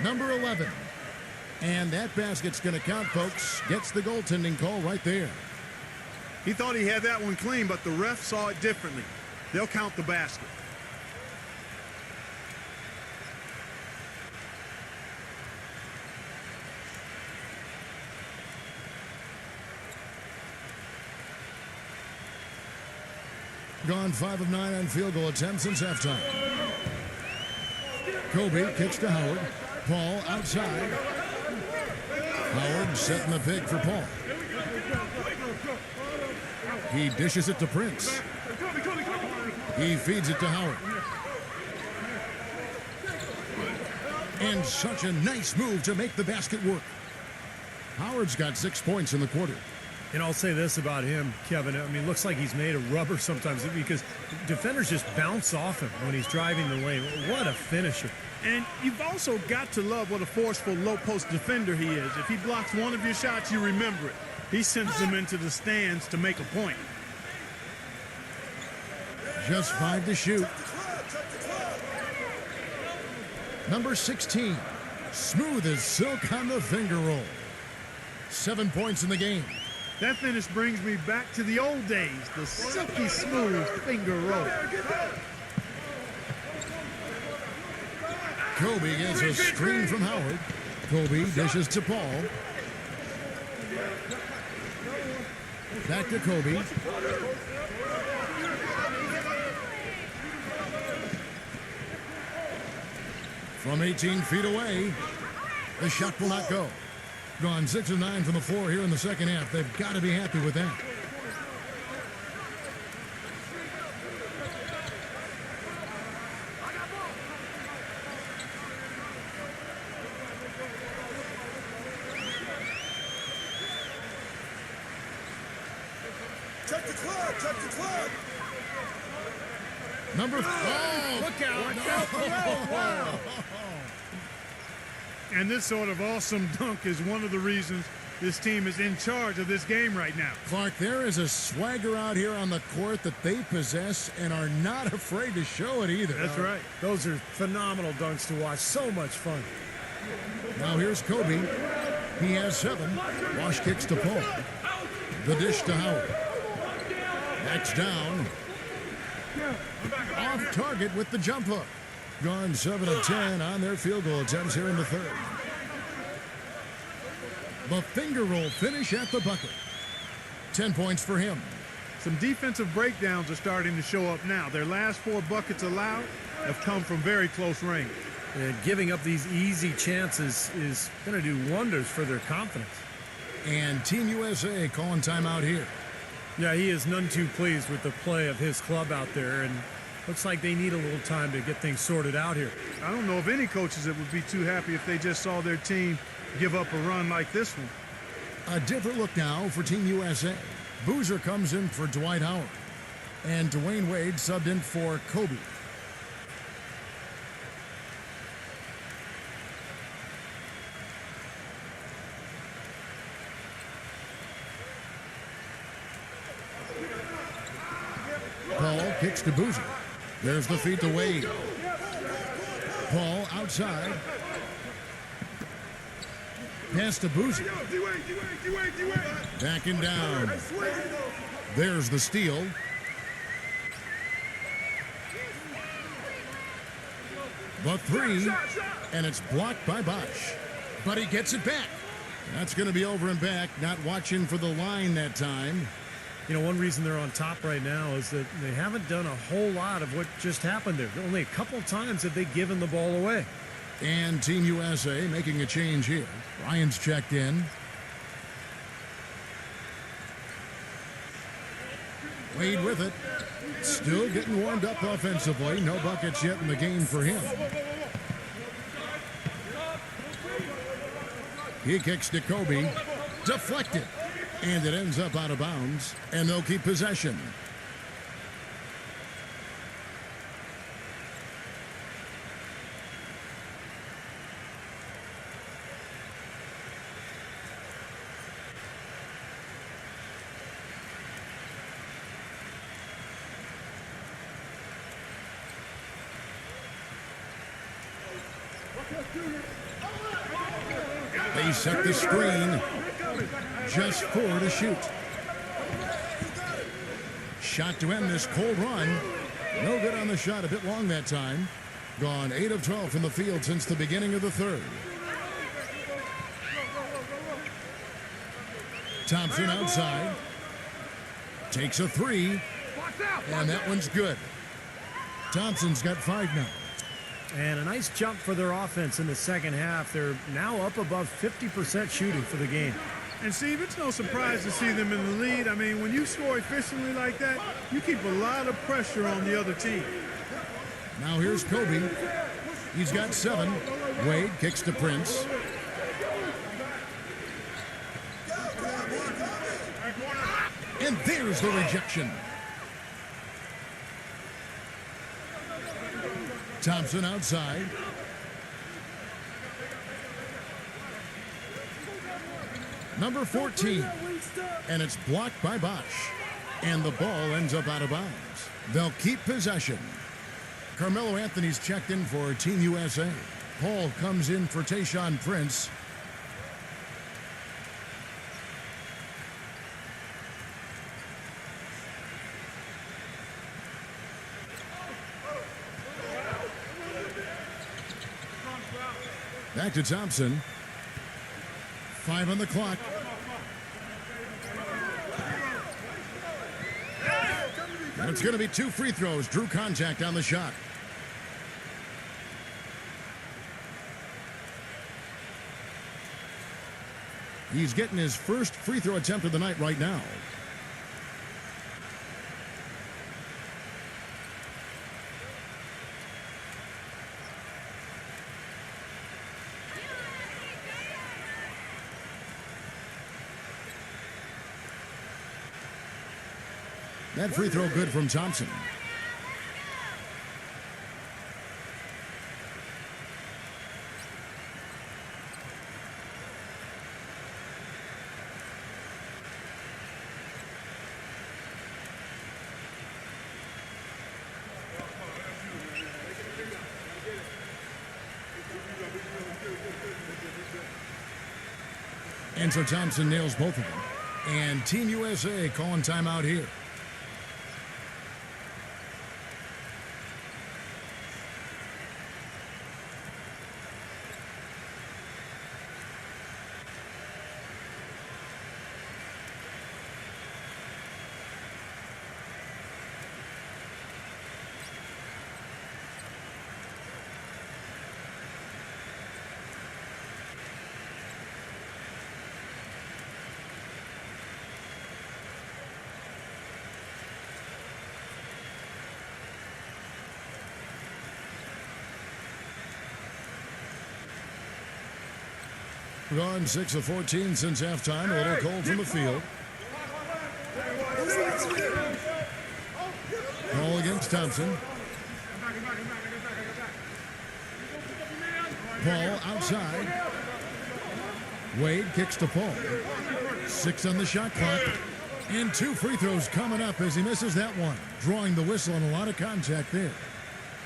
Number 11. And that basket's going to count, folks. Gets the goaltending call right there.
He thought he had that one clean, but the ref saw it differently. They'll count the basket.
Gone 5 of 9 on field goal attempts since halftime. Kobe kicks to Howard. Paul outside. Howard setting the pick for Paul. He dishes it to Prince. He feeds it to Howard. And such a nice move to make the basket work. Howard's got 6 points in the quarter.
And I'll say this about him, Kevin. I mean, it looks like he's made of rubber sometimes because defenders just bounce off him when he's driving the lane. What a finisher.
And you've also got to love what a forceful low-post defender he is. If he blocks one of your shots, you remember it. He sends them into the stands to make a point.
Just 5 to shoot. Number 16, smooth as silk on the finger roll. 7 points in the game.
That finish brings me back to the old days, the silky smooth finger roll.
Kobe gets a screen from Howard. Kobe dishes to Paul. Back to Kobe. From 18 feet away, the shot will not go. Gone 6 of 9 from the floor here in the second half. They've got to be happy with that.
Check the clock, check the clock.
Number 4.
Look out.
Wow.
And this sort of awesome dunk is one of the reasons this team is in charge of this game right now.
Clark, there is a swagger out here on the court that they possess and are not afraid to show it either.
That's right.
Those are phenomenal dunks to watch. So much fun.
Now here's Kobe. He has 7. Wash kicks to Paul. The dish to Howard. Backs down. Off target with the jump hook. Gone 7 of 10 on their field goal attempts here in the third. The finger roll finish at the bucket. 10 points for him.
Some defensive breakdowns are starting to show up now. Their last 4 buckets allowed have come from very close range.
And giving up these easy chances is going to do wonders for their confidence.
And Team USA calling timeout here.
Yeah, he is none too pleased with the play of his club out there, and looks like they need a little time to get things sorted out here.
I don't know of any coaches that would be too happy if they just saw their team give up a run like this one.
A different look now for Team USA. Boozer comes in for Dwight Howard. And Dwayne Wade subbed in for Kobe. Paul kicks to Boozer. There's the feed to Wade. Paul outside. Pass to Boozer. Backing down. There's the steal. The 3, and it's blocked by Bosch. But he gets it back. That's going to be over and back. Not watching for the line that time.
You know, one reason they're on top right now is that they haven't done a whole lot of what just happened there. Only a couple times have they given the ball away.
And Team USA making a change here. Ryan's checked in. Wade with it. Still getting warmed up offensively. No buckets yet in the game for him. He kicks to Kobe. Deflected. And it ends up out of bounds. And they'll keep possession. They set the screen. Just 4 to shoot. Shot to end this cold run. No good on the shot. A bit long that time. Gone 8 of 12 from the field since the beginning of the third. Thompson outside. Takes a 3. And that one's good. Thompson's got 5 now.
And a nice jump for their offense in the second half. They're now up above 50% shooting for the game.
And, Steve, it's no surprise to see them in the lead. I mean, when you score efficiently like that, you keep a lot of pressure on the other team.
Now here's Kobe. He's got 7. Wade kicks to Prince. And there's the rejection. Thompson outside. Number 14. And it's blocked by Bosch. And the ball ends up out of bounds. They'll keep possession. Carmelo Anthony's checked in for Team USA. Paul comes in for Tayshaun Prince. Back to Thompson. 5 on the clock. And it's going to be 2 free throws. Drew contact on the shot. He's getting his first free throw attempt of the night right now. That free throw good from Thompson. And so Thompson nails both of them. And Team USA calling timeout here. Gone 6 of 14 since halftime. A little cold from the field. Ball against Thompson. Paul outside. Wade kicks to Paul. 6 on the shot clock. And 2 free throws coming up as he misses that one. Drawing the whistle and a lot of contact there.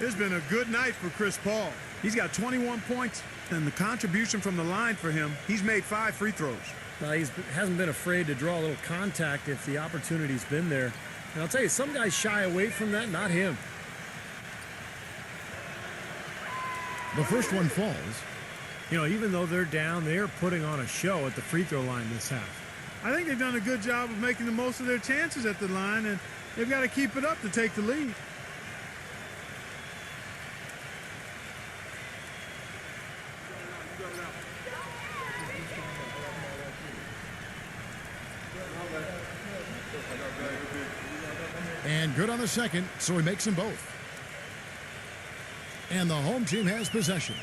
It's been a good night for Chris Paul. He's got 21 points, and the contribution from the line for him, he's made 5 free throws.
He hasn't been afraid to draw a little contact if the opportunity's been there. And I'll tell you, some guys shy away from that, not him.
The first one falls.
You know, even though they're down, they're putting on a show at the free throw line this half.
I think they've done a good job of making the most of their chances at the line, and they've got to keep it up to take the lead.
And good on the second, so he makes them both. And the home team has possession.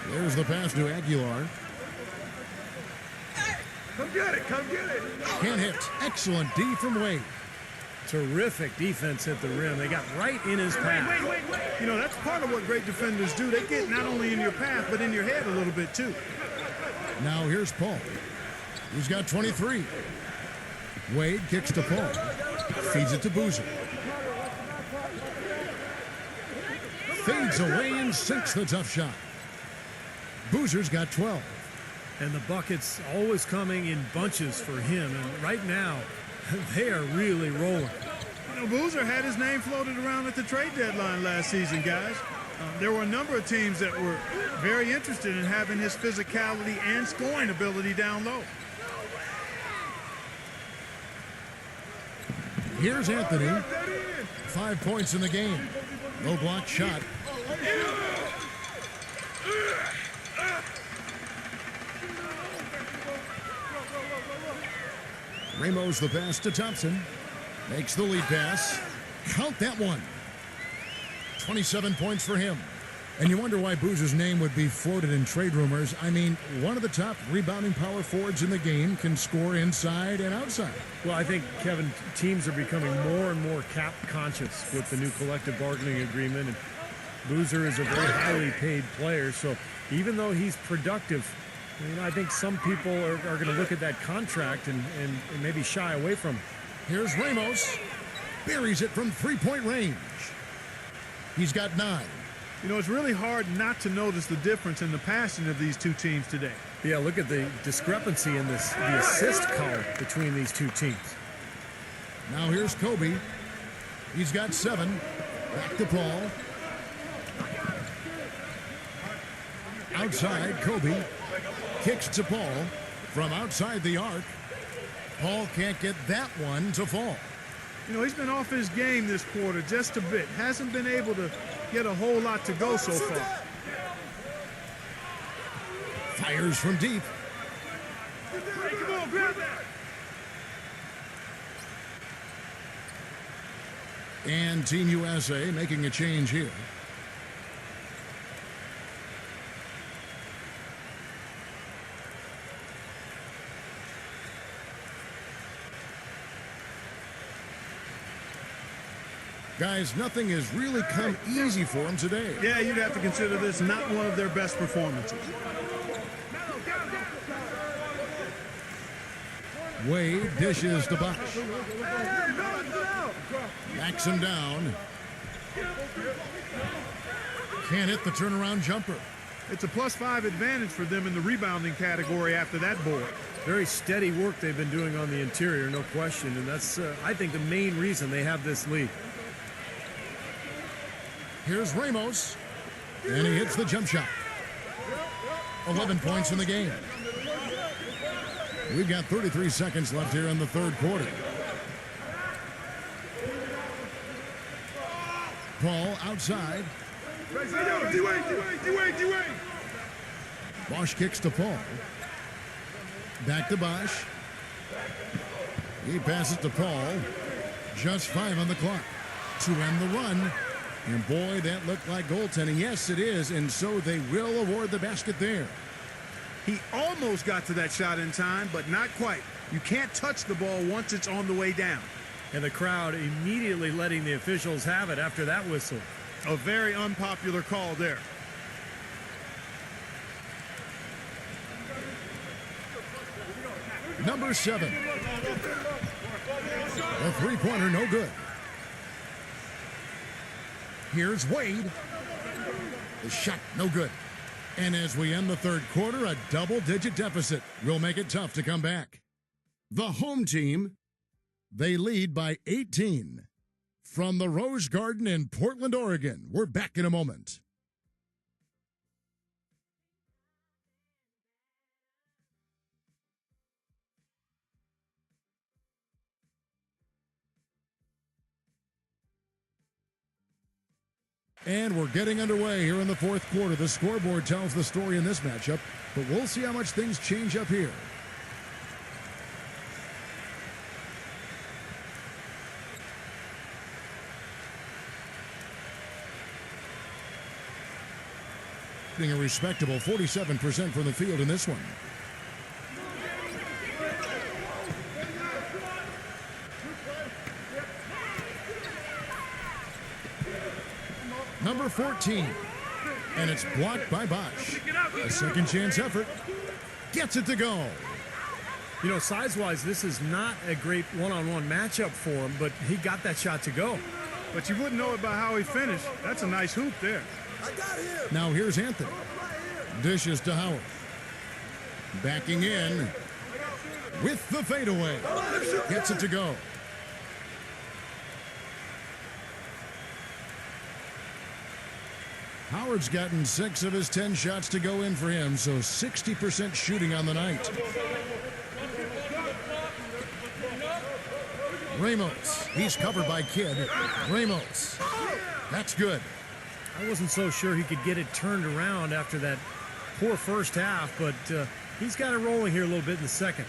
There's the pass to Aguilar.
Come get it, come get it.
Can't hit. Excellent D from Wade.
Terrific defense at the rim. They got right in his path.
Wait. You know, that's part of what great defenders do. They get not only in your path, but in your head a little bit, too.
Now here's Paul. He's got 23. Wade kicks to Paul. Feeds it to Boozer. Fades away and sinks the tough shot. Boozer's got 12.
And the buckets always coming in bunches for him. And right now, they are really rolling.
You know, Boozer had his name floated around at the trade deadline last season, guys. There were a number of teams that were very interested in having his physicality and scoring ability down low.
Here's Anthony. 5 points in the game. No block shot. Ramos the pass to Thompson. Makes the lead pass. Count that one. 27 points for him. And you wonder why Boozer's name would be floated in trade rumors. I mean, one of the top rebounding power forwards in the game, can score inside and outside.
Well, I think, Kevin, teams are becoming more and more cap conscious with the new collective bargaining agreement. And Boozer is a very highly paid player, so even though he's productive, I think some people are going to look at that contract and maybe shy away from it.
Here's Ramos. Buries it from three-point range. He's got 9.
It's really hard not to notice the difference in the passing of these two teams today.
Yeah, look at the discrepancy in the assist column between these two teams.
Now here's Kobe. He's got 7. Back to Paul. Outside, Kobe. Kicks to Paul from outside the arc. Paul can't get that one to fall.
He's been off his game this quarter just a bit. Hasn't been able to get a whole lot to go so far.
Fires from deep.
Come on, grab that.
And Team USA making a change here. Guys, nothing has really come easy for them today.
Yeah, you'd have to consider this not one of their best performances.
Wade dishes to Bosch. Backs him down. Can't hit the turnaround jumper.
It's a +5 advantage for them in the rebounding category after that board.
Very steady work they've been doing on the interior, no question. And that's, I think, the main reason they have this lead.
Here's Ramos, and he hits the jump shot. 11 points in the game. We've got 33 seconds left here in the third quarter. Paul outside. Bosch kicks to Paul. Back to Bosch. He passes to Paul. Just 5 on the clock to end the run. And boy, that looked like goaltending. Yes, it is, and so they will award the basket there.
He almost got to that shot in time, but not quite. You can't touch the ball once it's on the way down.
And the crowd immediately letting the officials have it after that whistle.
A very unpopular call there.
Number 7. A three-pointer, no good. Here's Wade. The shot, no good. And as we end the third quarter, a double-digit deficit will make it tough to come back. The home team, they lead by 18. From the Rose Garden in Portland, Oregon, we're back in a moment. And we're getting underway here in the fourth quarter. The scoreboard tells the story in this matchup, but we'll see how much things change up here. Being a respectable 47% from the field in this one. Number 14, and it's blocked by Bosch. A second chance effort. Gets it to go.
Size-wise, this is not a great one-on-one matchup for him, but he got that shot to go.
But you wouldn't know it by how he finished. That's a nice hoop there.
Now here's Anthony. Dishes to Howard. Backing in with the fadeaway. Gets it to go. Howard's gotten 6 of his 10 shots to go in for him, so 60% shooting on the night. Ramos, he's covered by Kidd. Ramos, that's good.
I wasn't so sure he could get it turned around after that poor first half, but he's got it rolling here a little bit in the second.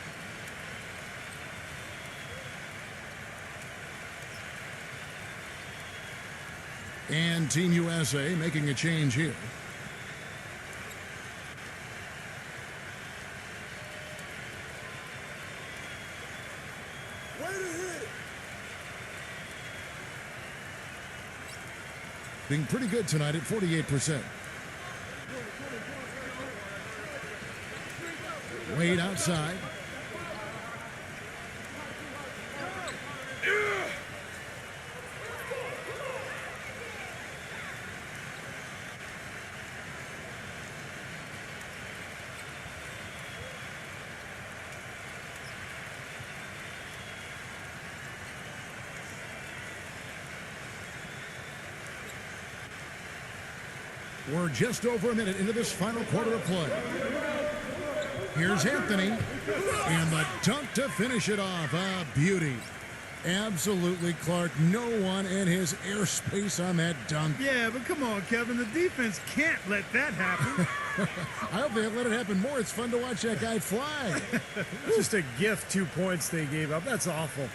And Team USA making a change here. Being pretty good tonight at 48%. Wade outside. We're just over a minute into this final quarter of play. Here's Anthony, and the dunk to finish it off. A beauty. Absolutely, Clark. No one in his airspace on that dunk.
Yeah, but come on, Kevin. The defense can't let that happen.
I hope they let it happen more. It's fun to watch that guy fly.
Just a gift, 2 points they gave up. That's awful.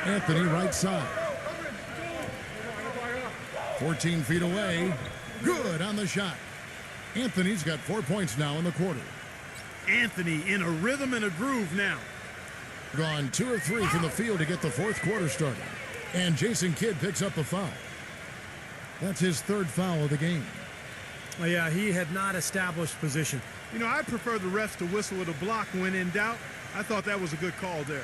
Anthony right side. 14 feet away. Good on the shot. Anthony's got 4 points now in the quarter.
Anthony in a rhythm and a groove now.
Gone 2 of 3 from the field to get the fourth quarter started. And Jason Kidd picks up the foul. That's his third foul of the game.
Oh, yeah, he had not established position.
You know, I prefer the refs to whistle with a block when in doubt. I thought that was a good call there.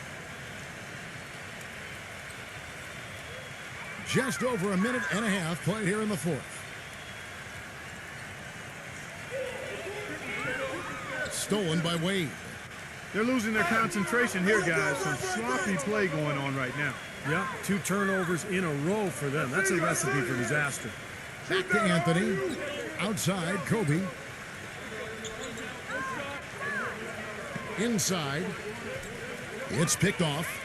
Just over a minute and a half played here in the fourth. Stolen by Wade.
They're losing their concentration here, guys. Some sloppy play going on right now.
Yeah, 2 turnovers in a row for them. That's a recipe for disaster.
Back to Anthony. Outside, Kobe. Inside. It's picked off.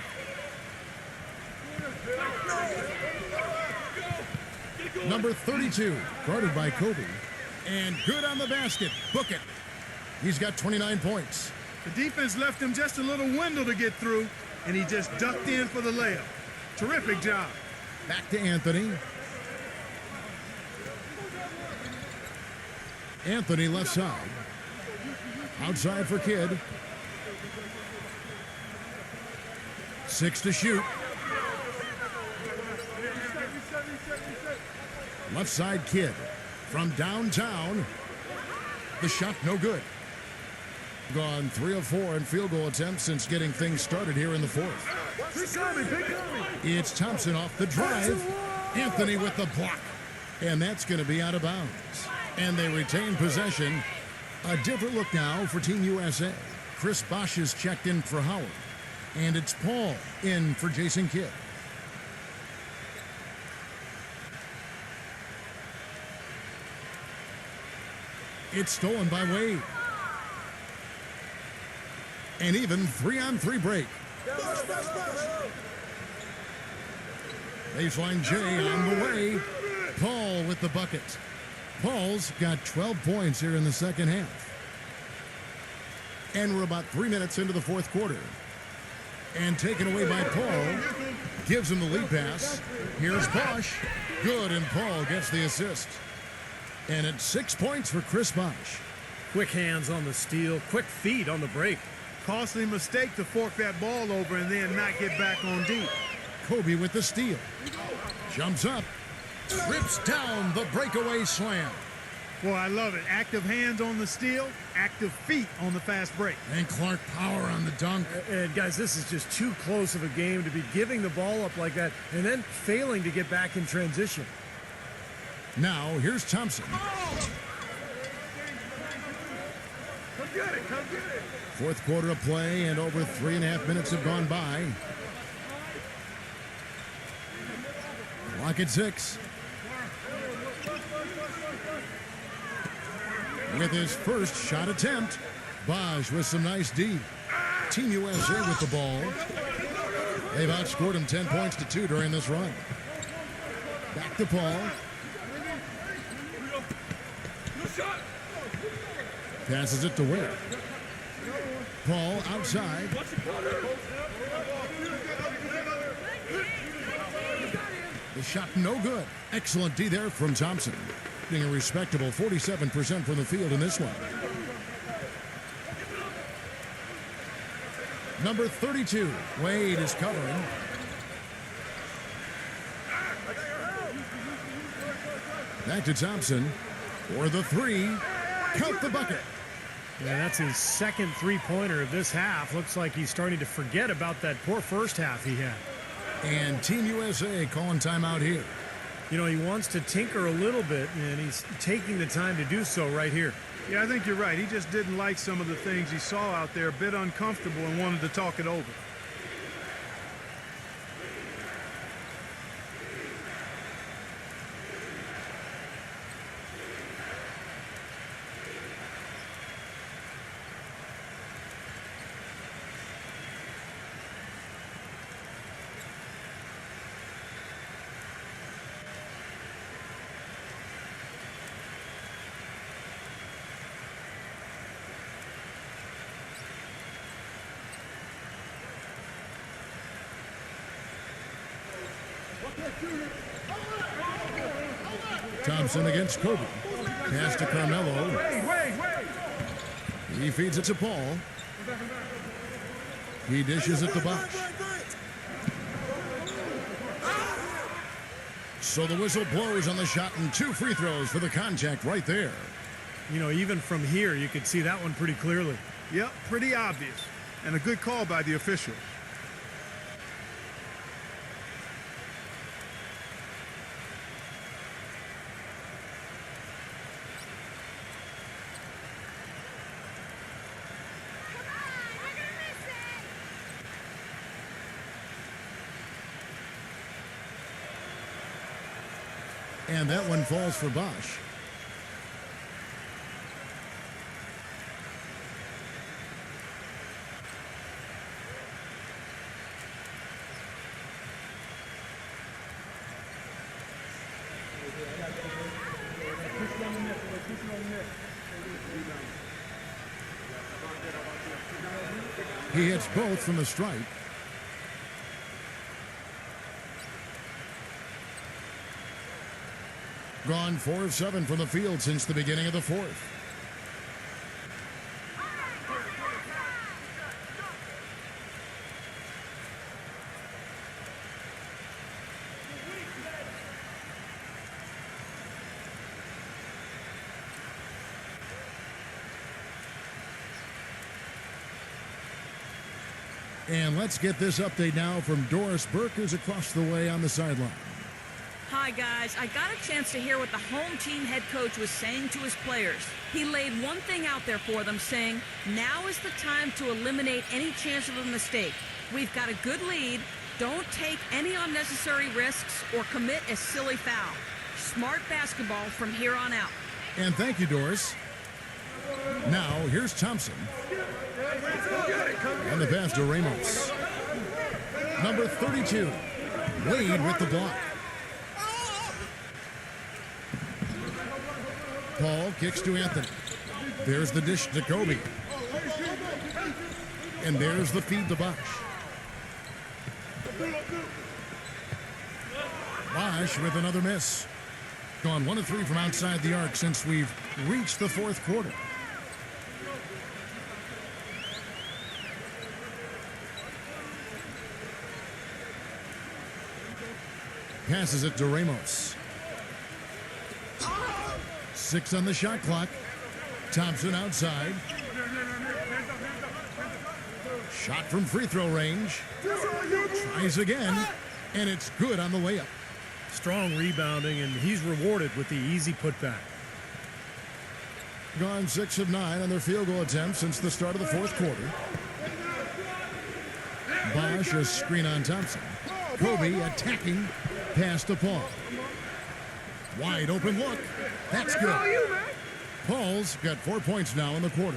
Number 32, guarded by Kobe. And good on the basket. Book it. He's got 29 points.
The defense left him just a little window to get through, and he just ducked in for the layup. Terrific job.
Back to Anthony. Anthony left side. Outside for Kidd. 6 to shoot. Left side Kidd. From downtown. The shot no good. Gone 3 of 4 in field goal attempts since getting things started here in the fourth. It's Thompson off the drive. Anthony with the block. And that's going to be out of bounds. And they retain possession. A different look now for Team USA. Chris Bosh is checked in for Howard. And it's Paul in for Jason Kidd. It's stolen by Wade. And even 3-on-3 break. Baseline J on the way. Paul with the bucket. Paul's got 12 points here in the second half. And we're about 3 minutes into the fourth quarter. And taken away by Paul. Gives him the lead pass. Here's Bosh. Good, and Paul gets the assist. And it's 6 points for Chris Bosh.
Quick hands on the steal, quick feet on the break.
Costly mistake to fork that ball over and then not get back on deep.
Kobe with the steal. Jumps up. Rips down the breakaway slam.
Boy, I love it. Active hands on the steal, active feet on the fast break.
And Clark power on the dunk.
And guys, this is just too close of a game to be giving the ball up like that and then failing to get back in transition.
Now, here's Thompson.
Come get it, come get it.
Fourth quarter of play, and over 3.5 minutes have gone by. Clock at 6. With his first shot attempt, Bosh with some nice D. Team USA with the ball. They've outscored him 10 points to 2 during this run. Back to Paul. Passes it to Wade. Paul outside. The shot no good. Excellent D there from Thompson. Getting a respectable 47% from the field in this one. Number 32, Wade is covering. Back to Thompson for the three. Count the bucket.
Yeah, that's his second three-pointer of this half. Looks like he's starting to forget about that poor first half he had.
And Team USA calling timeout here.
You know, he wants to tinker a little bit, and he's taking the time to do so right here.
Yeah, I think you're right. He just didn't like some of the things he saw out there, a bit uncomfortable, and wanted to talk it over.
Thompson against Kobe. Pass to Carmelo. He feeds it to Paul. He dishes it to Bosch. So the whistle blows on the shot and 2 free throws for the contact right there.
You know, even from here, you could see that one pretty clearly.
Yep, pretty obvious. And a good call by the officials.
And that one falls for Bosch. He hits both from the stripe. Gone 4 of 7 from the field since the beginning of the fourth. And let's get this update now from Doris Burke, who's across the way on the sideline.
Hi, guys. I got a chance to hear what the home team head coach was saying to his players. He laid one thing out there for them, saying, now is the time to eliminate any chance of a mistake. We've got a good lead. Don't take any unnecessary risks or commit a silly foul. Smart basketball from here on out.
And thank you, Doris. Now, here's Thompson. And the pass to Ramos. Number 32, Wade with the block. Paul kicks to Anthony. There's the dish to Kobe. And there's the feed to Bosch. Bosch with another miss. Gone 1 of 3 from outside the arc since we've reached the fourth quarter. Passes it to Ramos. 6 on the shot clock. Thompson outside. Shot from free throw range. Tries again, and it's good on the layup.
Strong rebounding, and he's rewarded with the easy putback.
Gone 6 of 9 on their field goal attempts since the start of the fourth quarter. Bosch a screen on Thompson. Kobe attacking. Pass to Paul. Wide open look. That's good. Paul's got 4 points now in the quarter.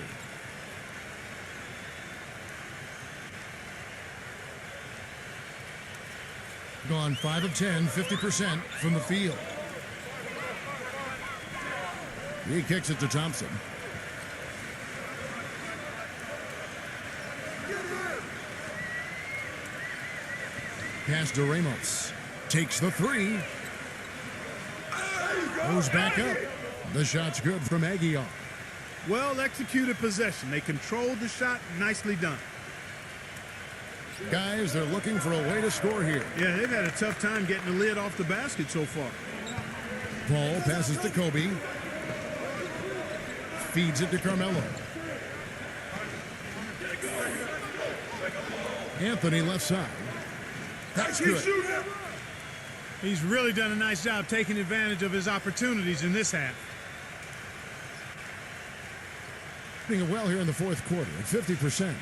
Gone 5 of 10, 50% from the field. He kicks it to Thompson. Pass to Ramos. Takes the three. Goes back up. The shot's good from Aguilar.
Well executed possession. They controlled the shot. Nicely done.
Guys, they're looking for a way to score here.
Yeah, they've had a tough time getting the lid off the basket so far.
Paul passes to Kobe. Feeds it to Carmelo. Anthony left side. That's good.
He's really done a nice job taking advantage of his opportunities in this half.
Doing well here in the fourth quarter at 50%.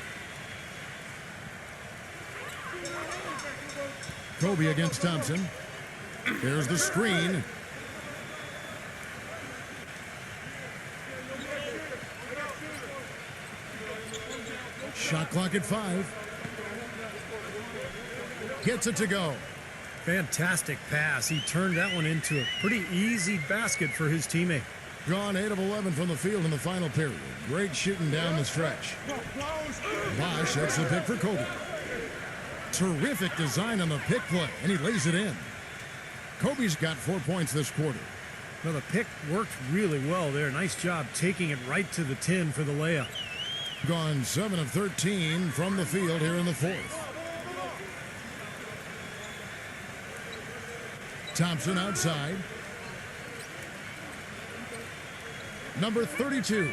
Kobe against Thompson. There's the screen. Shot clock at 5. Gets it to go.
Fantastic pass. He turned that one into a pretty easy basket for his teammate.
Gone 8 of 11 from the field in the final period. Great shooting down the stretch. Bosch hits the pick for Kobe. Terrific design on the pick play, and he lays it in. Kobe's got 4 points this quarter.
Well, the pick worked really well there. Nice job taking it right to the tin for the layup.
Gone 7 of 13 from the field here in the fourth. Thompson outside. Number 32.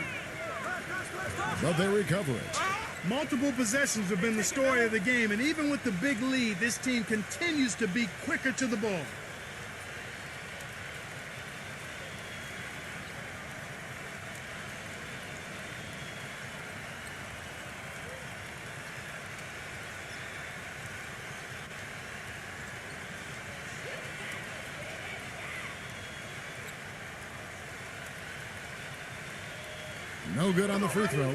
But they recover it.
Multiple possessions have been the story of the game, and even with the big lead, this team continues to be quicker to the ball.
No good on the free throw.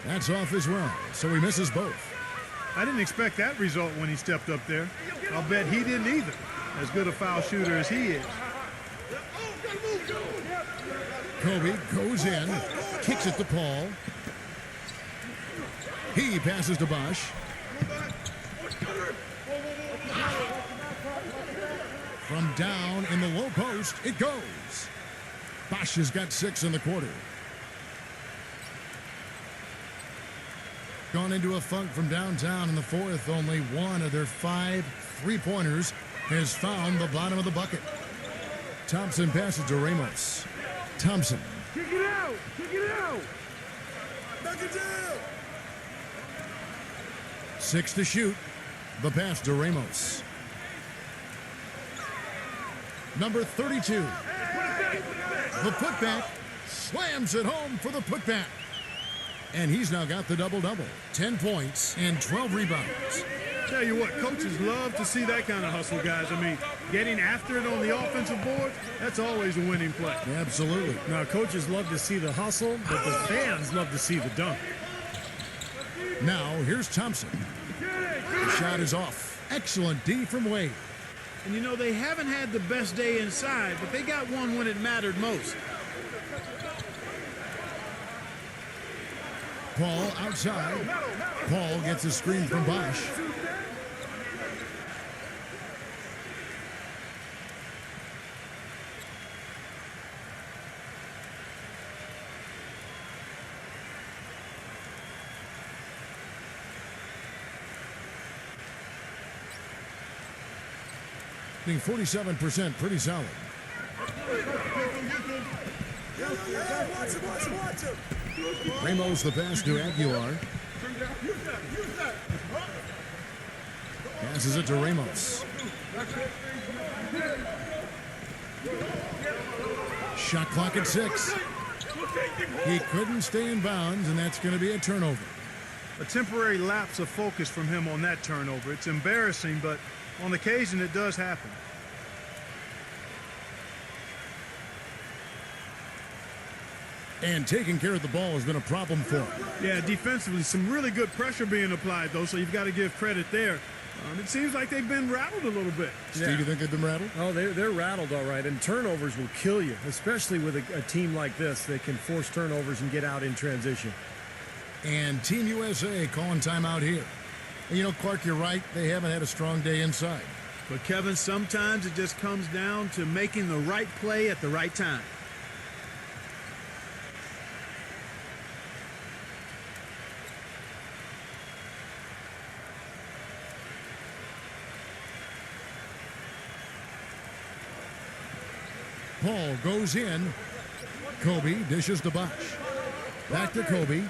That's off as well, so he misses both.
I didn't expect that result when he stepped up there. I'll bet he didn't either, as good a foul shooter as he is.
Kobe goes in, kicks it to Paul. He passes to Bosch. From down in the low post, it goes. Bosch has got 6 in the quarter. Gone into a funk from downtown in the fourth. Only one of their 5 3-pointers has found the bottom of the bucket. Thompson passes to Ramos. Thompson.
Kick it out! Kick it out! Knock it down!
6 to shoot. The pass to Ramos. Number 32. The putback. Slams it home for the putback. And he's now got the double-double. 10 points and 12 rebounds.
Tell you what, coaches love to see that kind of hustle, guys. I mean, getting after it on the offensive board, that's always a winning play.
Absolutely.
Now, coaches love to see the hustle, but the fans love to see the dunk.
Now, here's Thompson. The shot is off. Excellent D from Wade.
And, you know, they haven't had the best day inside, but they got one when it mattered most.
Paul outside. Paul gets a screen from Bosch. Being 47%, pretty solid. Ramos the pass to Aguilar. Passes it to Ramos. Shot clock at 6. He couldn't stay in bounds, and that's going to be a turnover.
a temporary lapse of focus from him on that turnover. It's embarrassing, but on occasion it does happen.
And taking care of the ball has been a problem for him.
Yeah, defensively, some really good pressure being applied, though, so you've got to give credit there. It seems like they've been rattled a little bit.
Steve, you think they've been rattled?
Oh, they're rattled all right, and turnovers will kill you, especially with a team like this that can force turnovers and get out in transition.
And Team USA calling timeout here. And you know, Clark, you're right. They haven't had a strong day inside.
But, Kevin, sometimes it just comes down to making the right play at the right time.
Paul goes in. Kobe dishes to Bosch. Back to Kobe.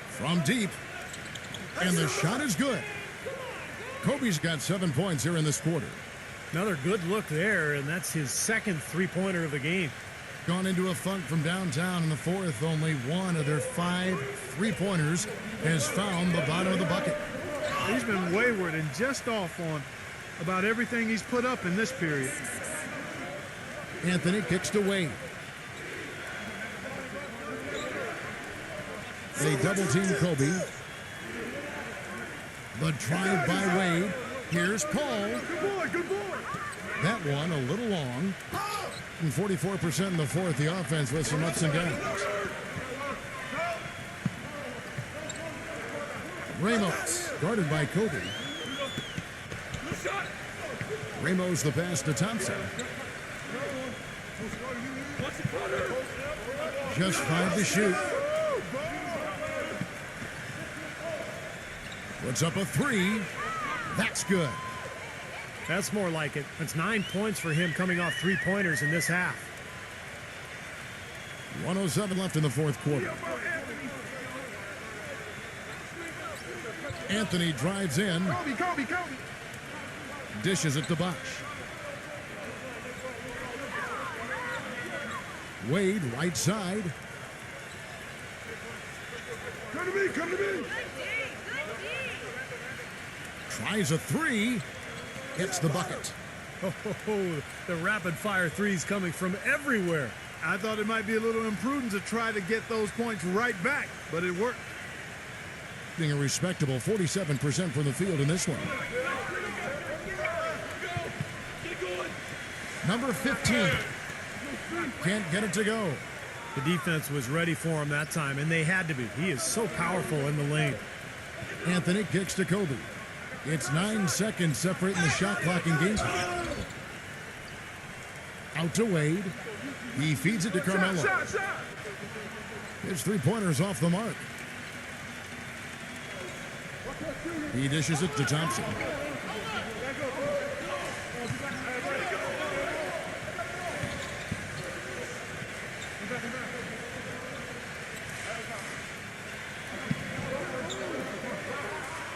From deep. And the shot is good. Kobe's got 7 points here in this quarter.
Another good look there, and that's his second three-pointer of the game.
Gone into a funk from downtown in the fourth. Only one of their 5 three-pointers has found the bottom of the bucket.
He's been wayward and just off on about everything he's put up in this period.
Anthony kicks to Wade. They double-team Kobe. The drive by Wade. Here's Paul.
Good boy, good boy.
That one a little long. And 44% in the fourth. The offense with some ups and downs. Ramos, guarded by Kobe. Ramos the pass to Thompson. Just 5 to shoot. Puts up a 3. That's good.
That's more like it. That's 9 points for him coming off three-pointers in this half.
1:07 left in the fourth quarter. Anthony drives in.
Kobe.
Dishes it to Bosch. Wade, right side.
Come to me.
Tries a 3. Hits the bucket.
Oh, the rapid-fire threes coming from everywhere.
I thought it might be a little imprudent to try to get those points right back, but it worked.
Being a respectable 47% from the field in this one. Number 15. Can't get it to go.
The defense was ready for him that time, and they had to be. He is so powerful in the lane.
Anthony kicks to Kobe. It's 9 seconds separating the shot clock and game time. Out to Wade. He feeds it to Carmelo. His three-pointer's off the mark. He dishes it to Thompson.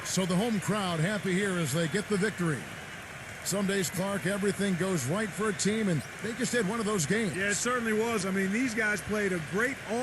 So the home crowd happy here as they get the victory. Some days, Clark, everything goes right for a team, and they just had one of those games.
Yeah, it certainly was. I mean, these guys played a great all